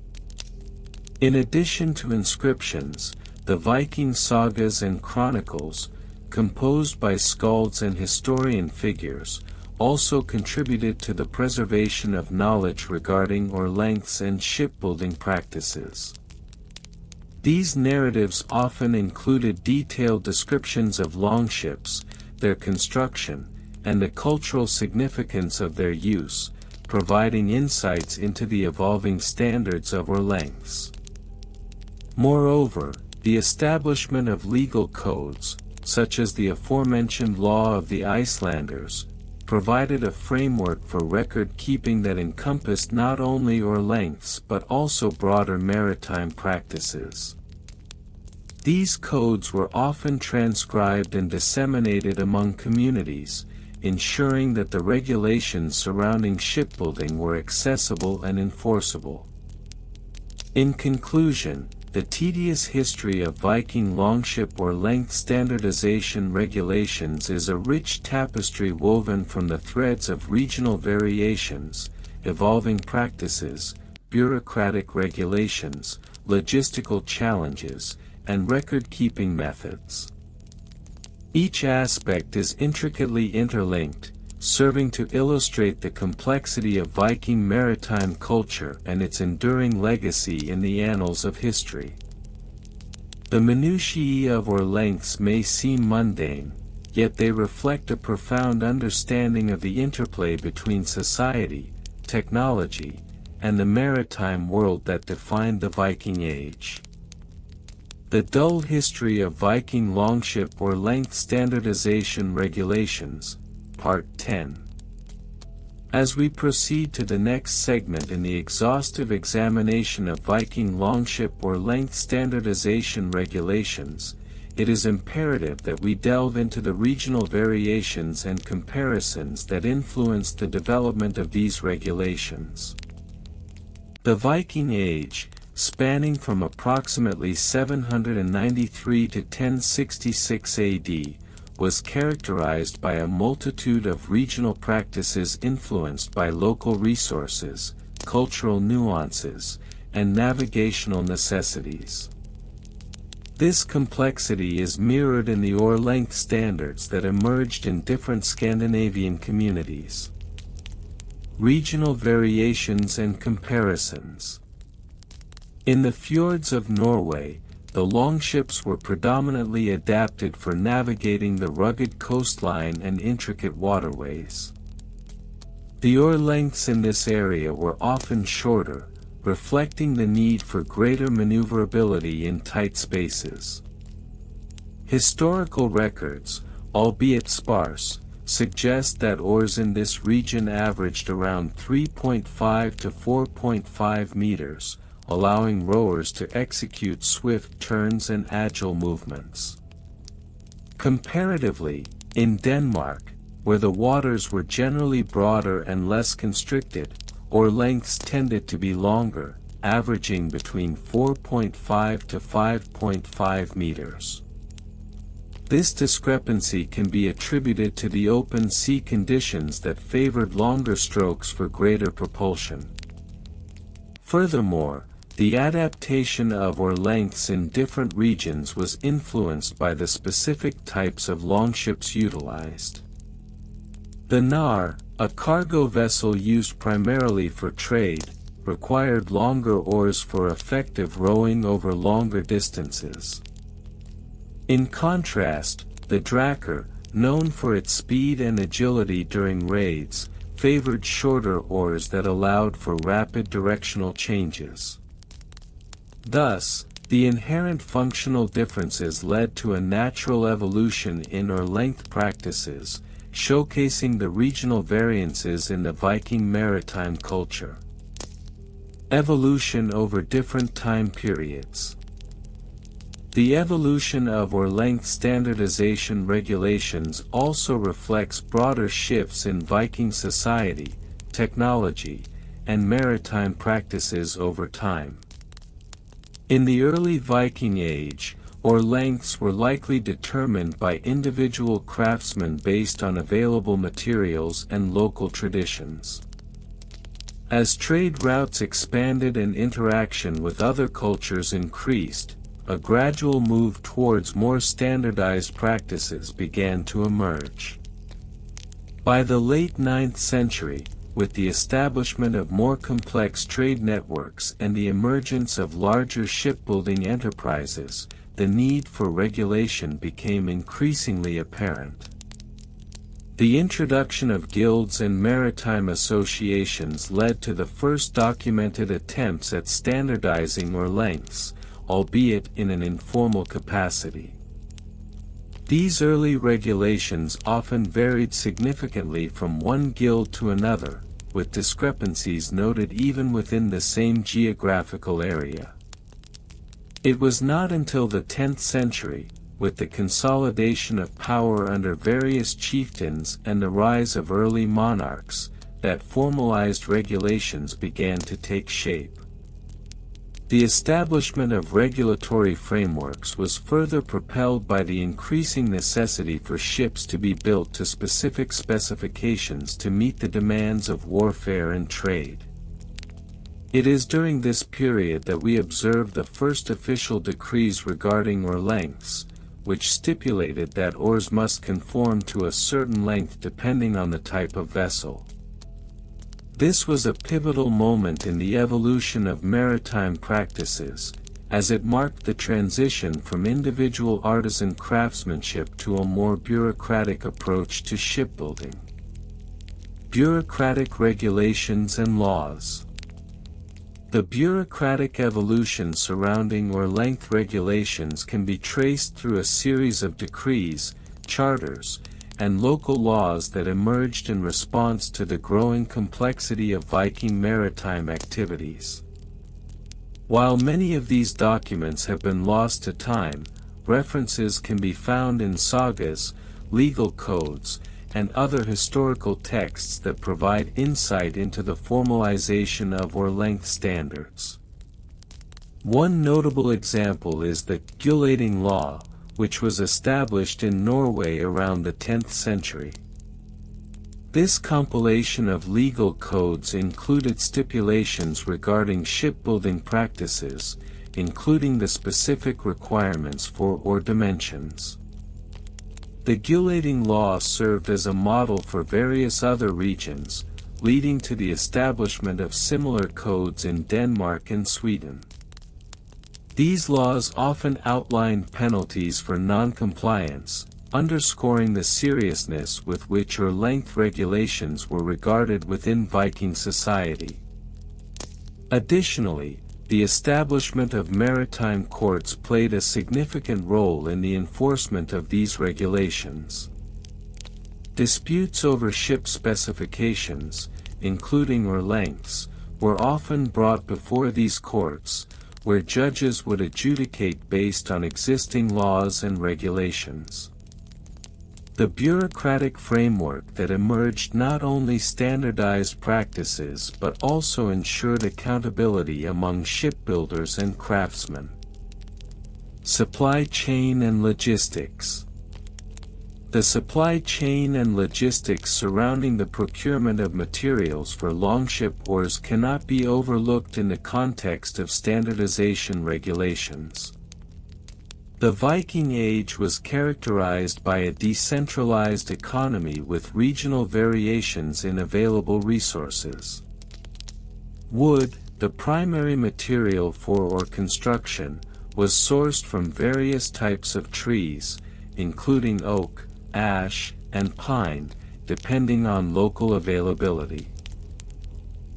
S1: In addition to inscriptions, the Viking sagas and chronicles, composed by skalds and historian figures, also contributed to the preservation of knowledge regarding oar lengths and shipbuilding practices. These narratives often included detailed descriptions of longships, their construction, and the cultural significance of their use, providing insights into the evolving standards of oar lengths. Moreover, the establishment of legal codes, such as the aforementioned Law of the Icelanders, provided a framework for record-keeping that encompassed not only oar lengths but also broader maritime practices. These codes were often transcribed and disseminated among communities, ensuring that the regulations surrounding shipbuilding were accessible and enforceable. In conclusion, the tedious history of Viking longship oar length standardization regulations is a rich tapestry woven from the threads of regional variations, evolving practices, bureaucratic regulations, logistical challenges, and record-keeping methods. Each aspect is intricately interlinked, serving to illustrate the complexity of Viking maritime culture and its enduring legacy in the annals of history. The minutiae of oar lengths may seem mundane, yet they reflect a profound understanding of the interplay between society, technology, and the maritime world that defined the Viking Age. The dull history of Viking longship oar length standardization regulations, Part 10. As we proceed to the next segment in the exhaustive examination of Viking longship or length standardization regulations, it is imperative that we delve into the regional variations and comparisons that influenced the development of these regulations. The Viking Age, spanning from approximately 793 to 1066 AD, was characterized by a multitude of regional practices influenced by local resources, cultural nuances, and navigational necessities. This complexity is mirrored in the oar length standards that emerged in different Scandinavian communities. Regional variations and comparisons. In the fjords of Norway, the longships were predominantly adapted for navigating the rugged coastline and intricate waterways. The oar lengths in this area were often shorter, reflecting the need for greater maneuverability in tight spaces. Historical records, albeit sparse, suggest that oars in this region averaged around 3.5 to 4.5 meters, allowing rowers to execute swift turns and agile movements. Comparatively, in Denmark, where the waters were generally broader and less constricted, oar lengths tended to be longer, averaging between 4.5 to 5.5 meters. This discrepancy can be attributed to the open sea conditions that favored longer strokes for greater propulsion. Furthermore, the adaptation of oar lengths in different regions was influenced by the specific types of longships utilized. The Nar, a cargo vessel used primarily for trade, required longer oars for effective rowing over longer distances. In contrast, the Drakkar, known for its speed and agility during raids, favored shorter oars that allowed for rapid directional changes. Thus, the inherent functional differences led to a natural evolution in oar length practices, showcasing the regional variances in the Viking maritime culture. Evolution over different time periods. The evolution of oar length standardization regulations also reflects broader shifts in Viking society, technology, and maritime practices over time. In the early Viking Age, oar lengths were likely determined by individual craftsmen based on available materials and local traditions. As trade routes expanded and interaction with other cultures increased, a gradual move towards more standardized practices began to emerge. By the late 9th century, with the establishment of more complex trade networks and the emergence of larger shipbuilding enterprises, the need for regulation became increasingly apparent. The introduction of guilds and maritime associations led to the first documented attempts at standardizing oar lengths, albeit in an informal capacity. These early regulations often varied significantly from one guild to another, with discrepancies noted even within the same geographical area. It was not until the 10th century, with the consolidation of power under various chieftains and the rise of early monarchs, that formalized regulations began to take shape. The establishment of regulatory frameworks was further propelled by the increasing necessity for ships to be built to specific specifications to meet the demands of warfare and trade. It is during this period that we observe the first official decrees regarding oar lengths, which stipulated that oars must conform to a certain length depending on the type of vessel. This was a pivotal moment in the evolution of maritime practices, as it marked the transition from individual artisan craftsmanship to a more bureaucratic approach to shipbuilding. Bureaucratic regulations and laws. The bureaucratic evolution surrounding oar length regulations can be traced through a series of decrees, charters, and local laws that emerged in response to the growing complexity of Viking maritime activities. While many of these documents have been lost to time, references can be found in sagas, legal codes, and other historical texts that provide insight into the formalization of oar length standards. One notable example is the Gulating Law, which was established in Norway around the 10th century. This compilation of legal codes included stipulations regarding shipbuilding practices, including the specific requirements for oar dimensions. The Gulating Law served as a model for various other regions, leading to the establishment of similar codes in Denmark and Sweden. These laws often outlined penalties for non-compliance, underscoring the seriousness with which oar length regulations were regarded within Viking society. Additionally, the establishment of maritime courts played a significant role in the enforcement of these regulations. Disputes over ship specifications, including oar lengths, were often brought before these courts, where judges would adjudicate based on existing laws and regulations. The bureaucratic framework that emerged not only standardized practices but also ensured accountability among shipbuilders and craftsmen. Supply chain and logistics. The supply chain and logistics surrounding the procurement of materials for longship oars cannot be overlooked in the context of standardization regulations. The Viking Age was characterized by a decentralized economy with regional variations in available resources. Wood, the primary material for oar construction, was sourced from various types of trees, including oak, ash, and pine, depending on local availability.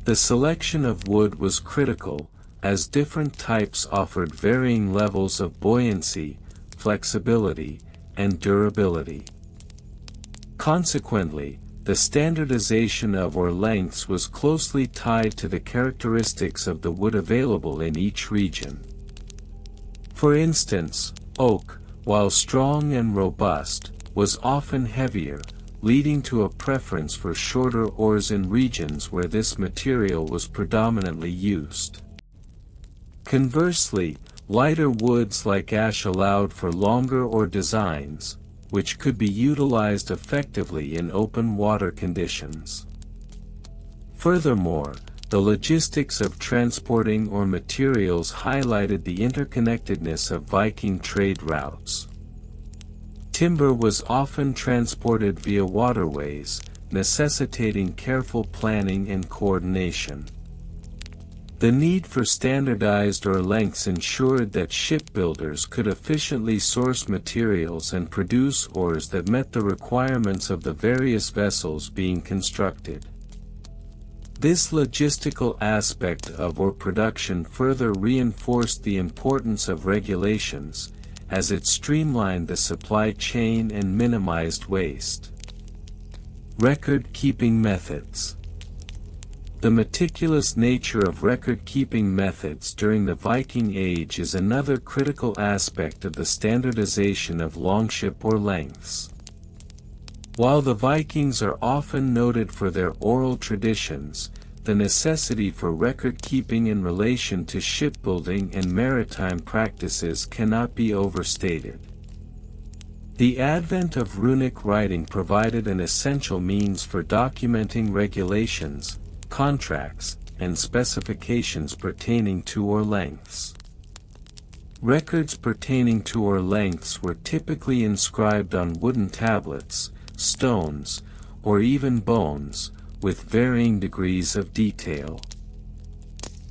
S1: The selection of wood was critical, as different types offered varying levels of buoyancy, flexibility, and durability. Consequently, the standardization of oar lengths was closely tied to the characteristics of the wood available in each region. For instance, oak, while strong and robust, was often heavier, leading to a preference for shorter oars in regions where this material was predominantly used. Conversely, lighter woods like ash allowed for longer oar designs, which could be utilized effectively in open water conditions. Furthermore, the logistics of transporting oar materials highlighted the interconnectedness of Viking trade routes. Timber was often transported via waterways, necessitating careful planning and coordination. The need for standardized oar lengths ensured that shipbuilders could efficiently source materials and produce oars that met the requirements of the various vessels being constructed. This logistical aspect of oar production further reinforced the importance of regulations, as it streamlined the supply chain and minimized waste. Record-keeping methods. The meticulous nature of record-keeping methods during the Viking Age is another critical aspect of the standardization of longship oar lengths. While the Vikings are often noted for their oral traditions, the necessity for record-keeping in relation to shipbuilding and maritime practices cannot be overstated. The advent of runic writing provided an essential means for documenting regulations, contracts, and specifications pertaining to oar lengths. Records pertaining to oar lengths were typically inscribed on wooden tablets, stones, or even bones, with varying degrees of detail.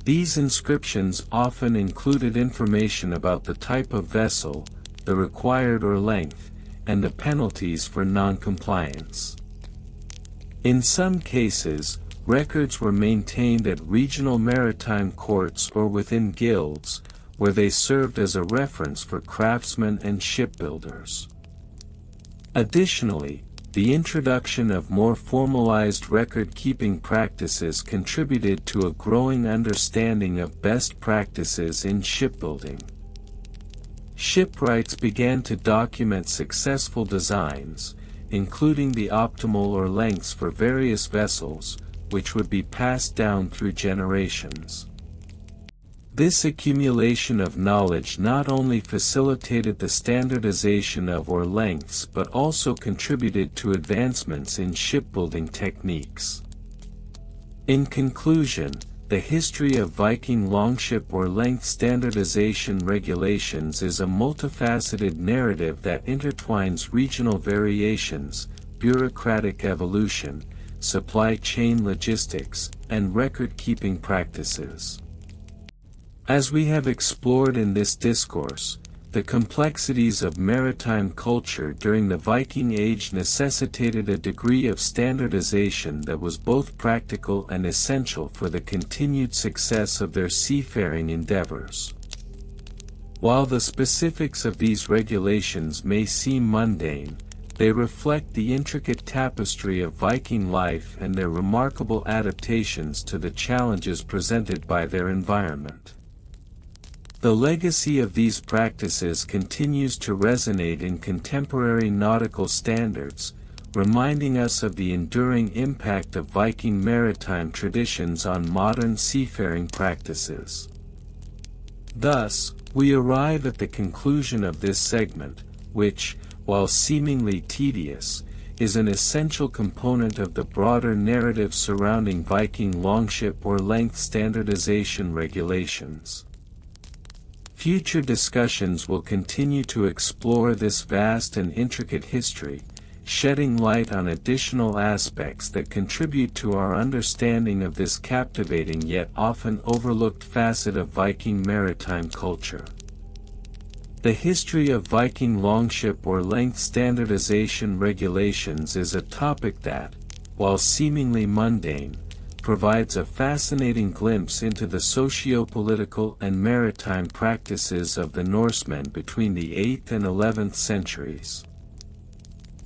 S1: These inscriptions often included information about the type of vessel, the required oar length, and the penalties for non-compliance. In some cases, records were maintained at regional maritime courts or within guilds, where they served as a reference for craftsmen and shipbuilders. Additionally, the introduction of more formalized record-keeping practices contributed to a growing understanding of best practices in shipbuilding. Shipwrights began to document successful designs, including the optimal oar lengths for various vessels, which would be passed down through generations. This accumulation of knowledge not only facilitated the standardization of oar lengths but also contributed to advancements in shipbuilding techniques. In conclusion, the history of Viking Longship Oar length standardization regulations is a multifaceted narrative that intertwines regional variations, bureaucratic evolution, supply chain logistics, and record-keeping practices. As we have explored in this discourse, the complexities of maritime culture during the Viking Age necessitated a degree of standardization that was both practical and essential for the continued success of their seafaring endeavors. While the specifics of these regulations may seem mundane, they reflect the intricate tapestry of Viking life and their remarkable adaptations to the challenges presented by their environment. The legacy of these practices continues to resonate in contemporary nautical standards, reminding us of the enduring impact of Viking maritime traditions on modern seafaring practices. Thus, we arrive at the conclusion of this segment, which, while seemingly tedious, is an essential component of the broader narrative surrounding Viking longship oar length standardization regulations. Future discussions will continue to explore this vast and intricate history, shedding light on additional aspects that contribute to our understanding of this captivating yet often overlooked facet of Viking maritime culture. The history of Viking longship oar length standardization regulations is a topic that, while seemingly mundane, provides a fascinating glimpse into the socio-political and maritime practices of the Norsemen between the 8th and 11th centuries.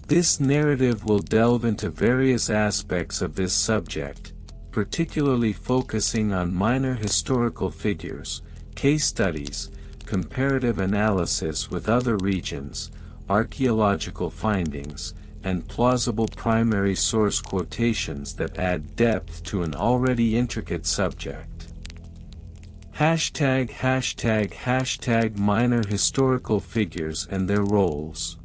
S1: This narrative will delve into various aspects of this subject, particularly focusing on minor historical figures, case studies, comparative analysis with other regions, archaeological findings, and plausible primary source quotations that add depth to an already intricate subject. ### minor historical figures and their roles.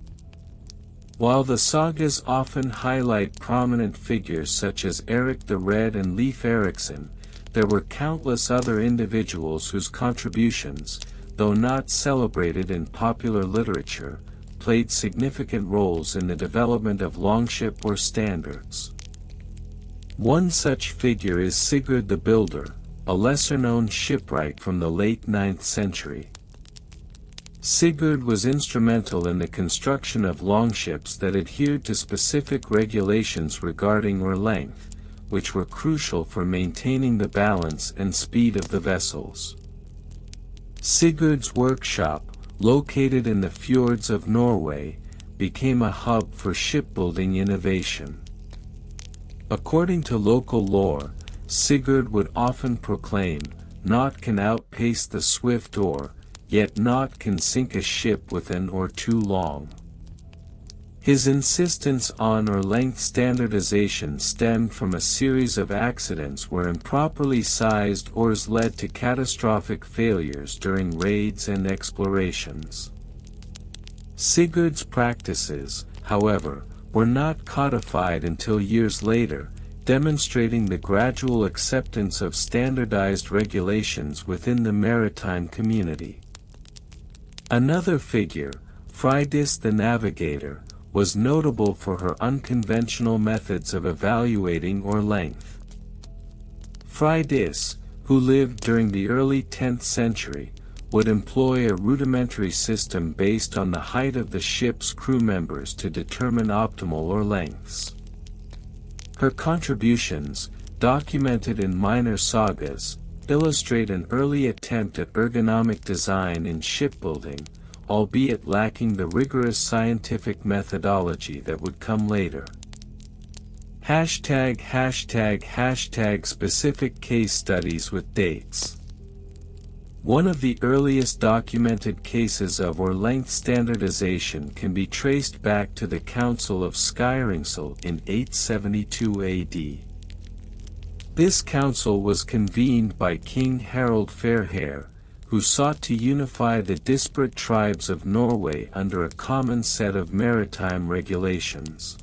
S1: While the sagas often highlight prominent figures such as Eric the Red and Leif Erikson, there were countless other individuals whose contributions, though not celebrated in popular literature, played significant roles in the development of longship oar standards. One such figure is Sigurd the Builder, a lesser-known shipwright from the late 9th century. Sigurd was instrumental in the construction of longships that adhered to specific regulations regarding oar length, which were crucial for maintaining the balance and speed of the vessels. Sigurd's workshop, located in the fjords of Norway, became a hub for shipbuilding innovation. According to local lore, Sigurd would often proclaim, "Naught can outpace the swift oar, yet naught can sink a ship with an oar too long." His insistence on oar length standardization stemmed from a series of accidents where improperly sized oars led to catastrophic failures during raids and explorations. Sigurd's practices, however, were not codified until years later, demonstrating the gradual acceptance of standardized regulations within the maritime community. Another figure, Freydis the Navigator, was notable for her unconventional methods of evaluating oar length. Freydis, who lived during the early 10th century, would employ a rudimentary system based on the height of the ship's crew members to determine optimal oar lengths. Her contributions, documented in minor sagas, illustrate an early attempt at ergonomic design in shipbuilding, albeit lacking the rigorous scientific methodology that would come later. Specific case studies with dates. One of the earliest documented cases of oar-length standardization can be traced back to the Council of Skyringsel in 872 AD. This council was convened by King Harald Fairhair, who sought to unify the disparate tribes of Norway under a common set of maritime regulations.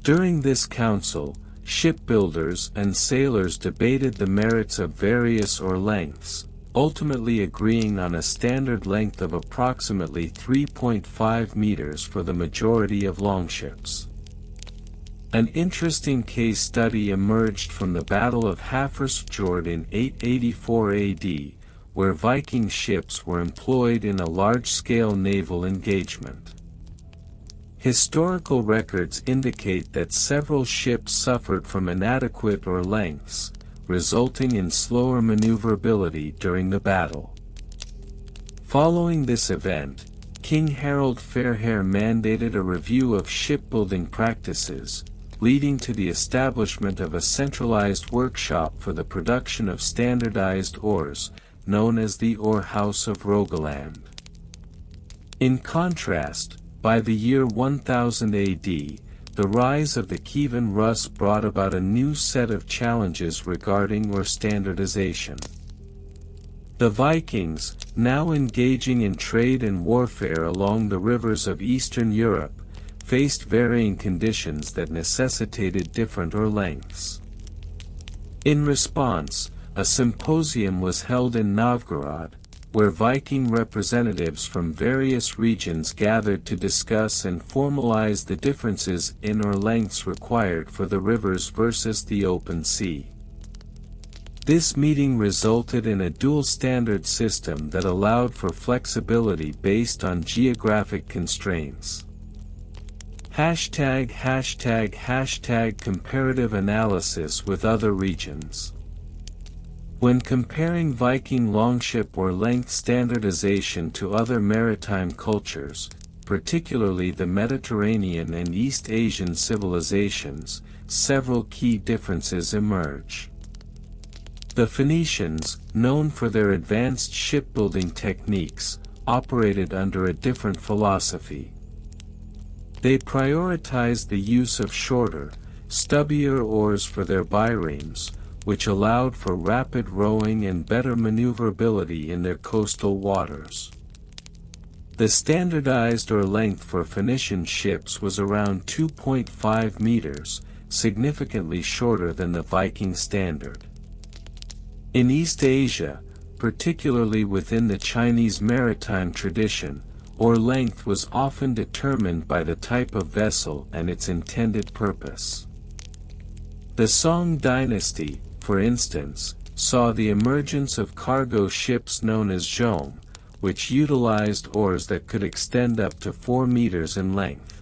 S1: During this council, shipbuilders and sailors debated the merits of various oar lengths, ultimately agreeing on a standard length of approximately 3.5 meters for the majority of longships. An interesting case study emerged from the Battle of Hafrsfjord in 884 AD, where Viking ships were employed in a large-scale naval engagement. Historical records indicate that several ships suffered from inadequate oar lengths, resulting in slower maneuverability during the battle. Following this event, King Harald Fairhair mandated a review of shipbuilding practices, leading to the establishment of a centralized workshop for the production of standardized oars, known as the Oar House of Rogaland. In contrast, by the year 1000 AD, the rise of the Kievan Rus brought about a new set of challenges regarding oar standardization. The Vikings, now engaging in trade and warfare along the rivers of Eastern Europe, faced varying conditions that necessitated different oar lengths. In response, a symposium was held in Novgorod, where Viking representatives from various regions gathered to discuss and formalize the differences in oar lengths required for the rivers versus the open sea. This meeting resulted in a dual standard system that allowed for flexibility based on geographic constraints. Comparative analysis with other regions. When comparing Viking longship oar length standardization to other maritime cultures, particularly the Mediterranean and East Asian civilizations, several key differences emerge. The Phoenicians, known for their advanced shipbuilding techniques, operated under a different philosophy. They prioritized the use of shorter, stubbier oars for their biremes, which allowed for rapid rowing and better maneuverability in their coastal waters. The standardized oar length for Phoenician ships was around 2.5 meters, significantly shorter than the Viking standard. In East Asia, particularly within the Chinese maritime tradition, oar length was often determined by the type of vessel and its intended purpose. The Song dynasty, for instance, saw the emergence of cargo ships known as zhong, which utilized oars that could extend up to 4 meters in length.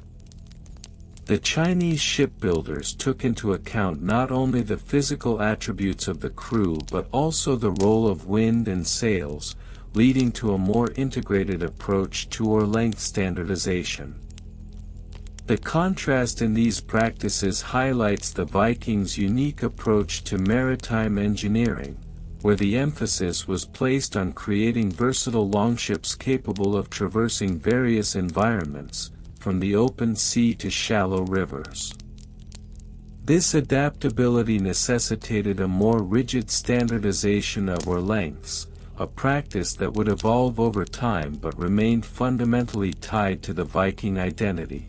S1: The Chinese shipbuilders took into account not only the physical attributes of the crew but also the role of wind and sails, leading to a more integrated approach to oar length standardization. The contrast in these practices highlights the Vikings' unique approach to maritime engineering, where the emphasis was placed on creating versatile longships capable of traversing various environments, from the open sea to shallow rivers. This adaptability necessitated a more rigid standardization of oar lengths, a practice that would evolve over time but remained fundamentally tied to the Viking identity.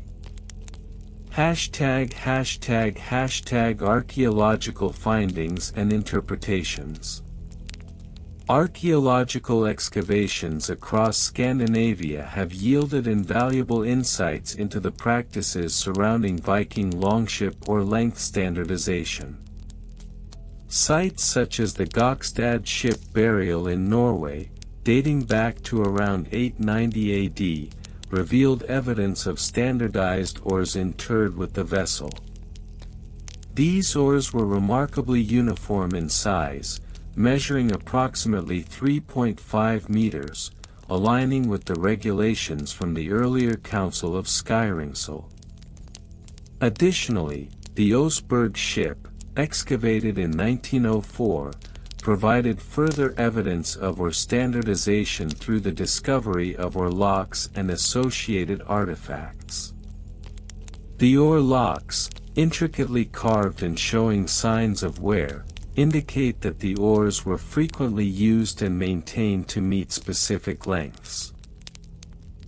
S1: Archaeological findings and interpretations. Archaeological excavations across Scandinavia have yielded invaluable insights into the practices surrounding Viking longship oar length standardization. Sites such as the Gokstad ship burial in Norway, dating back to around 890 AD, revealed evidence of standardized oars interred with the vessel. These oars were remarkably uniform in size, measuring approximately 3.5 meters, aligning with the regulations from the earlier Council of Skyringsel. Additionally, the Oseberg ship, excavated in 1904, provided further evidence of oar standardization through the discovery of oar locks and associated artifacts. The oar locks, intricately carved and showing signs of wear, indicate that the oars were frequently used and maintained to meet specific lengths.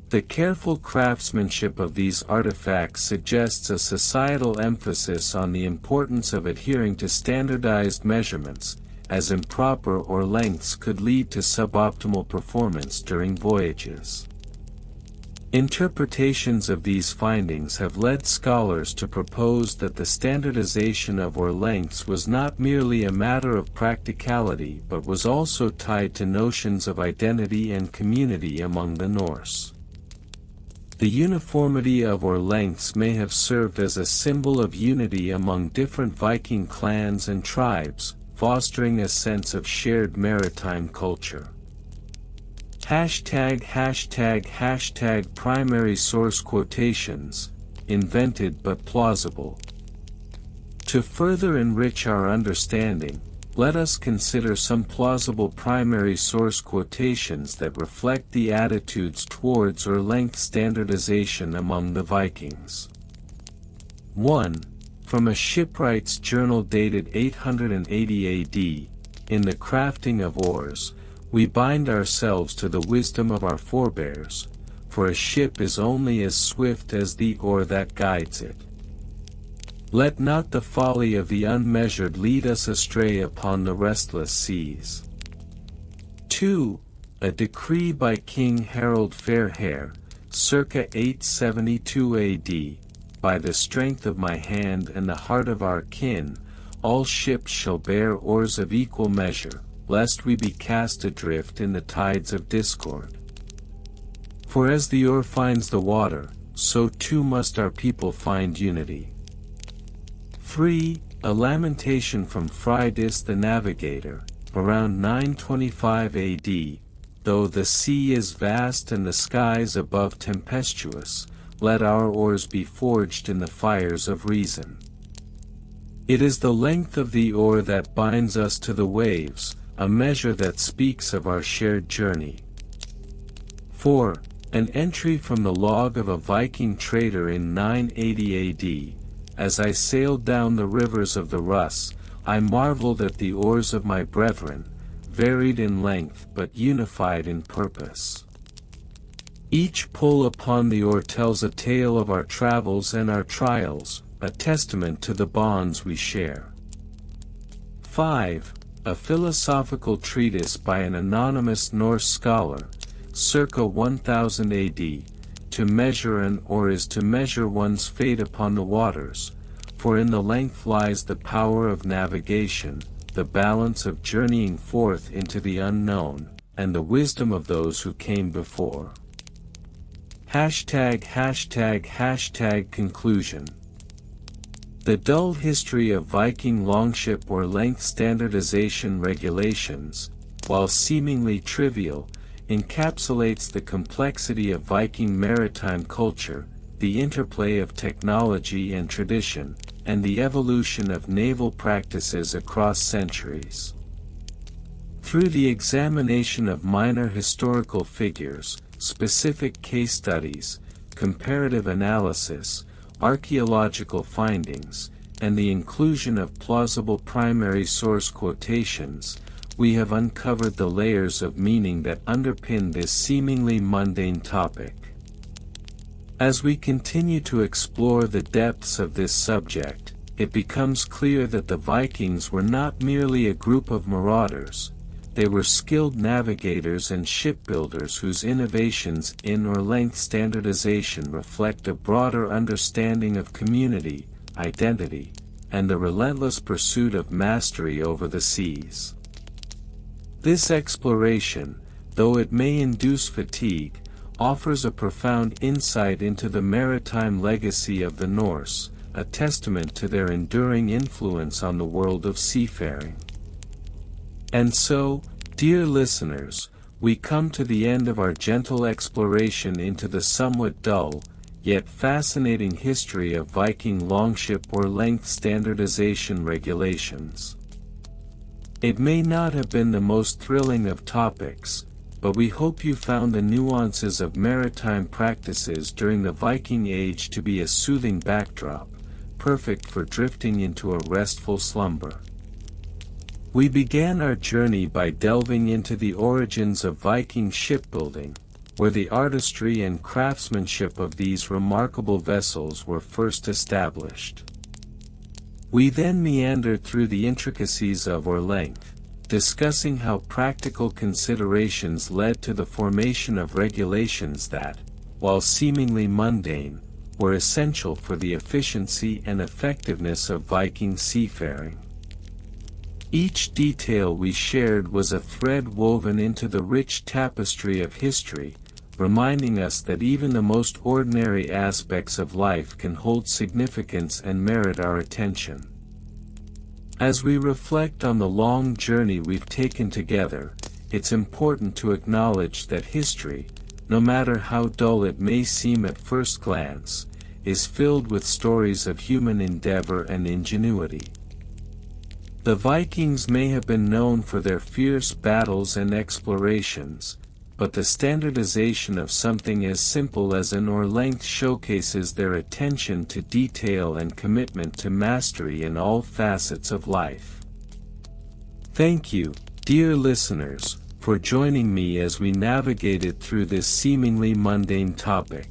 S1: The careful craftsmanship of these artifacts suggests a societal emphasis on the importance of adhering to standardized measurements, as improper oar lengths could lead to suboptimal performance during voyages. Interpretations of these findings have led scholars to propose that the standardization of oar lengths was not merely a matter of practicality but was also tied to notions of identity and community among the Norse. The uniformity of oar lengths may have served as a symbol of unity among different Viking clans and tribes, fostering a sense of shared maritime culture. ### primary source quotations, invented but plausible. To further enrich our understanding, let us consider some plausible primary source quotations that reflect the attitudes towards oar length standardization among the Vikings. 1. From a shipwright's journal dated 880 AD, in the crafting of oars, we bind ourselves to the wisdom of our forebears, for a ship is only as swift as the oar that guides it. Let not the folly of the unmeasured lead us astray upon the restless seas. 2. A decree by King Harold Fairhair, circa 872 AD, by the strength of my hand and the heart of our kin, all ships shall bear oars of equal measure, lest we be cast adrift in the tides of discord. For as the oar finds the water, so too must our people find unity. 3. A lamentation from Friedis the Navigator, around 925 AD, though the sea is vast and the skies above tempestuous, let our oars be forged in the fires of reason. It is the length of the oar that binds us to the waves, a measure that speaks of our shared journey. 4. An entry from the log of a Viking trader in 980 AD, as I sailed down the rivers of the Rus, I marveled at the oars of my brethren, varied in length but unified in purpose. Each pull upon the oar tells a tale of our travels and our trials, a testament to the bonds we share. 5. A philosophical treatise by an anonymous Norse scholar, circa 1000 AD, to measure an oar is to measure one's fate upon the waters, for in the length lies the power of navigation, the balance of journeying forth into the unknown, and the wisdom of those who came before. ###conclusion. The dull history of Viking Longship Oar length standardization regulations, while seemingly trivial, encapsulates the complexity of Viking maritime culture, the interplay of technology and tradition, and the evolution of naval practices across centuries. Through the examination of minor historical figures, specific case studies, comparative analysis, archaeological findings, and the inclusion of plausible primary source quotations, we have uncovered the layers of meaning that underpin this seemingly mundane topic. As we continue to explore the depths of this subject, it becomes clear that the Vikings were not merely a group of marauders. They were skilled navigators and shipbuilders whose innovations in oar length standardization reflect a broader understanding of community, identity, and the relentless pursuit of mastery over the seas. This exploration, though it may induce fatigue, offers a profound insight into the maritime legacy of the Norse, a testament to their enduring influence on the world of seafaring. And so, dear listeners, we come to the end of our gentle exploration into the somewhat dull, yet fascinating history of Viking longship or length standardization regulations. It may not have been the most thrilling of topics, but we hope you found the nuances of maritime practices during the Viking Age to be a soothing backdrop, perfect for drifting into a restful slumber. We began our journey by delving into the origins of Viking shipbuilding, where the artistry and craftsmanship of these remarkable vessels were first established. We then meandered through the intricacies of oar length, discussing how practical considerations led to the formation of regulations that, while seemingly mundane, were essential for the efficiency and effectiveness of Viking seafaring. Each detail we shared was a thread woven into the rich tapestry of history, reminding us that even the most ordinary aspects of life can hold significance and merit our attention. As we reflect on the long journey we've taken together, it's important to acknowledge that history, no matter how dull it may seem at first glance, is filled with stories of human endeavor and ingenuity. The Vikings may have been known for their fierce battles and explorations, but the standardization of something as simple as an oar length showcases their attention to detail and commitment to mastery in all facets of life. Thank you, dear listeners, for joining me as we navigated through this seemingly mundane topic.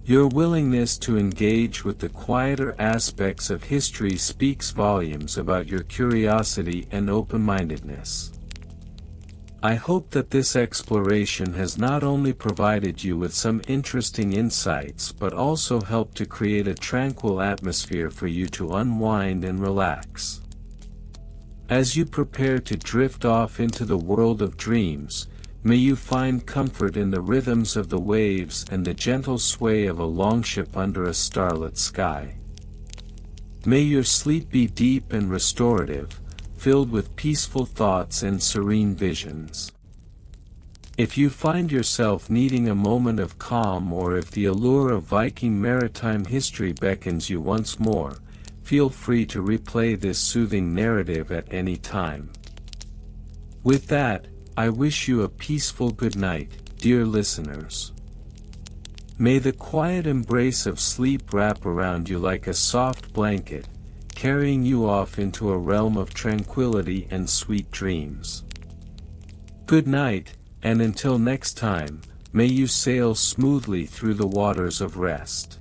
S1: Your willingness to engage with the quieter aspects of history speaks volumes about your curiosity and open-mindedness. I hope that this exploration has not only provided you with some interesting insights but also helped to create a tranquil atmosphere for you to unwind and relax. As you prepare to drift off into the world of dreams, may you find comfort in the rhythms of the waves and the gentle sway of a longship under a starlit sky. May your sleep be deep and restorative, filled with peaceful thoughts and serene visions. If you find yourself needing a moment of calm, or if the allure of Viking maritime history beckons you once more, feel free to replay this soothing narrative at any time. With that, I wish you a peaceful good night, dear listeners. May the quiet embrace of sleep wrap around you like a soft blanket, carrying you off into a realm of tranquility and sweet dreams. Good night, and until next time, may you sail smoothly through the waters of rest.